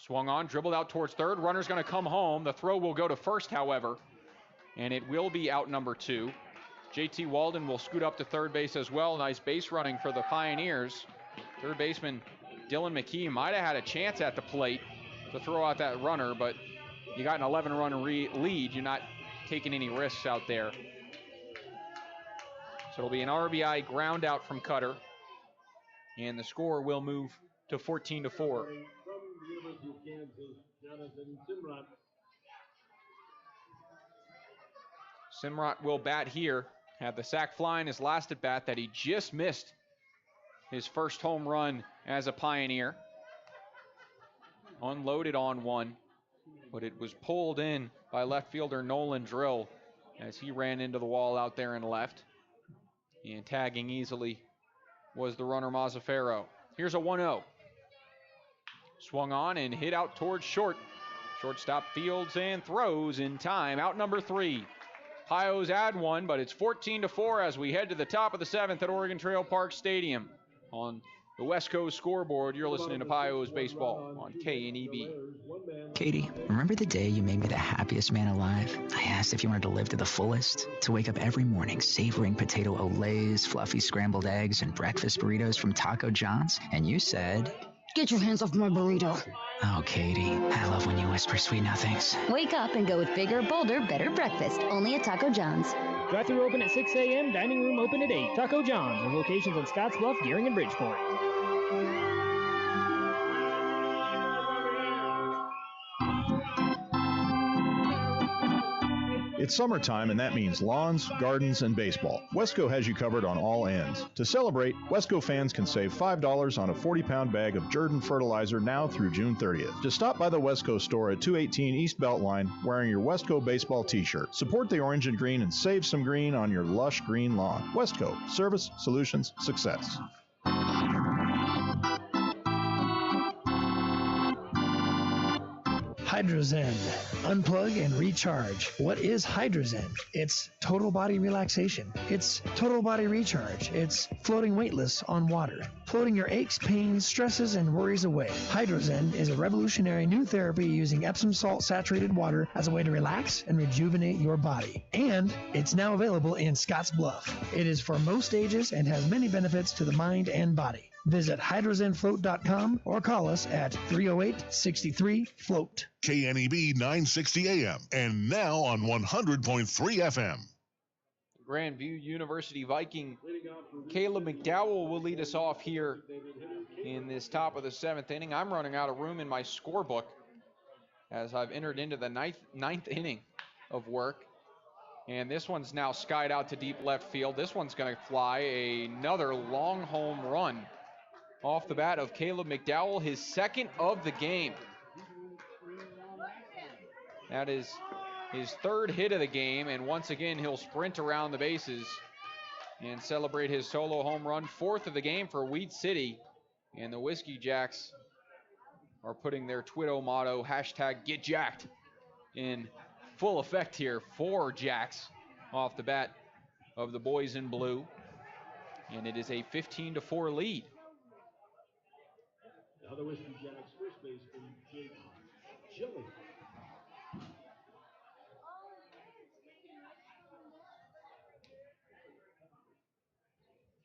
Swung on, dribbled out towards third. Runner's going to come home. The throw will go to first, however. And it will be out number 2. JT Walden will scoot up to third base as well. Nice base running for the Pioneers. Third baseman Dylan McKee might have had a chance at the plate to throw out that runner, but you got an 11-run lead. You're not taking any risks out there. So it'll be an RBI ground out from Cutter, and the score will move to 14-4. Simrot will bat here. Had the sac fly in his last at bat that he just missed his first home run as a Pioneer. Unloaded on one, but it was pulled in by left fielder Nolan Drill as he ran into the wall out there in left. And tagging easily was the runner Mazzaferro. Here's a 1-0. Swung on and hit out towards short. Shortstop fields and throws in time. Out number 3. Pios add one, but it's 14-4 as we head to the top of the 7th at Oregon Trail Park Stadium. On the West Coast scoreboard, you're listening to Pios Baseball on KNEB. Katie, remember the day you made me the happiest man alive? I asked if you wanted to live to the fullest, to wake up every morning savoring potato olays, fluffy scrambled eggs, and breakfast burritos from Taco John's, and you said... Get your hands off my burrito. Oh, Katie, I love when you whisper sweet nothings. Wake up and go with bigger, bolder, better breakfast. Only at Taco John's. Drive-thru open at 6 a.m., dining room open at 8. Taco John's, with locations in Scottsbluff, Gearing, and Bridgeport. It's summertime, and that means lawns, gardens, and baseball. Wesco has you covered on all ends. To celebrate, Wesco fans can save $5 on a 40-pound bag of Jordan fertilizer now through June 30th. Just stop by the Wesco store at 218 East Beltline wearing your Wesco baseball t-shirt. Support the orange and green and save some green on your lush green lawn. Wesco. Service, solutions, success. Hydrozen. Unplug and recharge. What is Hydrozen? It's total body relaxation. It's total body recharge. It's floating weightless on water. Floating your aches, pains, stresses, and worries away. Hydrozen is a revolutionary new therapy using Epsom salt saturated water as a way to relax and rejuvenate your body. And it's now available in Scottsbluff. It is for most ages and has many benefits to the mind and body. Visit hydrozenfloat.com or call us at 308-63-FLOAT. KNEB 960 AM and now on 100.3 FM. Grandview University Viking Caleb McDowell will lead us off here in this top of the 7th inning. I'm running out of room in my scorebook as I've entered into the ninth inning of work. And this one's now skied out to deep left field. This one's going to fly another long home run off the bat of Caleb McDowell, his second of the game. That is his third hit of the game, and once again he'll sprint around the bases and celebrate his solo home run, fourth of the game for Weed City. And the Whiskey Jacks are putting their Twitter motto, #GetJacked, in full effect here. 4 jacks off the bat of the boys in blue, and it is a 15-4 lead. Now the Whiskey Jacks first baseman, Jake Gilly.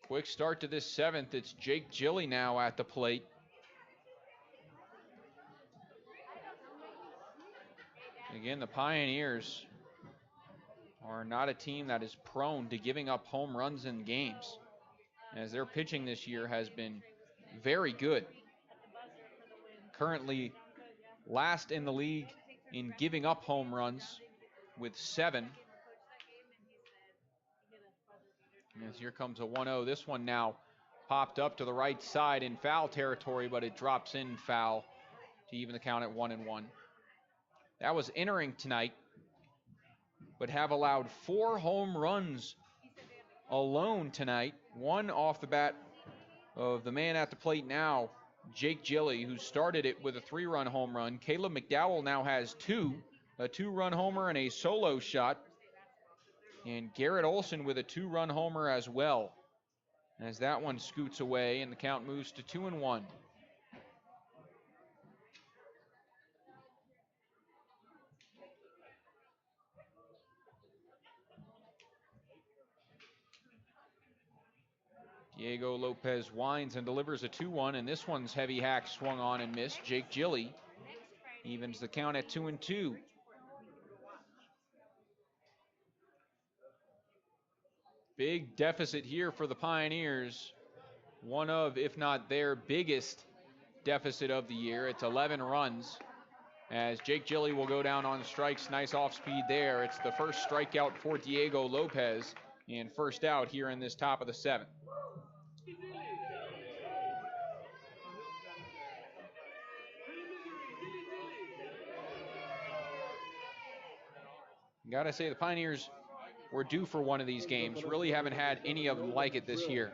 Quick start to this 7th. It's Jake Gilly now at the plate. Again, the Pioneers are not a team that is prone to giving up home runs in games, as their pitching this year has been very good. Currently last in the league in giving up home runs with 7. As here comes a 1-0. This one now popped up to the right side in foul territory, but it drops in foul to even the count at 1-1. That was entering tonight, but have allowed 4 home runs alone tonight. One off the bat of the man at the plate now, Jake Gilly, who started it with a 3-run home run. Caleb McDowell now has 2, a 2-run homer and a solo shot. And Garrett Olson with a 2-run homer as well, as that one scoots away and the count moves to 2-1. Diego Lopez winds and delivers a 2-1, and this one's heavy hack swung on and missed. Jake Gilly evens the count at 2-2. Big deficit here for the Pioneers. One of, if not their biggest deficit of the year. It's 11 runs as Jake Gilly will go down on strikes. Nice off speed there. It's the first strikeout for Diego Lopez and first out here in this top of the 7th. Gotta say the Pioneers were due for one of these games. Really haven't had any of them like it this year.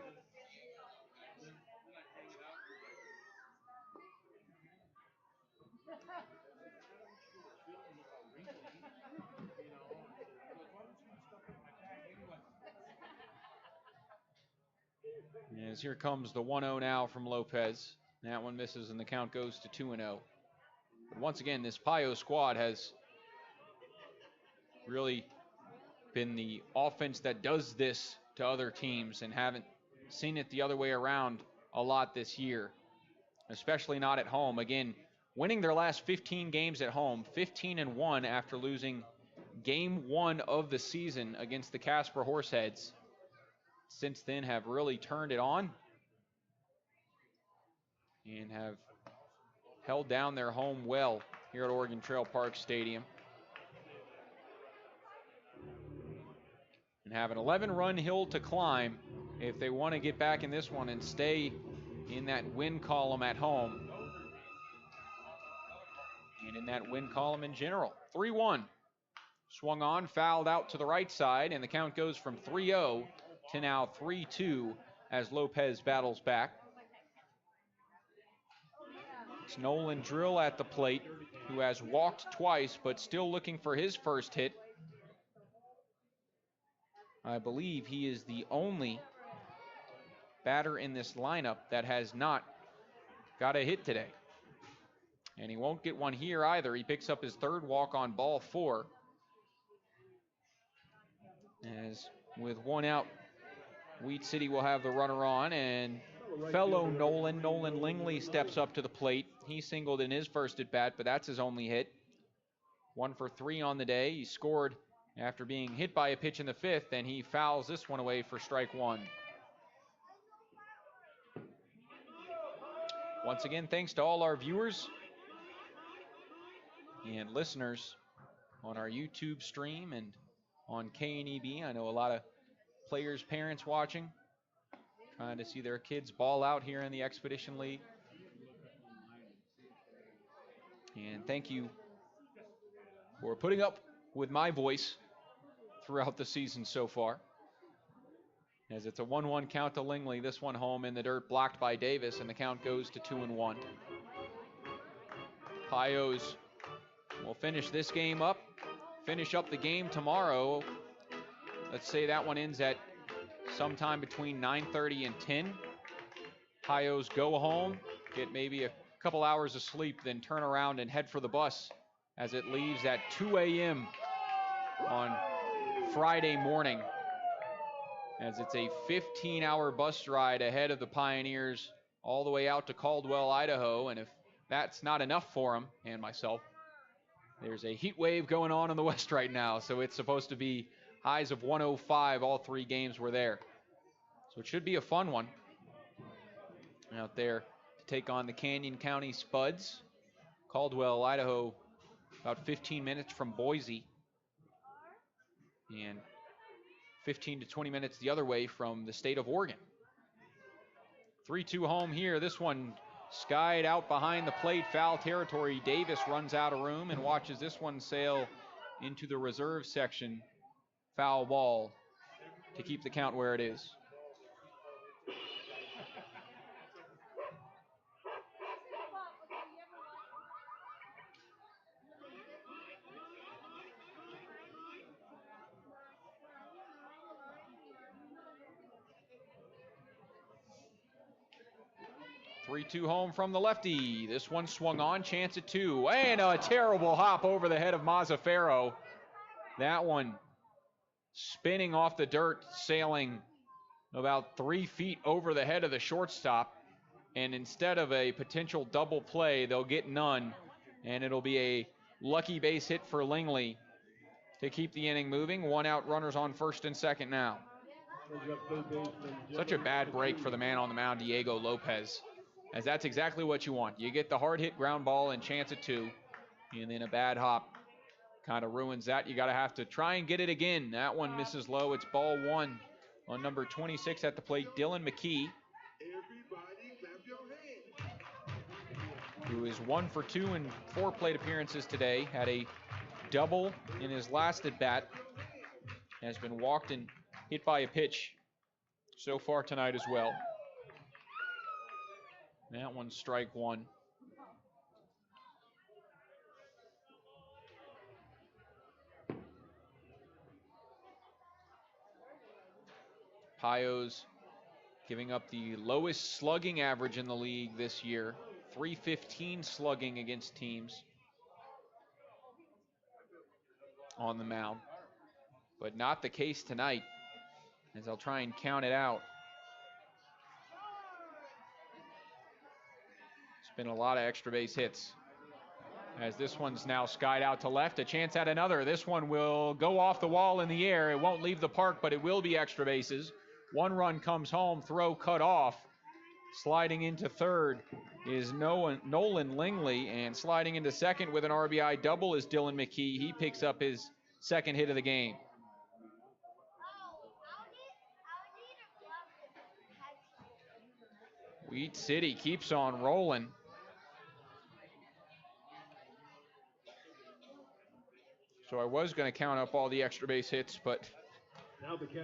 As here comes the 1-0 now from Lopez. That one misses and the count goes to 2-0. But once again, this Pios squad has really been the offense that does this to other teams, and haven't seen it the other way around a lot this year, especially not at home. Again, winning their last 15 games at home, 15-1 after losing game 1 of the season against the Casper Horseheads. Since then have really turned it on and have held down their home well here at Oregon Trail Park Stadium. And have an 11-run hill to climb if they want to get back in this one and stay in that win column at home and in that win column in general. 3-1. Swung on, fouled out to the right side, and the count goes from 3-0 to now 3-2 as Lopez battles back. It's Nolan Drill at the plate, who has walked twice but still looking for his first hit. I believe he is the only batter in this lineup that has not got a hit today. And he won't get one here either. He picks up his 3rd walk on ball 4. As with 1 out, Wheat City will have the runner on, and fellow Nolan Lingley steps up to the plate. He singled in his first at bat, but that's his only hit. 1 for 3 on the day. He scored after being hit by a pitch in the 5th, and he fouls this one away for strike 1. Once again, thanks to all our viewers and listeners on our YouTube stream and on KNEB. I know a lot of players' parents watching, trying to see their kids ball out here in the Expedition League. And thank you for putting up with my voice throughout the season so far. As it's a 1-1 count to Lingley. This one home in the dirt, blocked by Davis, and the count goes to 2-1. Pios will finish this game up, finish up the game tomorrow. Let's say that one ends at sometime between 9:30 and 10. Pios go home, get maybe a couple hours of sleep, then turn around and head for the bus as it leaves at 2 a.m. on Friday morning, as it's a 15-hour bus ride ahead of the Pioneers all the way out to Caldwell, Idaho. And if that's not enough for them and myself, there's a heat wave going on in the west right now, so it's supposed to be highs of 105 all 3 games were there. So it should be a fun one out there to take on the Canyon County Spuds. Caldwell, Idaho, about 15 minutes from Boise, and 15 to 20 minutes the other way from the state of Oregon. 3-2 home here. This one skied out behind the plate, foul territory. Davis runs out of room and watches this one sail into the reserve section. Foul ball to keep the count where it is. Three-two home from the lefty. This one swung on, chance at 2. And a terrible hop over the head of Mazzaferro. That one spinning off the dirt, sailing about 3 feet over the head of the shortstop. And instead of a potential double play, they'll get none. And it'll be a lucky base hit for Lingley to keep the inning moving. 1 out, runners on first and second now. Such a bad break for the man on the mound, Diego Lopez, as that's exactly what you want. You get the hard hit ground ball and chance at 2. And then a bad hop kind of ruins that. You got to have to try and get it again. That one misses low. It's ball one on number 26 at the plate, Dylan McKee, who is 1 for 2 in 4 plate appearances today. Had a double in his last at bat. Has been walked and hit by a pitch so far tonight as well. That one's strike one. Pios giving up the lowest slugging average in the league this year. .315 slugging against teams on the mound. But not the case tonight, as I'll try and count it out. It's been a lot of extra base hits. As this one's now skied out to left, a chance at another. This one will go off the wall in the air. It won't leave the park, but it will be extra bases. 1 run comes home, throw cut off. Sliding into third is Nolan Langley, and sliding into second with an RBI double is Dylan McKee. He picks up his second hit of the game. Wheat City keeps on rolling. So I was going to count up all the extra base hits, but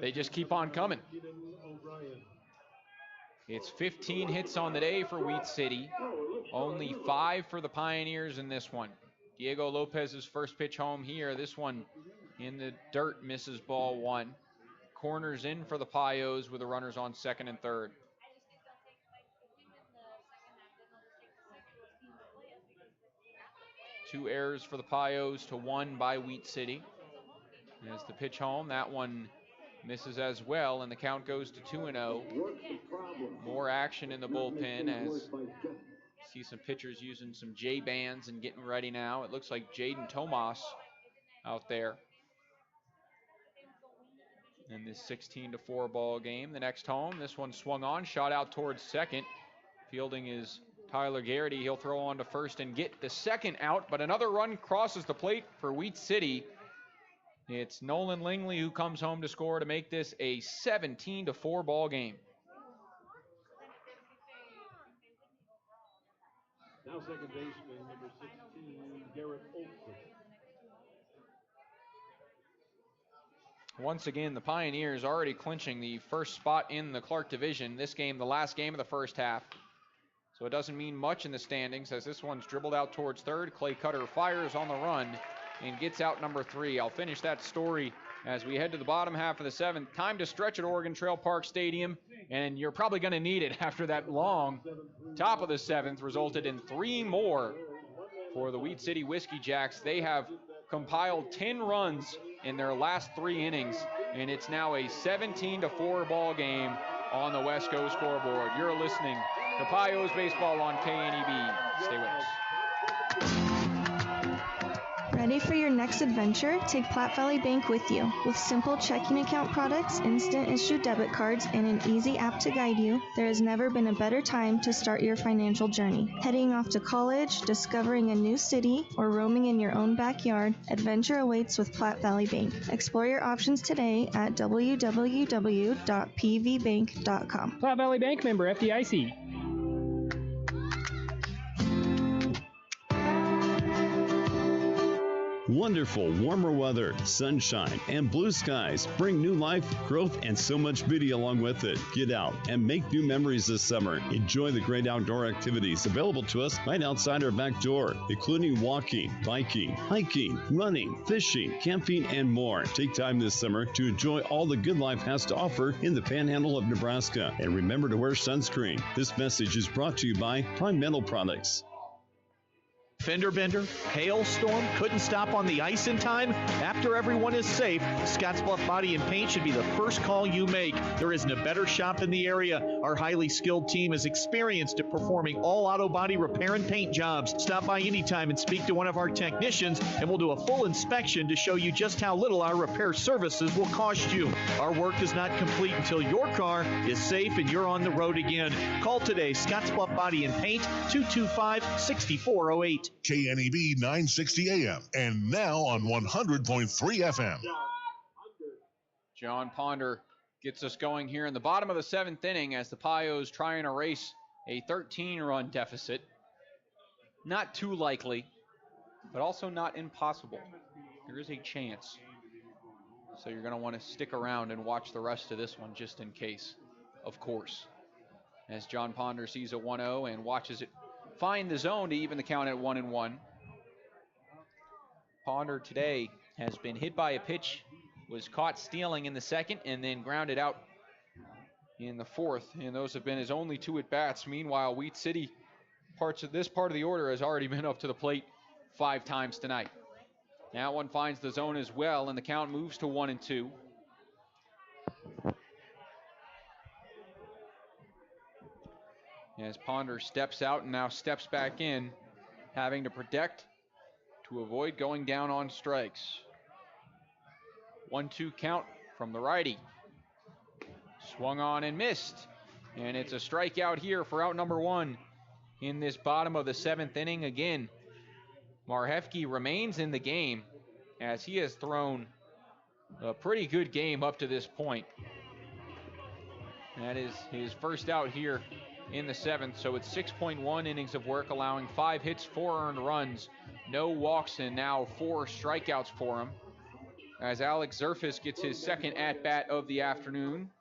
they just keep on coming. It's 15 hits on the day for Wheat City. Only 5 for the Pioneers in this one. Diego Lopez's first pitch home here. This one in the dirt misses ball one. Corners in for the Pios with the runners on second and third. Two errors for the Pios to 1 by Wheat City. As the pitch home, that one misses as well, and the count goes to 2-0. More action in the bullpen as see some pitchers using some J-bands and getting ready now. It looks like Jaden Tomas out there in this 16-4 ball game. The next home, this one swung on, shot out towards second. Fielding is Tyler Garrity. He'll throw on to first and get the second out, but another run crosses the plate for Wheat City. It's Nolan Langley who comes home to score to make this a 17-4 ball game. Now second baseman, number 16, Garrett Olson. Once again, the Pioneers already clinching the first spot in the Clark division. This game, the last game of the first half. So it doesn't mean much in the standings as this one's dribbled out towards third. Clay Cutter fires on the run and gets out number 3. I'll finish that story as we head to the bottom half of the 7th. Time to stretch at Oregon Trail Park Stadium, and you're probably going to need it after that long top of the 7th resulted in 3 more for the Wheat City Whiskey Jacks. They have compiled 10 runs in their last 3 innings, and it's now a 17-4 ball game on the Wesco scoreboard. You're listening to Pios Baseball on KNEB. Stay with us. Ready for your next adventure? Take Platte Valley Bank with you. With simple checking account products, instant issue debit cards, and an easy app to guide you, there has never been a better time to start your financial journey. Heading off to college, discovering a new city, or roaming in your own backyard, adventure awaits with Platte Valley Bank. Explore your options today at www.pvbank.com. Platte Valley Bank, member FDIC. Wonderful warmer weather, sunshine, and blue skies bring new life, growth, and so much beauty along with it. Get out and make new memories this summer. Enjoy the great outdoor activities available to us right outside our back door, including walking, biking, hiking, running, fishing, camping, and more. Take time this summer to enjoy all the good life has to offer in the Panhandle of Nebraska. And remember to wear sunscreen. This message is brought to you by Prime Metal Products. Fender bender, hailstorm, couldn't stop on the ice in time? After everyone is safe, Scottsbluff Body and Paint should be the first call you make. There isn't a better shop in the area. Our highly skilled team is experienced at performing all auto body repair and paint jobs. Stop by anytime and speak to one of our technicians, and we'll do a full inspection to show you just how little our repair services will cost you. Our work is not complete until your car is safe and you're on the road again. Call today, Scottsbluff Body and Paint, 225-6408. Charlotte, KNEB 960 AM, and now on 100.3 FM. John Ponder gets us going here in the bottom of the 7th inning as the Pios try and erase a 13-run deficit. Not too likely, but also not impossible. There is a chance. So you're going to want to stick around and watch the rest of this one just in case, of course. As John Ponder sees a 1-0 and watches it find the zone to even the count at 1-1. Ponder today has been hit by a pitch, was caught stealing in the 2nd, and then grounded out in the 4th. And those have been his only 2 at-bats. Meanwhile, Wheat City, this part of the order has already been up to the plate 5 times tonight. That one finds the zone as well, and the count moves to 1-2. As Ponder steps out and now steps back in, having to protect to avoid going down on strikes. 1-2 count from the righty. Swung on and missed. And it's a strikeout here for out number 1 in this bottom of the 7th inning. Again, Marhefke remains in the game as he has thrown a pretty good game up to this point. That is his first out here in the 7th, so it's 6.1 innings of work, allowing 5 hits, 4 earned runs, no walks, and now 4 strikeouts for him. As Alex Zerfis gets his 2nd at-bat of the afternoon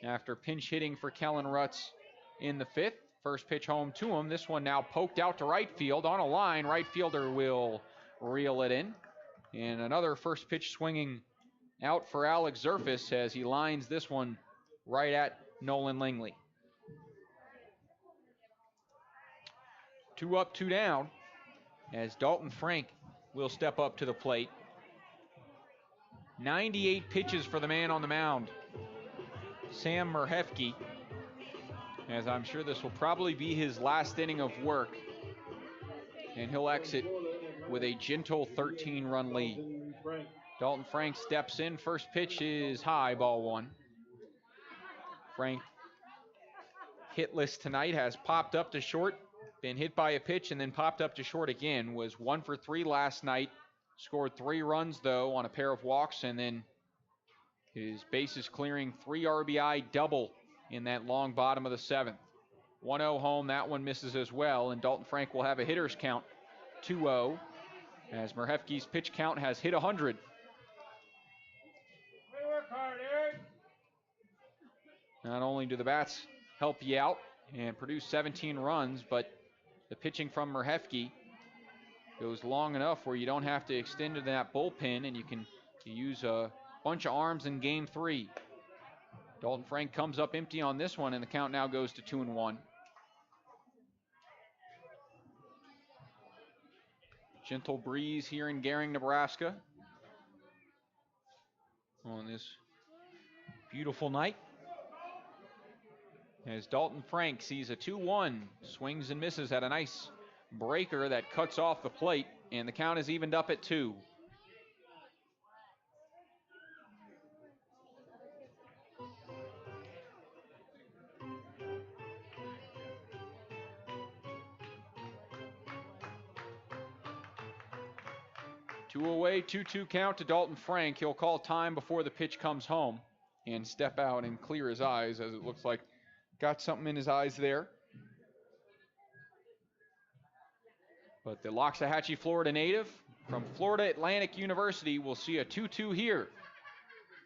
after pinch hitting for Kellen Rutz in the 5th. First pitch home to him. This one now poked out to right field on a line. Right fielder will reel it in. And another first pitch swinging out for Alex Zerfis as he lines this one right at Nolan Langley. 2 up, 2 down as Dalton Frank will step up to the plate. 98 pitches for the man on the mound, Sam Marhefke, as I'm sure this will probably be his last inning of work, and he'll exit with a gentle 13-run lead. Dalton Frank steps in. First pitch is high, ball 1. Frank, hitless tonight, has popped up to short, been hit by a pitch, and then popped up to short again. Was 1 for 3 last night. Scored 3 runs, though, on a pair of walks, and then his bases clearing 3 RBI double in that long bottom of the 7th. 1-0 home. That one misses as well, and Dalton Frank will have a hitter's count 2-0 as Marhefke's pitch count has hit 100. Not only do the bats help you out and produce 17 runs, but the pitching from Marhefke goes long enough where you don't have to extend to that bullpen, and you can use a bunch of arms in game 3. Dalton Frank comes up empty on this one, and the count now goes to 2-1. Gentle breeze here in Gering, Nebraska on this beautiful night. As Dalton Frank sees a 2-1, swings and misses at a nice breaker that cuts off the plate, and the count is evened up at 2. Two away, 2-2 count to Dalton Frank. He'll call time before the pitch comes home and step out and clear his eyes, as it looks like got something in his eyes there. But the Loxahatchee, Florida native from Florida Atlantic University will see a 2-2 here.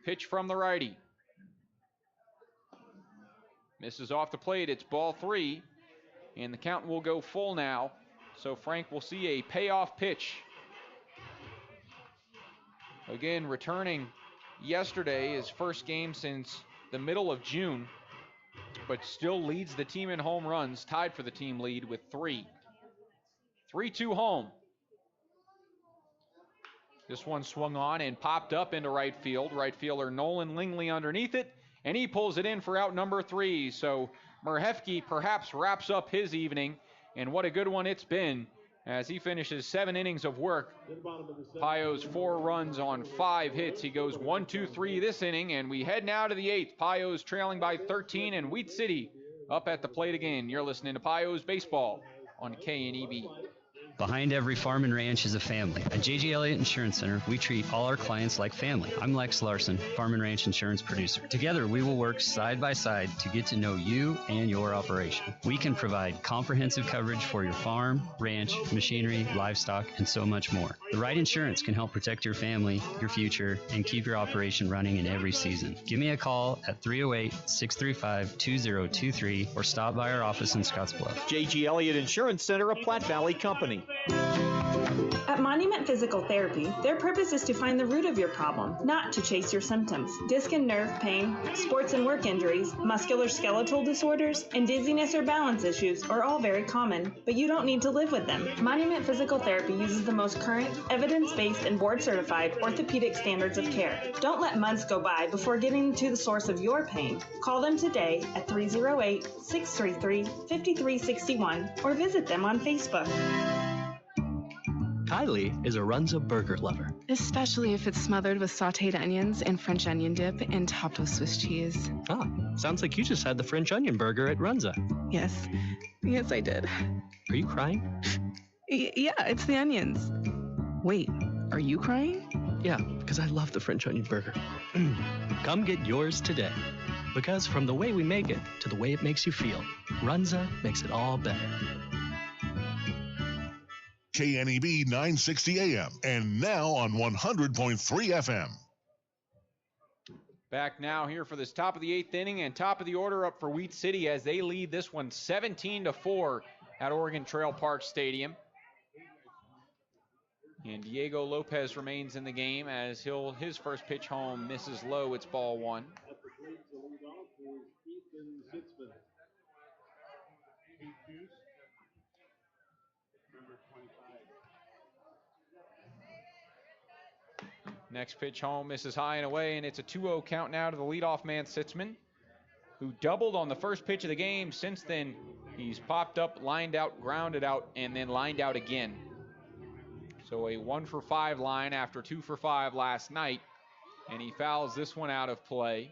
Pitch from the righty. Misses off the plate. It's ball 3, and the count will go full now. So Frank will see a payoff pitch. Again, returning yesterday, his first game since the middle of June, but still leads the team in home runs, tied for the team lead with 3. 3-2 home. This one swung on and popped up into right field. Right fielder Nolan Langley underneath it, and he pulls it in for out number 3. So Marhefke perhaps wraps up his evening, and what a good one it's been as he finishes 7 innings of work. Pios 4 runs on 5 hits. He goes 1-2-3 this inning, and we head now to the 8th. Pios trailing by 13, and Wheat City up at the plate again. You're listening to Pios Baseball on KNEB. Behind every farm and ranch is a family. At J.G. Elliott Insurance Center, we treat all our clients like family. I'm Lex Larson, farm and ranch insurance producer. Together, we will work side by side to get to know you and your operation. We can provide comprehensive coverage for your farm, ranch, machinery, livestock, and so much more. The right insurance can help protect your family, your future, and keep your operation running in every season. Give me a call at 308-635-2023 or stop by our office in Scottsbluff. J.G. Elliott Insurance Center, a Platte Valley company. At Monument Physical Therapy, their purpose is to find the root of your problem, not to chase your symptoms. Disc and nerve pain, sports and work injuries, musculoskeletal disorders, and dizziness or balance issues are all very common, but you don't need to live with them. Monument Physical Therapy uses the most current, evidence-based, and board-certified orthopedic standards of care. Don't let months go by before getting to the source of your pain. Call them today at 308-633-5361 or visit them on Facebook. Kylie is a Runza burger lover. Especially if it's smothered with sauteed onions and French onion dip and topped with Swiss cheese. Ah, sounds like you just had the French onion burger at Runza. Yes, I did. Are you crying? Yeah, it's the onions. Wait, are you crying? Yeah, because I love the French onion burger. Come get yours today. Because from the way we make it to the way it makes you feel, Runza makes it all better. KNEB 960 AM and now on 100.3 FM. Back now here for this top of the 8th inning and top of the order up for Wheat City as they lead this one 17-4 at Oregon Trail Park Stadium. And Diego Lopez remains in the game as his first pitch home misses low. It's ball one. Next pitch home misses high and away, and it's a 2-0 count now to the leadoff man, Sitzman, who doubled on the first pitch of the game. Since then, he's popped up, lined out, grounded out, and then lined out again. So a 1-for-5 line after 2-for-5 last night, and he fouls this one out of play.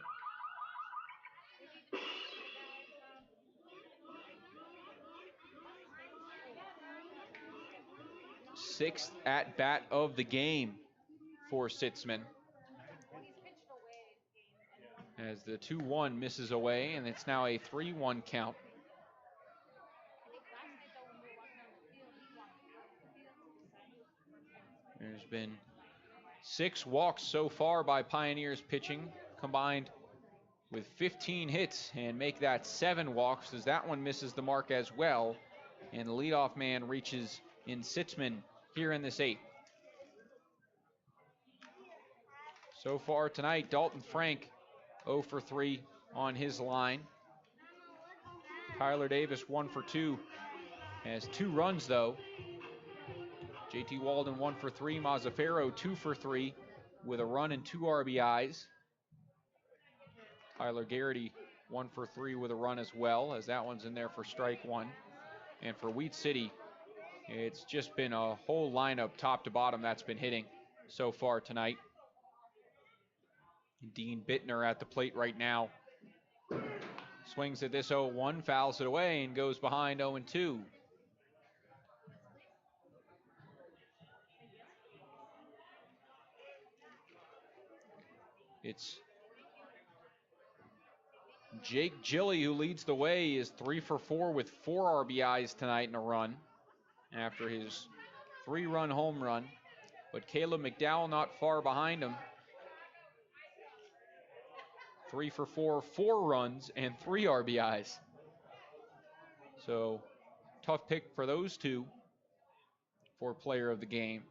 Sixth at bat of the game for Sitzman. As the 2-1 misses away, and it's now a 3-1 count. There's been 6 walks so far by Pioneers pitching, combined with 15 hits, and make that 7 walks as that one misses the mark as well. And the leadoff man reaches in Sitzman here in this 8th. So far tonight, Dalton Frank 0 for 3 on his line. Tyler Davis 1 for 2. Has 2 runs though. JT Walden 1 for 3. Mazzaferro 2 for 3 with a run and 2 RBIs. Tyler Garrity 1 for 3 with a run as well, as that one's in there for strike 1. And for Wheat City, it's just been a whole lineup top to bottom that's been hitting so far tonight. Dean Bittner at the plate right now. Swings at this 0-1, fouls it away, and goes behind 0-2. It's Jake Gilly who leads the way, is 3 for 4 with 4 RBIs tonight in a run after his 3-run home run. But Caleb McDowell not far behind him. 3 for 4, 4 runs, and 3 RBIs. So, tough pick for those two for player of the game.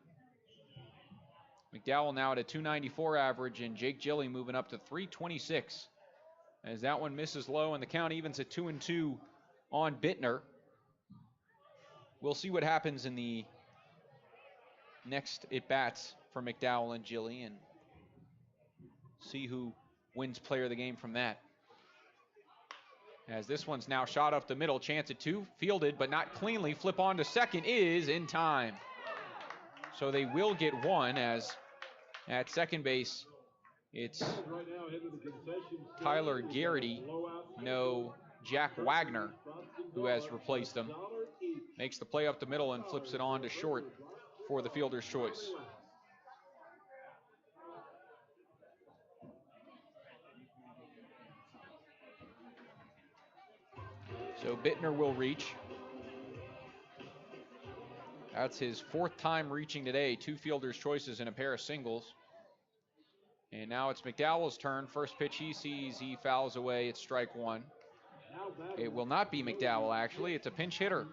McDowell now at a 294 average, and Jake Gilly moving up to 326. As that one misses low, and the count evens at 2-2 on Bittner. We'll see what happens in the next at-bats for McDowell and Gilly, and see who wins player of the game from that. As this one's now shot up the middle, chance at 2, fielded but not cleanly. Flip on to second is in time. So they will get 1, as at second base it's Tyler Garrity, no Jack Wagner, who has replaced them. makes the play up the middle and flips it on to short for the fielder's choice. So Bittner will reach. That's his 4th time reaching today. 2 fielder's choices and a pair of singles. And now it's McDowell's turn. First pitch he sees, he fouls away. It's strike 1. It will not be McDowell, actually. It's a pinch hitter.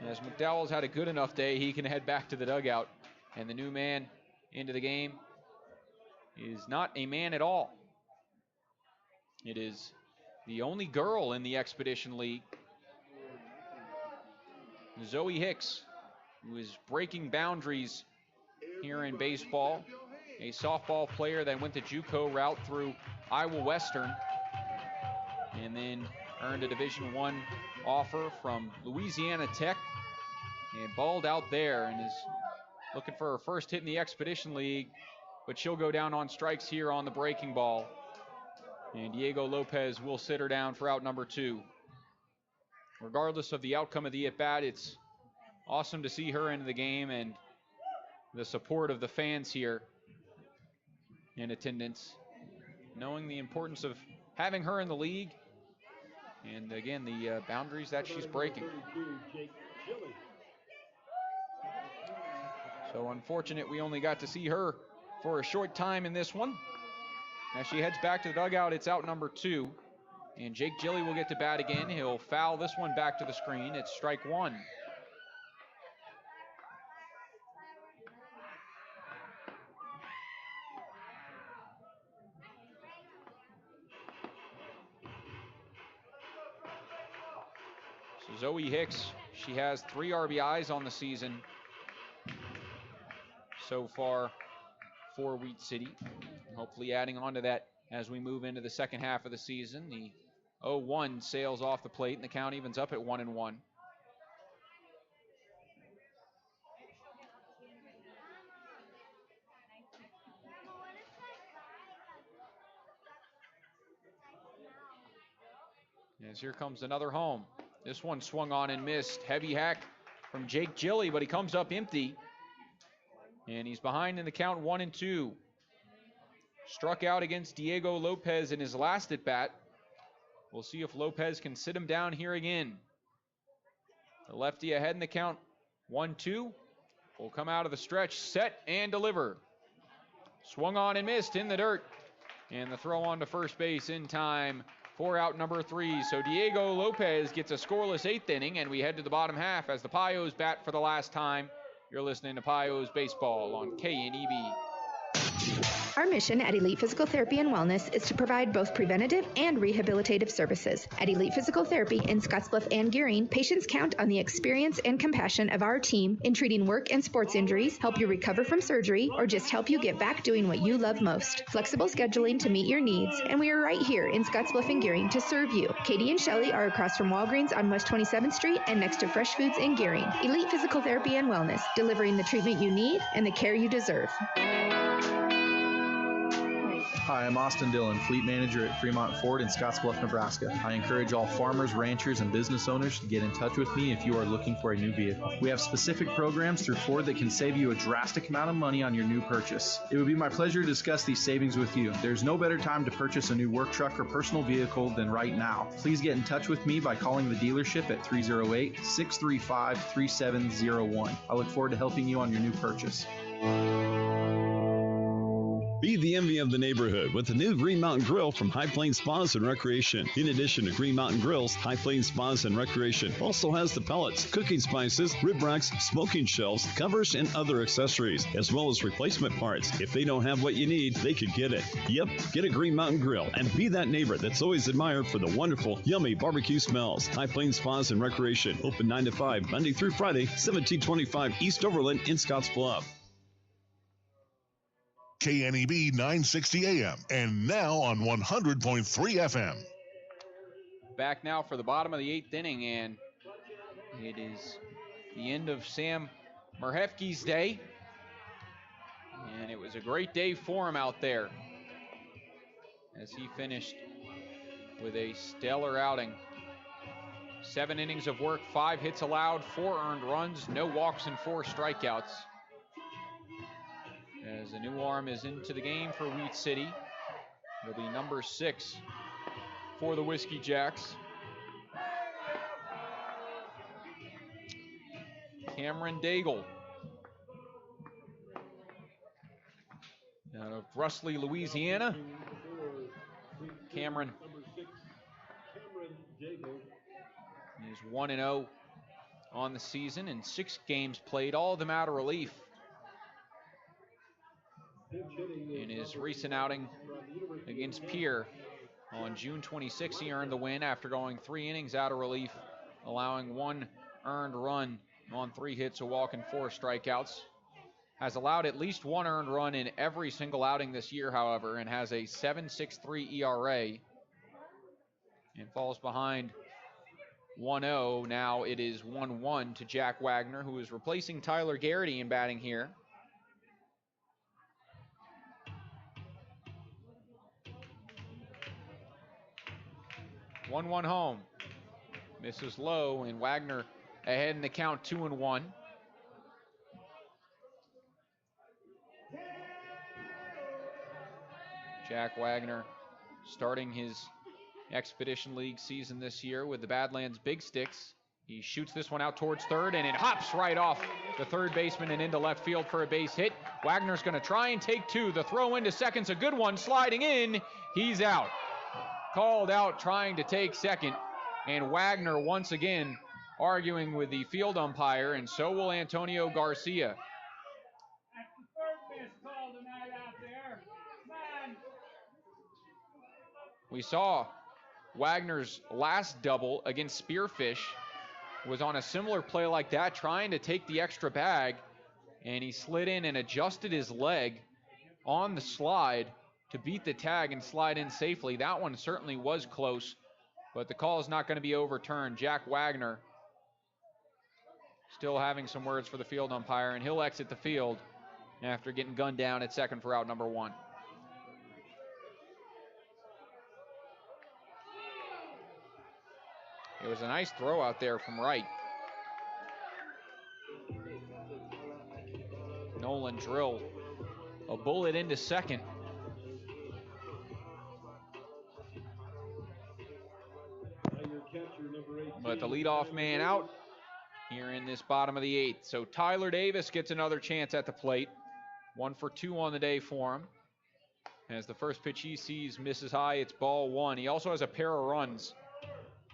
As McDowell's had a good enough day, he can head back to the dugout. And the new man into the game is not a man at all. It is the only girl in the Expedition League, Zoe Hicks, who is breaking boundaries here in baseball. A softball player that went the JUCO route through Iowa Western and then earned a Division I offer from Louisiana Tech and balled out there and is looking for her first hit in the Expedition League, but she'll go down on strikes here on the breaking ball. And Diego Lopez will sit her down for out number 2. Regardless of the outcome of the at-bat, it's awesome to see her into the game and the support of the fans here in attendance, knowing the importance of having her in the league and again the boundaries that she's breaking. So unfortunate we only got to see her for a short time in this one. As she heads back to the dugout, it's out number 2. And Jake Gilly will get to bat again. He'll foul this one back to the screen. It's strike 1. So Zoe Hicks, she has 3 RBIs on the season so far for Wheat City. Hopefully adding on to that as we move into the second half of the season. The 0-1 sails off the plate and the count evens up at 1-1. As here comes another home. This one swung on and missed. Heavy hack from Jake Gilly, but he comes up empty. And he's behind in the count 1-2. Struck out against Diego Lopez in his last at bat. We'll see if Lopez can sit him down here again. The lefty ahead in the count 1-2. Will come out of the stretch, set and deliver. Swung on and missed in the dirt. And the throw on to first base in time for out number 3. So Diego Lopez gets a scoreless 8th inning, and we head to the bottom half as the Pios bat for the last time. You're listening to Pios Baseball on KNEB. Our mission at Elite Physical Therapy and Wellness is to provide both preventative and rehabilitative services. At Elite Physical Therapy in Scottsbluff and Gearing, patients count on the experience and compassion of our team in treating work and sports injuries, help you recover from surgery, or just help you get back doing what you love most. Flexible scheduling to meet your needs, and we are right here in Scottsbluff and Gearing to serve you. Katie and Shelley are across from Walgreens on West 27th Street and next to Fresh Foods in Gearing. Elite Physical Therapy and Wellness, delivering the treatment you need and the care you deserve. Hi, I'm Austin Dillon, Fleet Manager at Fremont Ford in Scottsbluff, Nebraska. I encourage all farmers, ranchers, and business owners to get in touch with me if you are looking for a new vehicle. We have specific programs through Ford that can save you a drastic amount of money on your new purchase. It would be my pleasure to discuss these savings with you. There's no better time to purchase a new work truck or personal vehicle than right now. Please get in touch with me by calling the dealership at 308-635-3701. I look forward to helping you on your new purchase. Be the envy of the neighborhood with the new Green Mountain Grill from High Plains Spas and Recreation. In addition to Green Mountain Grills, High Plains Spas and Recreation also has the pellets, cooking spices, rib racks, smoking shelves, covers, and other accessories, as well as replacement parts. If they don't have what you need, they could get it. Yep, get a Green Mountain Grill and be that neighbor that's always admired for the wonderful, yummy barbecue smells. High Plains Spas and Recreation, open 9 to 5, Monday through Friday, 1725 East Overland in Scottsbluff. KNEB 960 AM and now on 100.3 FM. Back now for the bottom of the 8th inning, and it is the end of Sam Merhefke's day. And it was a great day for him out there as he finished with a stellar outing. 7 innings of work, 5 hits allowed, 4 earned runs, no walks, and 4 strikeouts. As a new arm is into the game for Wheat City. It'll be number 6 for the Whiskey Jacks. Cameron Daigle. Out of Rusley, Louisiana. Cameron is 1-0 on the season in 6 games played, all of them out of relief. In his recent outing against Pierre on June 26, he earned the win after going 3 innings out of relief, allowing 1 earned run on 3 hits, a walk, and 4 strikeouts. Has allowed at least 1 earned run in every single outing this year, however, and has a 7.63 ERA and falls behind 1-0. Now it is 1-1 to Jack Wagner, who is replacing Tyler Garrity in batting here. One home. Misses low, and Wagner ahead in the count, 2-1. Jack Wagner starting his Expedition League season this year with the Badlands Big Sticks. He shoots this one out towards third, and it hops right off the third baseman and into left field for a base hit. Wagner's going to try and take 2. The throw into second's a good one, sliding in. He's out. Called out trying to take second, and Wagner once again arguing with the field umpire, and so will Antonio Garcia. We saw Wagner's last double against Spearfish was on a similar play like that, trying to take the extra bag, and he slid in and adjusted his leg on the slide to beat the tag and slide in safely. That one certainly was close, but the call is not going to be overturned. Jack Wagner still having some words for the field umpire, and he'll exit the field after getting gunned down at second for out number 1. It was a nice throw out there from right. Nolan drilled a bullet into second. But the leadoff man out here in this bottom of the 8th. So Tyler Davis gets another chance at the plate. 1 for 2 on the day for him. As the first pitch he sees misses high, it's ball 1. He also has a pair of runs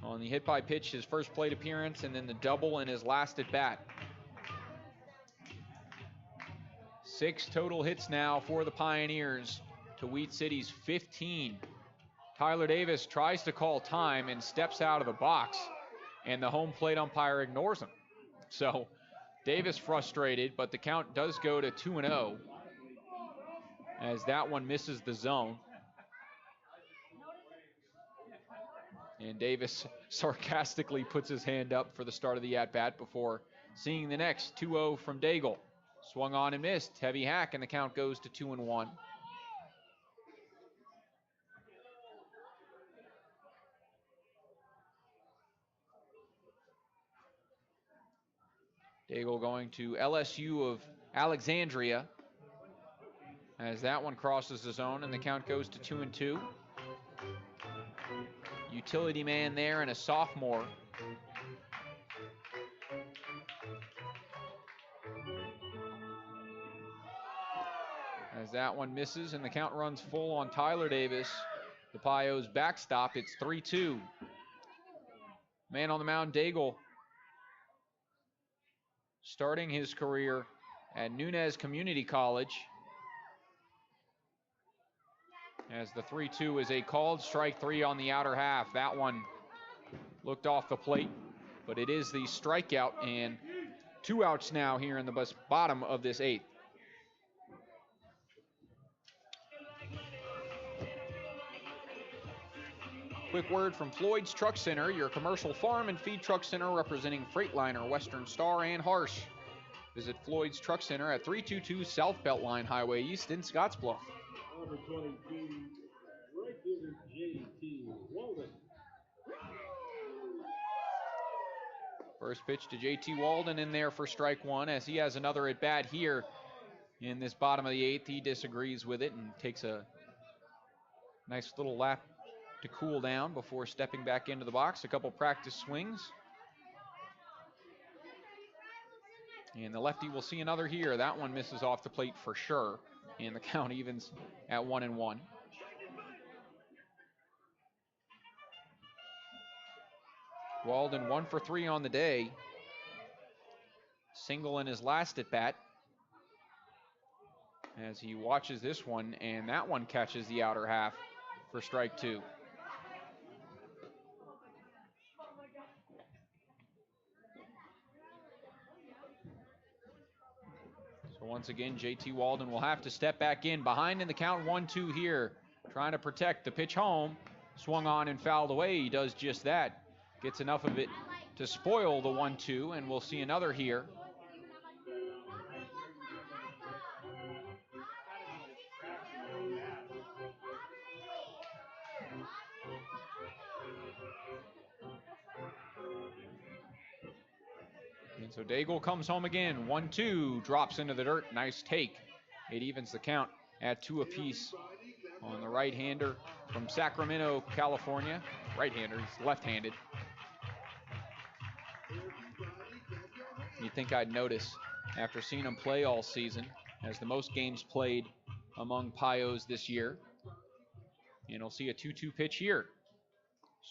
on the hit by pitch, his first plate appearance, and then the double in his last at bat. 6 total hits now for the Pioneers to Wheat City's 15. Tyler Davis tries to call time and steps out of the box, and the home plate umpire ignores him. So Davis frustrated, but the count does go to 2-0 as that one misses the zone. And Davis sarcastically puts his hand up for the start of the at-bat before seeing the next. 2-0 from Daigle. Swung on and missed. Heavy hack, and the count goes to 2-1. Daigle going to LSU of Alexandria as that one crosses the zone, and the count goes to 2-2. Utility man there and a sophomore. As that one misses and the count runs full on Tyler Davis. The Pios backstop, it's 3-2. Man on the mound, Daigle, starting his career at Nunez Community College. As the 3-2 is a called strike 3 on the outer half. That one looked off the plate, but it is the strikeout, and 2 outs now here in the bottom of this 8th. Quick word from Floyd's Truck Center, your commercial farm and feed truck center representing Freightliner, Western Star, and Harsh. Visit Floyd's Truck Center at 322 South Beltline Highway East in Scottsbluff. Number 22, right fielder J.T. Walden. First pitch to JT Walden in there for strike one, as he has another at bat here in this bottom of the 8th. He disagrees with it and takes a nice little lap to cool down before stepping back into the box. A couple practice swings. And the lefty will see another here. That one misses off the plate for sure. And the count evens at 1-1. Walden 1 for 3 on the day. Single in his last at bat. As he watches this one, and that one catches the outer half for strike 2. So once again, JT Walden will have to step back in. Behind in the count, 1-2 here. Trying to protect the pitch home. Swung on and fouled away. He does just that. Gets enough of it to spoil the 1-2, and we'll see another here. And so Daigle comes home again. 1-2, drops into the dirt. Nice take. It evens the count at 2 apiece on the right-hander from Sacramento, California. Right-hander, he's left-handed. You'd think I'd notice after seeing him play all season, as the most games played among Pios this year. And we'll see a 2-2 pitch here.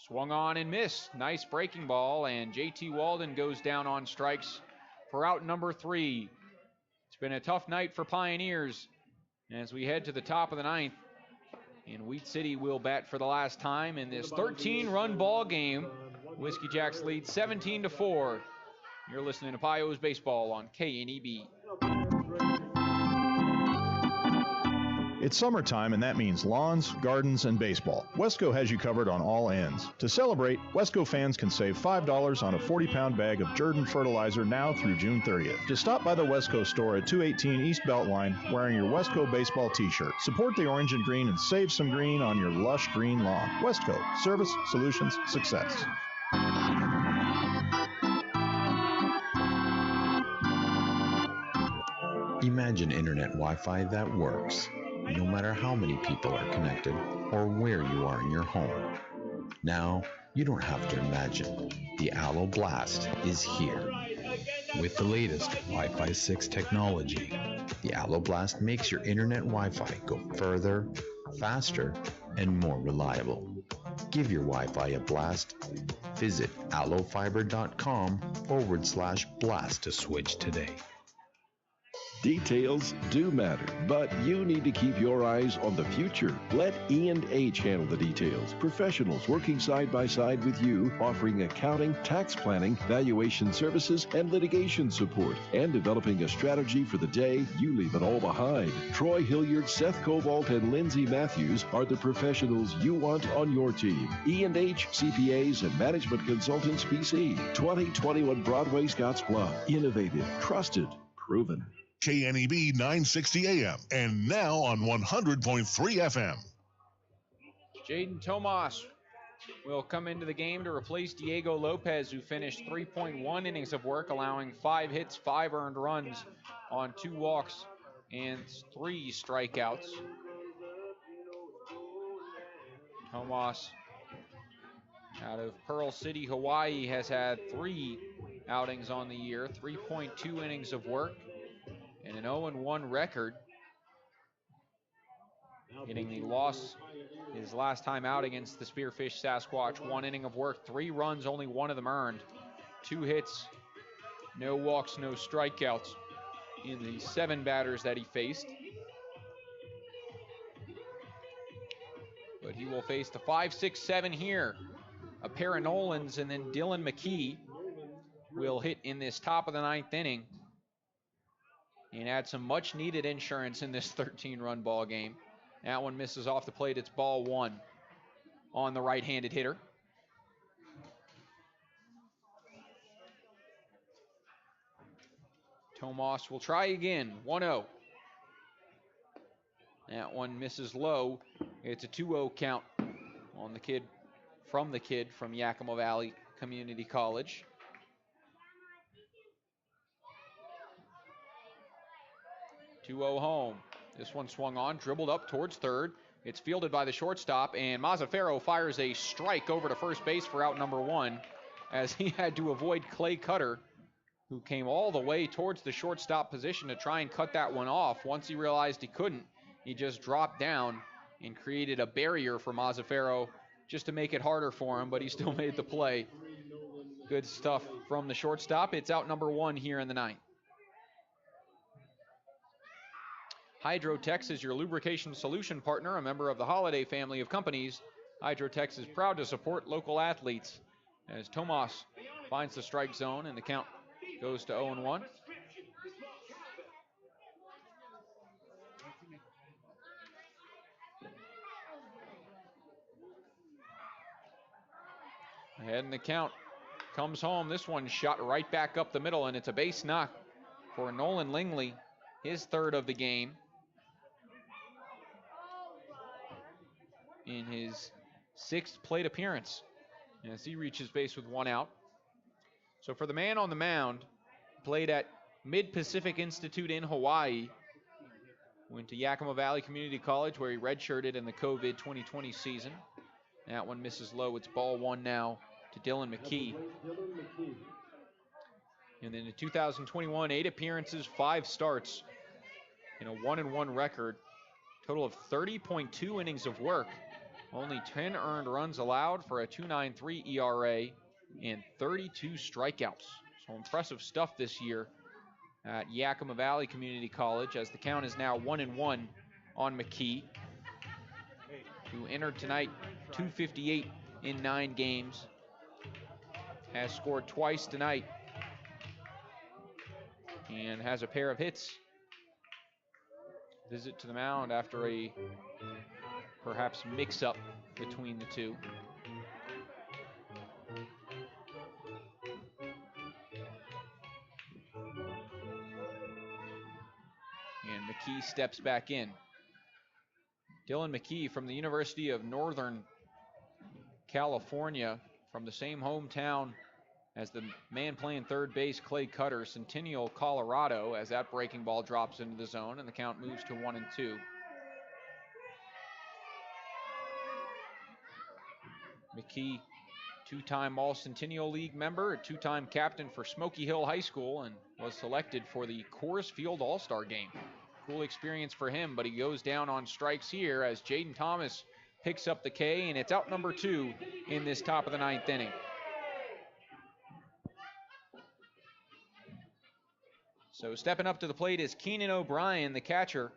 Swung on and missed. Nice breaking ball, and JT Walden goes down on strikes for out number 3. It's been a tough night for Pioneers as we head to the top of the 9th. And Wheat City will bat for the last time in this 13-run ball game. Whiskey Jacks lead 17-4. You're listening to Pios Baseball on KNEB. It's summertime, and that means lawns, gardens, and baseball. Wesco has you covered on all ends. To celebrate, Wesco fans can save $5 on a 40-pound bag of Jordan fertilizer now through June 30th. Just stop by the Wesco store at 218 East Beltline wearing your Wesco baseball t-shirt. Support the orange and green and save some green on your lush green lawn. Wesco. Service, solutions, success. Imagine internet Wi-Fi that works, no matter how many people are connected or where you are in your home. Now, you don't have to imagine. The Allo Blast is here. With the latest Wi-Fi 6 technology, the Allo Blast makes your internet Wi-Fi go further, faster, and more reliable. Give your Wi-Fi a blast. Visit allofiber.com/blast to switch today. Details do matter, but you need to keep your eyes on the future. Let E&H handle the details. Professionals working side by side with you, offering accounting, tax planning, valuation services, and litigation support, and developing a strategy for the day you leave it all behind. Troy Hilliard, Seth Cobalt, and Lindsay Matthews are the professionals you want on your team. E&H CPAs and Management Consultants PC. 2021 Broadway, Scottsbluff. Innovative, trusted, proven. KNEB 960 AM and now on 100.3 FM. Jaden Tomas will come into the game to replace Diego Lopez, who finished 3.1 innings of work, allowing 5 hits, 5 earned runs on 2 walks and 3 strikeouts. Tomas, out of Pearl City, Hawaii, has had 3 outings on the year, 3.2 innings of work, and an 0-1 record. Getting the loss his last time out against the Spearfish Sasquatch. 1 inning of work, 3 runs, only 1 of them earned. 2 hits, no walks, no strikeouts in the 7 batters that he faced. But he will face the 5, 6, 7 here. A pair of Nolans, and then Dylan McKee will hit in this top of the 9th inning and add some much needed insurance in this 13-run ball game. That one misses off the plate. It's ball 1 on the right-handed hitter. Tomas will try again. 1-0. That one misses low. It's a 2-0 count on the kid from Yakima Valley Community College. 2-0 home. This one swung on, dribbled up towards third. It's fielded by the shortstop, and Mazzaferro fires a strike over to first base for out number 1, as he had to avoid Clay Cutter, who came all the way towards the shortstop position to try and cut that one off. Once he realized he couldn't, he just dropped down and created a barrier for Mazzaferro just to make it harder for him, but he still made the play. Good stuff from the shortstop. It's out number 1 here in the 9th. Hydrotex is your lubrication solution partner, a member of the Holiday family of companies. Hydrotex is proud to support local athletes. As Tomas finds the strike zone and the count goes to 0-1. Ahead in the count. Comes home. This one shot right back up the middle, and it's a base knock for Nolan Lingley, his 3rd of the game, in his 6th plate appearance, as he reaches base with 1 out. So for the man on the mound, played at Mid-Pacific Institute in Hawaii, went to Yakima Valley Community College where he redshirted in the COVID 2020 season. That one misses low. It's ball 1 now to Dylan McKee. And then in 2021, 8 appearances, 5 starts, and a 1-1 record. Total of 30.2 innings of work. Only 10 earned runs allowed for a 2.93 ERA and 32 strikeouts. So impressive stuff this year at Yakima Valley Community College, as the count is now 1-1 on McKee, who entered tonight 258 in 9 games. Has scored twice tonight and has a pair of hits. Visit to the mound after a perhaps mix-up between the two. And McKee steps back in. Dylan McKee from the University of Northern California, from the same hometown as the man playing third base, Clay Cutter, Centennial, Colorado, as that breaking ball drops into the zone and the count moves to 1-2. McKee, 2-time All-Centennial League member, a 2-time captain for Smoky Hill High School, and was selected for the Coors Field All-Star Game. Cool experience for him, but he goes down on strikes here as Jaden Thomas picks up the K, and it's out number 2 in this top of the 9th inning. So stepping up to the plate is Keenan O'Brien, the catcher.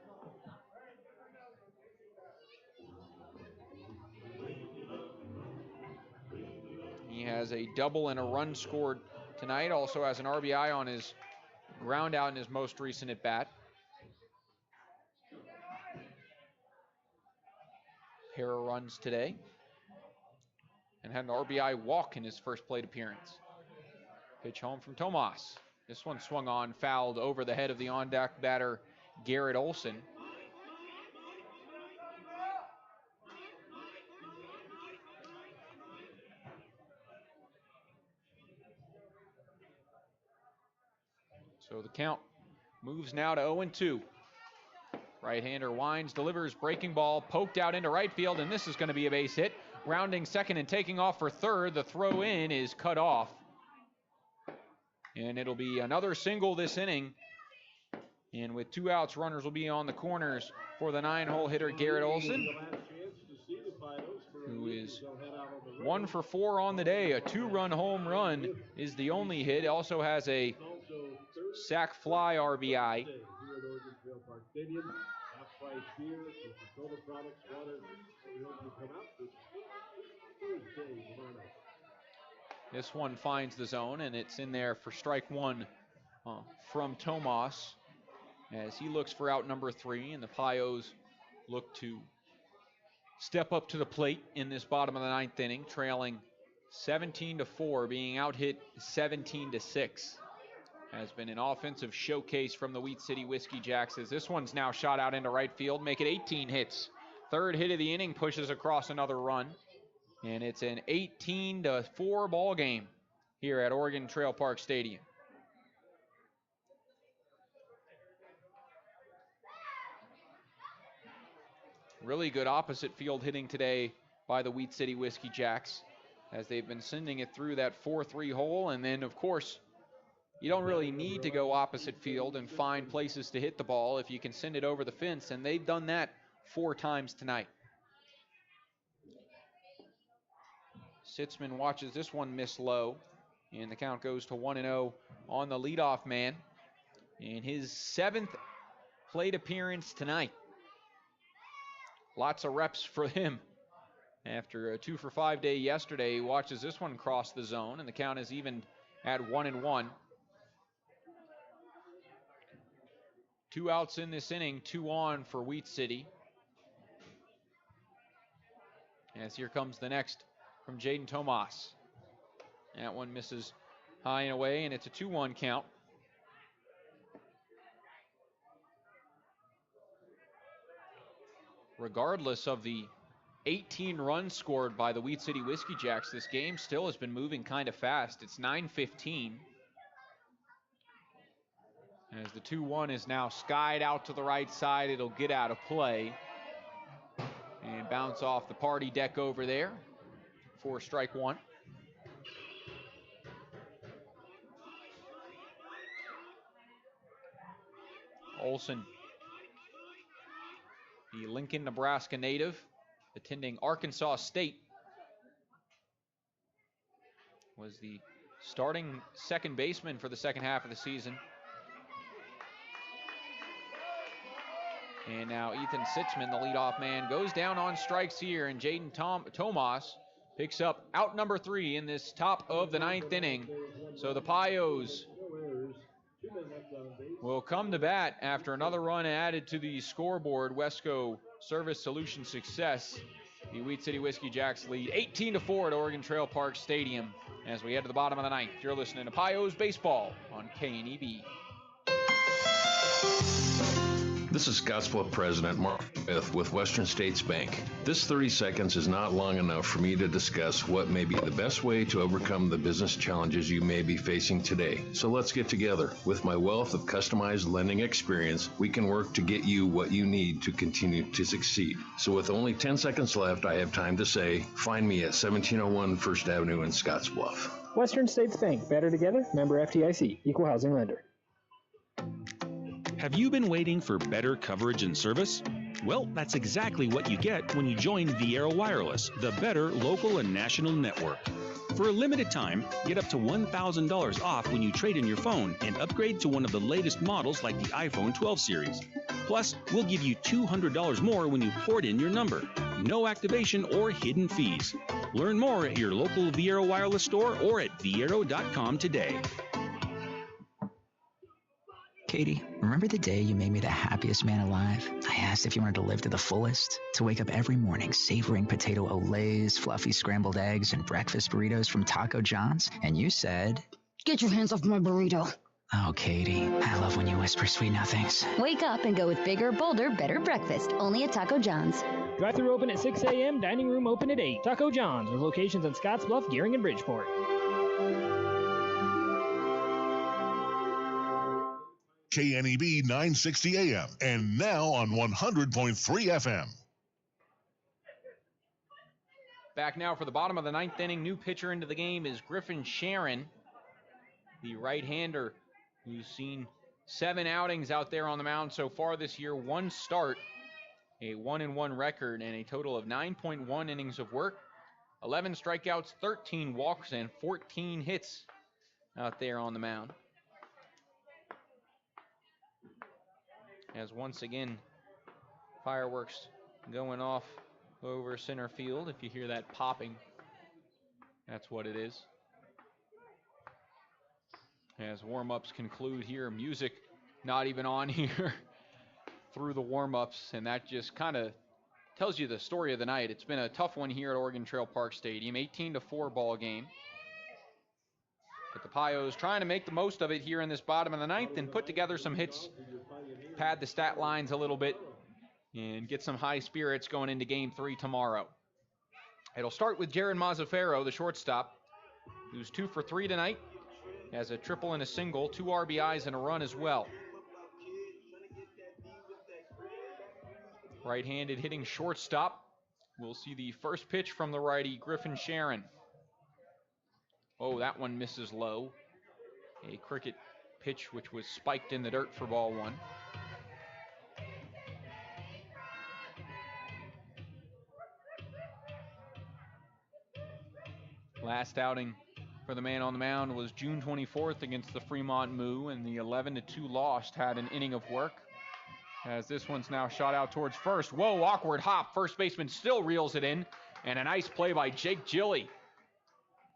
He has a double and a run scored tonight. Also has an RBI on his ground out in his most recent at bat. Pair of runs today. And had an RBI walk in his first plate appearance. Pitch home from Tomas. This one swung on, fouled over the head of the on-deck batter, Garrett Olson. So the count moves now to 0-2. Right-hander winds, delivers, breaking ball, poked out into right field, and this is going to be a base hit. Rounding second and taking off for third. The throw in is cut off. And it'll be another single this inning. And with 2 outs, runners will be on the corners for the 9-hole hitter, Garrett Olson, who is 1 for 4 on the day. A 2-run home run is the only hit. Also has a sac fly RBI. This one finds the zone, and it's in there for strike 1 from Tomas, as he looks for out number 3, and the Pios look to step up to the plate in this bottom of the 9th inning, trailing 17-4, being out hit 17-6. Has been an offensive showcase from the Wheat City Whiskey Jacks, as this one's now shot out into right field, make it 18 hits. Third hit of the inning pushes across another run, and it's an 18-4 ball game here at Oregon Trail Park Stadium. Really good opposite field hitting today by the Wheat City Whiskey Jacks, as they've been sending it through that 4-3 hole. And then, of course, you don't really need to go opposite field and find places to hit the ball if you can send it over the fence, and they've done that 4 times tonight. Sitzman watches this one miss low, and the count goes to 1-0 on the leadoff man in his 7th plate appearance tonight. Lots of reps for him. After a 2-for-5 day yesterday, he watches this one cross the zone, and the count is even at 1-1. 2 outs in this inning, 2 on for Wheat City. As here comes the next from Jaden Tomas. That one misses high and away, and it's a 2-1 count. Regardless of the 18 runs scored by the Wheat City Whiskey Jacks, this game still has been moving kind of fast. It's 9:15. As the 2-1 is now skied out to the right side, it'll get out of play and bounce off the party deck over there for strike 1. Olson, the Lincoln, Nebraska native, attending Arkansas State, was the starting second baseman for the second half of the season. And now Ethan Sitzman, the leadoff man, goes down on strikes here, and Jaden Tomas picks up out number 3 in this top of the 9th inning. So the Pios will come to bat after another run added to the scoreboard. Wesco Service Solution success. The Wheat City Whiskey Jacks lead 18-4 at Oregon Trail Park Stadium as we head to the bottom of the 9th. You're listening to Pios Baseball on KNEB. This is Scottsbluff President Mark Smith with Western States Bank. This 30 seconds is not long enough for me to discuss what may be the best way to overcome the business challenges you may be facing today. So let's get together. With my wealth of customized lending experience, we can work to get you what you need to continue to succeed. So with only 10 seconds left, I have time to say, find me at 1701 First Avenue in Scottsbluff. Western States Bank, better together, member FDIC, equal housing lender. Have you been waiting for better coverage and service? Well, that's exactly what you get when you join Viera Wireless, the better local and national network. For a limited time, get up to $1,000 off when you trade in your phone and upgrade to one of the latest models like the iPhone 12 series. Plus, we'll give you $200 more when you port in your number. No activation or hidden fees. Learn more at your local Viera Wireless store or at viero.com today. Katie, remember the day you made me the happiest man alive? I asked if you wanted to live to the fullest, to wake up every morning savoring potato olays, fluffy scrambled eggs, and breakfast burritos from Taco John's, and you said, "Get your hands off my burrito." Oh, Katie, I love when you whisper sweet nothings. Wake up and go with bigger, bolder, better breakfast, only at Taco John's. Drive-thru open at 6 a.m., dining room open at 8. Taco John's, with locations in Scottsbluff, Gearing, and Bridgeport. KNEB 960 AM and now on 100.3 FM. Back now for the bottom of the 9th inning. New pitcher into the game is Griffin Sharon, the right-hander who's seen 7 outings out there on the mound so far this year, 1 start, a 1-1 record, and a total of 9.1 innings of work, 11 strikeouts, 13 walks, and 14 hits out there on the mound. As once again, fireworks going off over center field. If you hear that popping, that's what it is. As warm-ups conclude here, music not even on here through the warm-ups, and that just kind of tells you the story of the night. It's been a tough one here at Oregon Trail Park Stadium, 18-4 ball game. But the Pios trying to make the most of it here in this bottom of the 9th and put together some hits, pad the stat lines a little bit, and get some high spirits going into Game 3 tomorrow. It'll start with Jared Mazzaferro, the shortstop, who's 2 for 3 tonight, has a triple and a single, 2 RBIs and a run as well. Right-handed hitting shortstop. We'll see the first pitch from the righty, Griffin Sharon. Oh, that one misses low. A cricket pitch which was spiked in the dirt for ball one. Last outing for the man on the mound was June 24th against the Fremont Moo, and the 11-2 loss had an inning of work. As this one's now shot out towards first. Whoa, awkward hop. First baseman still reels it in, and a nice play by Jake Gilly.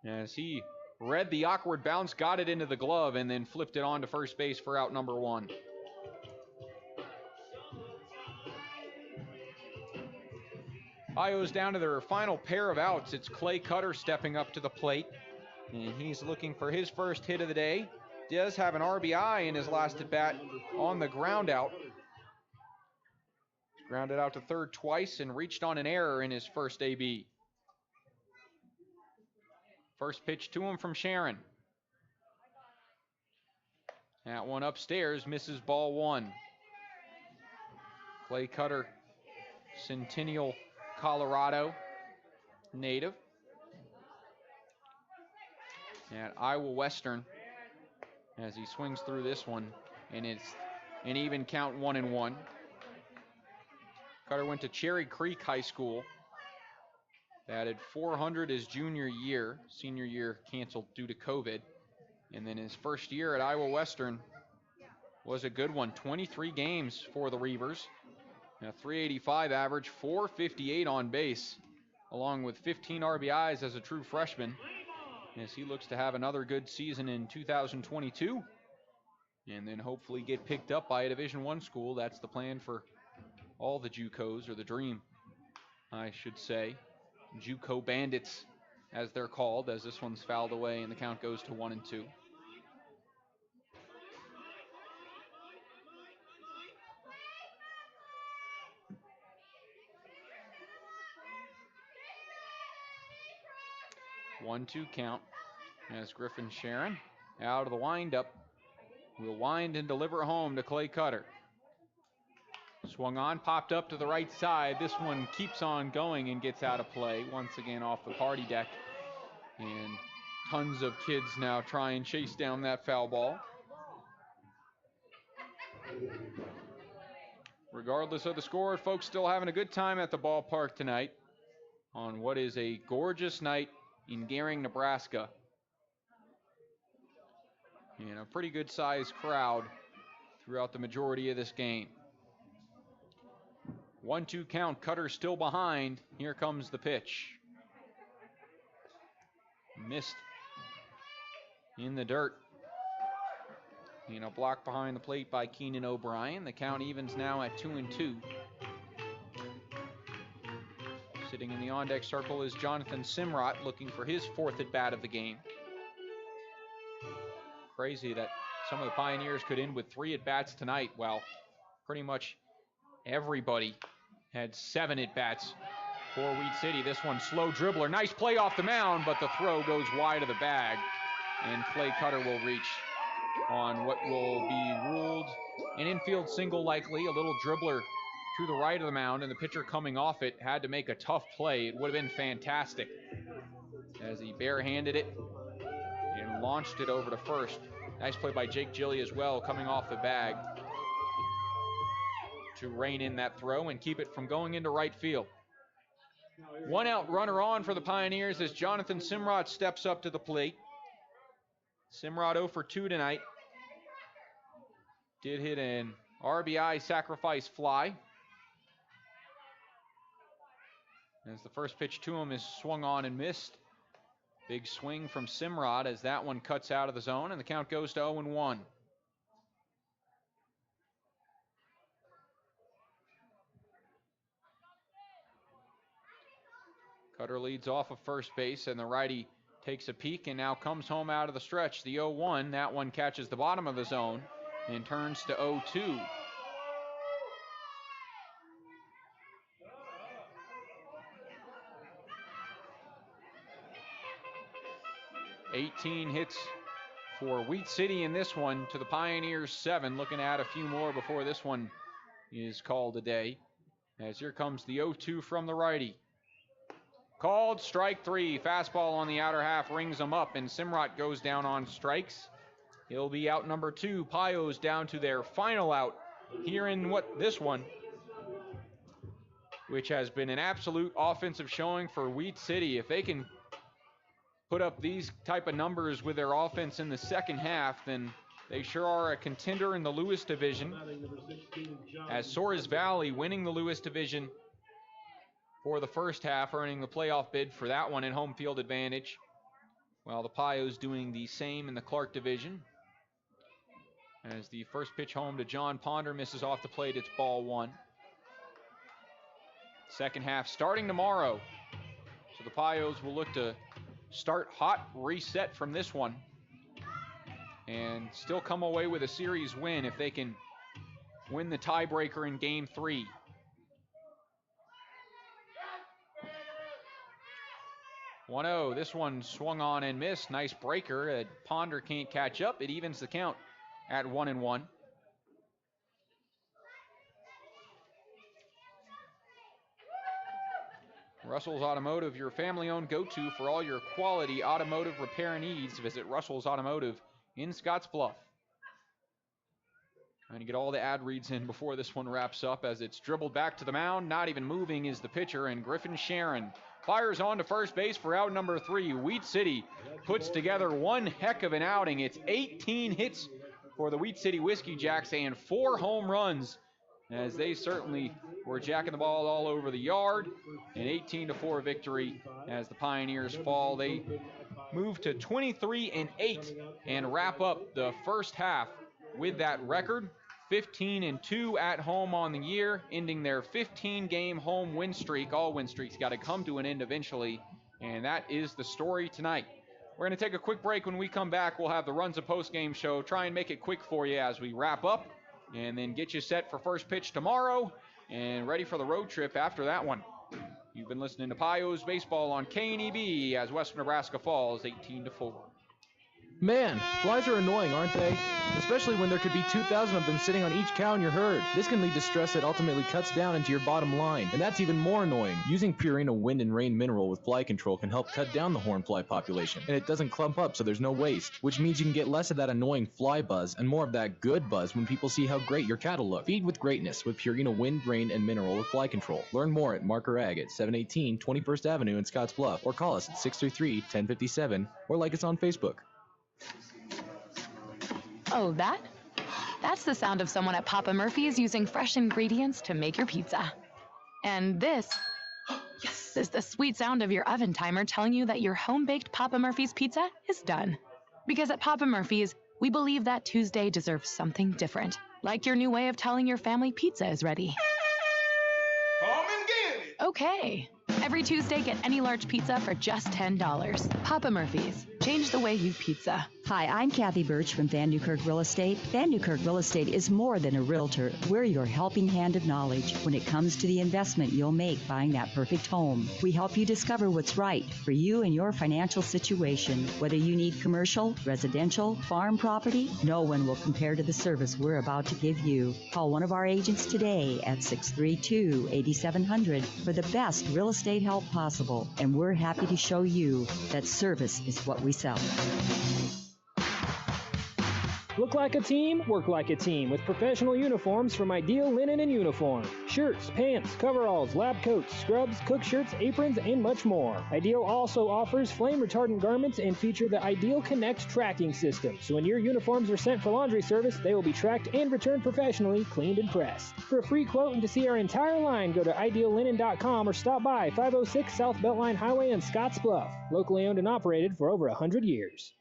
As he read the awkward bounce, got it into the glove, and then flipped it on to first base for out number one. Pios down to their final pair of outs. It's Clay Cutter stepping up to the plate, and he's looking for his first hit of the day. Does have an RBI in his last at bat on the ground out. He's grounded out to third twice and reached on an error in his first AB. First pitch to him from Sharon. That one upstairs misses ball one. Clay Cutter, Centennial, Colorado native. At Iowa Western, as he swings through this one, and it's an even count 1-1. Cutter went to Cherry Creek High School. Batted .400 his junior year. Senior year canceled due to COVID. And then his first year at Iowa Western was a good one. 23 games for the Reavers. A .385 average, .458 on base, along with 15 RBIs as a true freshman, as he looks to have another good season in 2022, and then hopefully get picked up by a Division I school. That's the plan for all the JUCOs, or the dream, I should say. JUCO Bandits, as they're called, as this one's fouled away and the count goes to 1-2. One-two count as Griffin Sharon out of the windup will wind and deliver home to Clay Cutter. Swung on, popped up to the right side. This one keeps on going and gets out of play once again off the party deck. And tons of kids now try and chase down that foul ball. Regardless of the score, folks still having a good time at the ballpark tonight on what is a gorgeous night in Gering, Nebraska. And a pretty good sized crowd throughout the majority of this game. 1-2 count, Cutter still behind. Here comes the pitch. Missed in the dirt. And a block behind the plate by Keenan O'Brien. The count evens now at 2-2. Sitting in the on-deck circle is Jonathan Simrot, looking for his fourth at-bat of the game. Crazy that some of the Pioneers could end with 3 at-bats tonight, while pretty much everybody had 7 at-bats for Wheat City. This one, slow dribbler. Nice play off the mound, but the throw goes wide of the bag, and Clay Cutter will reach on what will be ruled an infield single likely. A little dribbler to the right of the mound, and the pitcher coming off it had to make a tough play. It would have been fantastic as he barehanded it and launched it over to first. Nice play by Jake Gilly as well, coming off the bag to rein in that throw and keep it from going into right field. One out runner on for the Pioneers as Jonathan Simrot steps up to the plate. Simrot 0 for 2 tonight. Did hit an RBI sacrifice fly, as the first pitch to him is swung on and missed. Big swing from Simrot as that one cuts out of the zone, and the count goes to 0-1. Cutter leads off of first base, and the righty takes a peek and now comes home out of the stretch. The 0-1, that one catches the bottom of the zone and turns to 0-2. $18 hits for Wheat City in this one, to the Pioneers 7. Looking at a few more before this one is called a day. As here comes the 0-2 from the righty. Called strike 3. Fastball on the outer half rings him up, and Simrot goes down on strikes. He'll be out number 2. Pios down to their final out here in this one, which has been an absolute offensive showing for Wheat City. If they can put up these type of numbers with their offense in the second half, then they sure are a contender in the Lewis Division, as Soares Valley winning the Lewis Division for the first half, earning the playoff bid for that one in home field advantage, while the Pios doing the same in the Clark Division. As the first pitch home to John Ponder misses off the plate, it's ball 1. Second half starting tomorrow, so the Pios will look to start hot, reset from this one, and still come away with a series win if they can win the tiebreaker in Game 3. (1-0). This one swung on and missed. Nice breaker. Ponder can't catch up. It evens the count at 1-1. Russell's Automotive, your family-owned go-to for all your quality automotive repair needs. Visit Russell's Automotive in Scottsbluff. Trying to get all the ad reads in before this one wraps up, as it's dribbled back to the mound. Not even moving is the pitcher, and Griffin Sharon fires on to first base for out number 3. Wheat City puts together one heck of an outing. It's 18 hits for the Wheat City Whiskey Jacks and 4 home runs, as they certainly were jacking the ball all over the yard. An 18-4 victory as the Pioneers fall. They move to 23-8 and wrap up the first half with that record. 15-2 at home on the year, ending their 15-game home win streak. All win streaks got to come to an end eventually, and that is the story tonight. We're going to take a quick break. When we come back, we'll have the Runza post-game show. Try and make it quick for you as we wrap up, and then get you set for first pitch tomorrow and ready for the road trip after that one. You've been listening to Pios Baseball on KNEB as Western Nebraska falls 18-4. Man, flies are annoying, aren't they? Especially when there could be 2,000 of them sitting on each cow in your herd. This can lead to stress that ultimately cuts down into your bottom line, and that's even more annoying. Using Purina Wind and Rain Mineral with fly control can help cut down the horn fly population, and it doesn't clump up so there's no waste, which means you can get less of that annoying fly buzz and more of that good buzz when people see how great your cattle look. Feed with greatness with Purina Wind, Rain, and Mineral with fly control. Learn more at Marker Ag at 718 21st Avenue in Scottsbluff, or call us at 633-1057, or like us on Facebook. Oh, that's the sound of someone at Papa Murphy's using fresh ingredients to make your pizza. And this is the sweet sound of your oven timer telling you that your home-baked Papa Murphy's pizza is done. Because at Papa Murphy's, we believe that Tuesday deserves something different, like your new way of telling your family pizza is ready. Come and get it! Okay. Every Tuesday, get any large pizza for just $10. Papa Murphy's. Change the way you pizza. Hi, I'm Kathy Birch from Van Newkirk Real Estate. Van Newkirk Real Estate is more than a realtor. We're your helping hand of knowledge when it comes to the investment you'll make buying that perfect home. We help you discover what's right for you and your financial situation. Whether you need commercial, residential, farm property, no one will compare to the service we're about to give you. Call one of our agents today at 632-8700 for the best real estate help possible, and we're happy to show you that service is what we sell. Look like a team, work like a team with professional uniforms from Ideal Linen and Uniform. Shirts, pants, coveralls, lab coats, scrubs, cook shirts, aprons, and much more. Ideal also offers flame-retardant garments and feature the Ideal Connect tracking system. So when your uniforms are sent for laundry service, they will be tracked and returned professionally, cleaned and pressed. For a free quote and to see our entire line, go to ideallinen.com or stop by 506 South Beltline Highway in Scottsbluff. Locally owned and operated for over 100 years.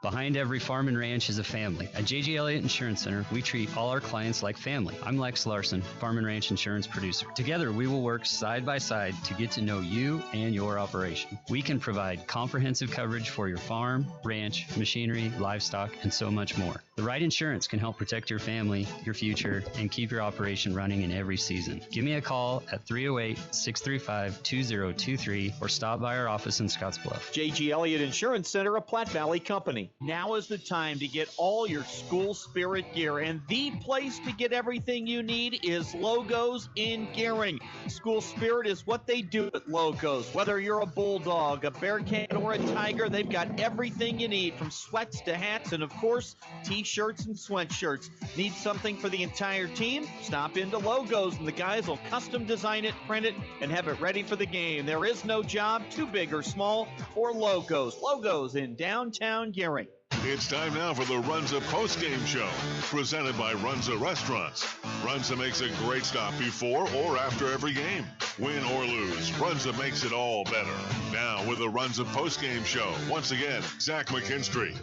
Behind every farm and ranch is a family. At J.G. Elliott Insurance Center, we treat all our clients like family. I'm Lex Larson, farm and ranch insurance producer. Together, we will work side by side to get to know you and your operation. We can provide comprehensive coverage for your farm, ranch, machinery, livestock, and so much more. The right insurance can help protect your family, your future, and keep your operation running in every season. Give me a call at 308-635-2023 or stop by our office in Scottsbluff. J.G. Elliott Insurance Center, a Platte Valley company. Now is the time to get all your school spirit gear, and the place to get everything you need is Logos in Gearing. School spirit is what they do at Logos. Whether you're a bulldog, a bearcat, or a tiger, they've got everything you need, from sweats to hats and, of course, t-shirts and sweatshirts. Need something for the entire team? Stop into Logos, and the guys will custom design it, print it, and have it ready for the game. There is no job too big or small for Logos. Logos in downtown Gearing. It's time now for the Runza postgame show, presented by Runza Restaurants. Runza makes a great stop before or after every game. Win or lose, Runza makes it all better. Now with the Runza postgame show, once again, Zach McKinstry.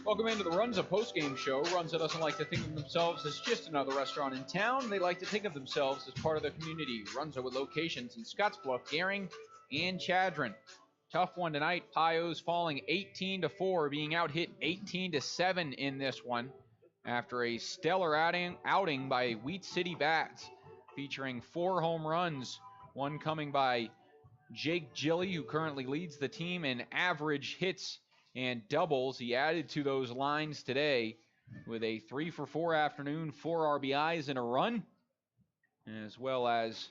Welcome into the Runza postgame show. Runza doesn't like to think of themselves as just another restaurant in town. They like to think of themselves as part of the community. Runza with locations in Scottsbluff, Gering, and Chadron. Tough one tonight. Pios falling 18-4, being out-hit 18-7 in this one after a stellar outing by Wheat City Bats, featuring 4 home runs, one coming by Jake Gilly, who currently leads the team in average hits and doubles. He added to those lines today with a 3-for-4 afternoon, 4 RBIs and a run, as well as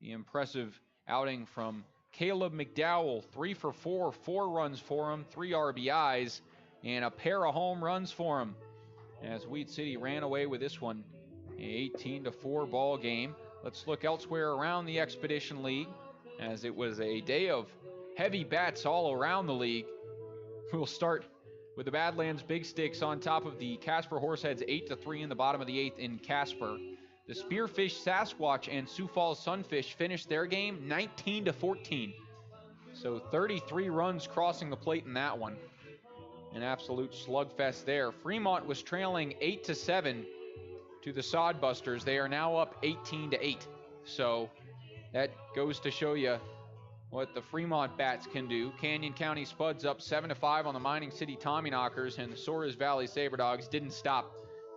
the impressive outing from Caleb McDowell, 3-for-4, 4 runs for him, 3 RBIs, and a pair of home runs for him, as Wheat City ran away with this one, an 18-4 ball game. Let's look elsewhere around the Expedition League, as it was a day of heavy bats all around the league. We'll start with the Badlands Big Sticks on top of the Casper Horseheads 8-3 in the bottom of the 8th in Casper. The Spearfish Sasquatch and Sioux Falls Sunfish finished their game 19-14. So 33 runs crossing the plate in that one. An absolute slugfest there. Fremont was trailing 8-7 to the Sodbusters. They are now up 18-8. So that goes to show you what the Fremont Bats can do. Canyon County Spuds up 7-5 on the Mining City Tommyknockers, and the Soares Valley Saberdogs didn't stop.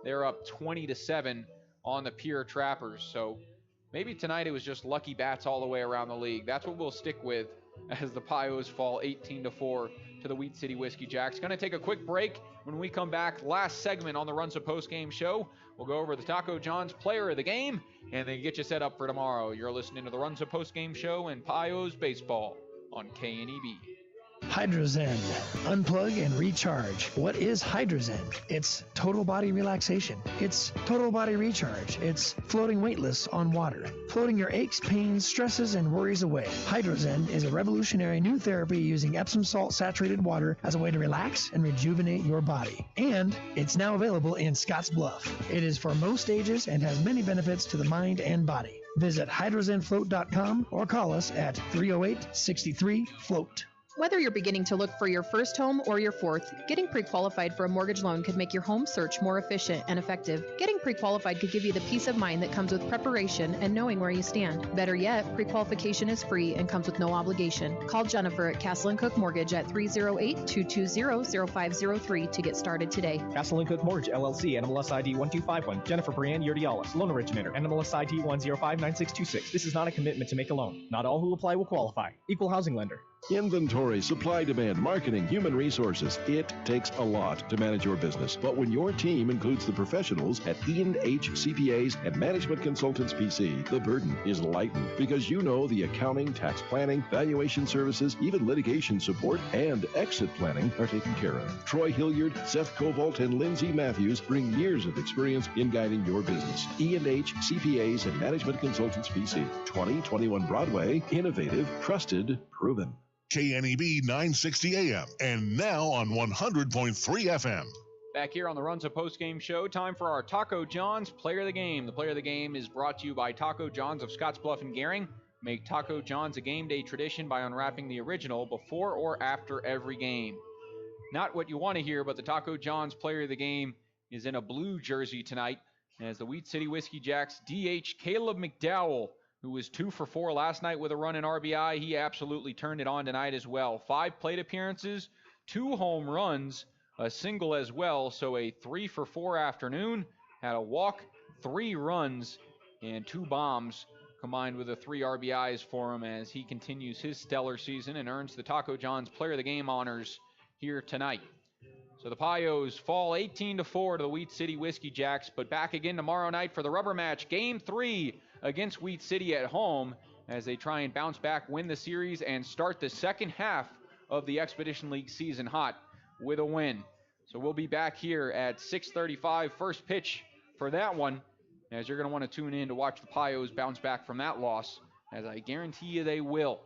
They're up 20-7 on the Pierre Trappers. So maybe tonight it was just lucky bats all the way around the league. That's what we'll stick with as the Pios fall 18-4 to the Wheat City Whiskey Jacks. Going to take a quick break. When we come back, last segment on the Runza postgame show, we'll go over the Taco John's player of the game and then get you set up for tomorrow. You're listening to the Runza postgame show and Pios baseball on KNEB. Hydrozen. Unplug and recharge. What is Hydrozen? It's total body relaxation. It's total body recharge. It's floating weightless on water. Floating your aches, pains, stresses, and worries away. Hydrozen is a revolutionary new therapy using Epsom salt saturated water as a way to relax and rejuvenate your body. And it's now available in Scottsbluff. It is for most ages and has many benefits to the mind and body. Visit hydrozenfloat.com or call us at 308-63-FLOAT. Whether you're beginning to look for your first home or your fourth, getting pre-qualified for a mortgage loan could make your home search more efficient and effective. Getting pre-qualified could give you the peace of mind that comes with preparation and knowing where you stand. Better yet, pre-qualification is free and comes with no obligation. Call Jennifer at Castle & Cook Mortgage at 308-220-0503 to get started today. Castle & Cook Mortgage, LLC, NMLS ID 1251. Jennifer Brianne Urdialis, loan originator, NMLS ID 1059626. This is not a commitment to make a loan. Not all who apply will qualify. Equal housing lender. Inventory, supply, demand, marketing, human resources. It takes a lot to manage your business. But when your team includes the professionals at E&H CPAs and Management Consultants PC, the burden is lightened because you know the accounting, tax planning, valuation services, even litigation support, and exit planning are taken care of. Troy Hilliard, Seth Cobalt, and Lindsay Matthews bring years of experience in guiding your business. E&H CPAs and Management Consultants PC, 2021 Broadway, innovative, trusted, proven. KNEB 960 AM and now on 100.3 FM. Back here on the Runza postgame show, time for our Taco John's Player of the Game. The Player of the Game is brought to you by Taco John's of Scottsbluff and Gering. Make Taco John's a game day tradition by unwrapping the original before or after every game. Not what you want to hear, but the Taco John's Player of the Game is in a blue jersey tonight as the Wheat City Whiskey Jacks DH Caleb McDowell, who was 2 for 4 last night with a run and RBI. He absolutely turned it on tonight as well. 5 plate appearances, 2 home runs, a single as well. So a 3 for 4 afternoon. Had a walk, 3 runs, and 2 bombs combined with the 3 RBIs for him as he continues his stellar season and earns the Taco John's Player of the Game honors here tonight. So the Pios fall 18-4 to the Wheat City Whiskey Jacks, but back again tomorrow night for the rubber match, Game 3 against Wheat City at home as they try and bounce back, win the series, and start the second half of the Expedition League season hot with a win. So we'll be back here at 6:35, first pitch for that one, as you're going to want to tune in to watch the Pios bounce back from that loss, as I guarantee you they will.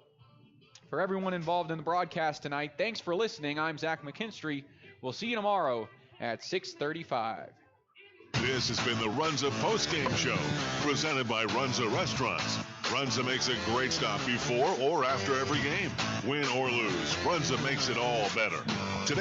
For everyone involved in the broadcast tonight, thanks for listening. I'm Zach McKinstry. We'll see you tomorrow at 6:35. This has been the Runza Postgame Show, presented by Runza Restaurants. Runza makes a great stop before or after every game. Win or lose, Runza makes it all better. Today.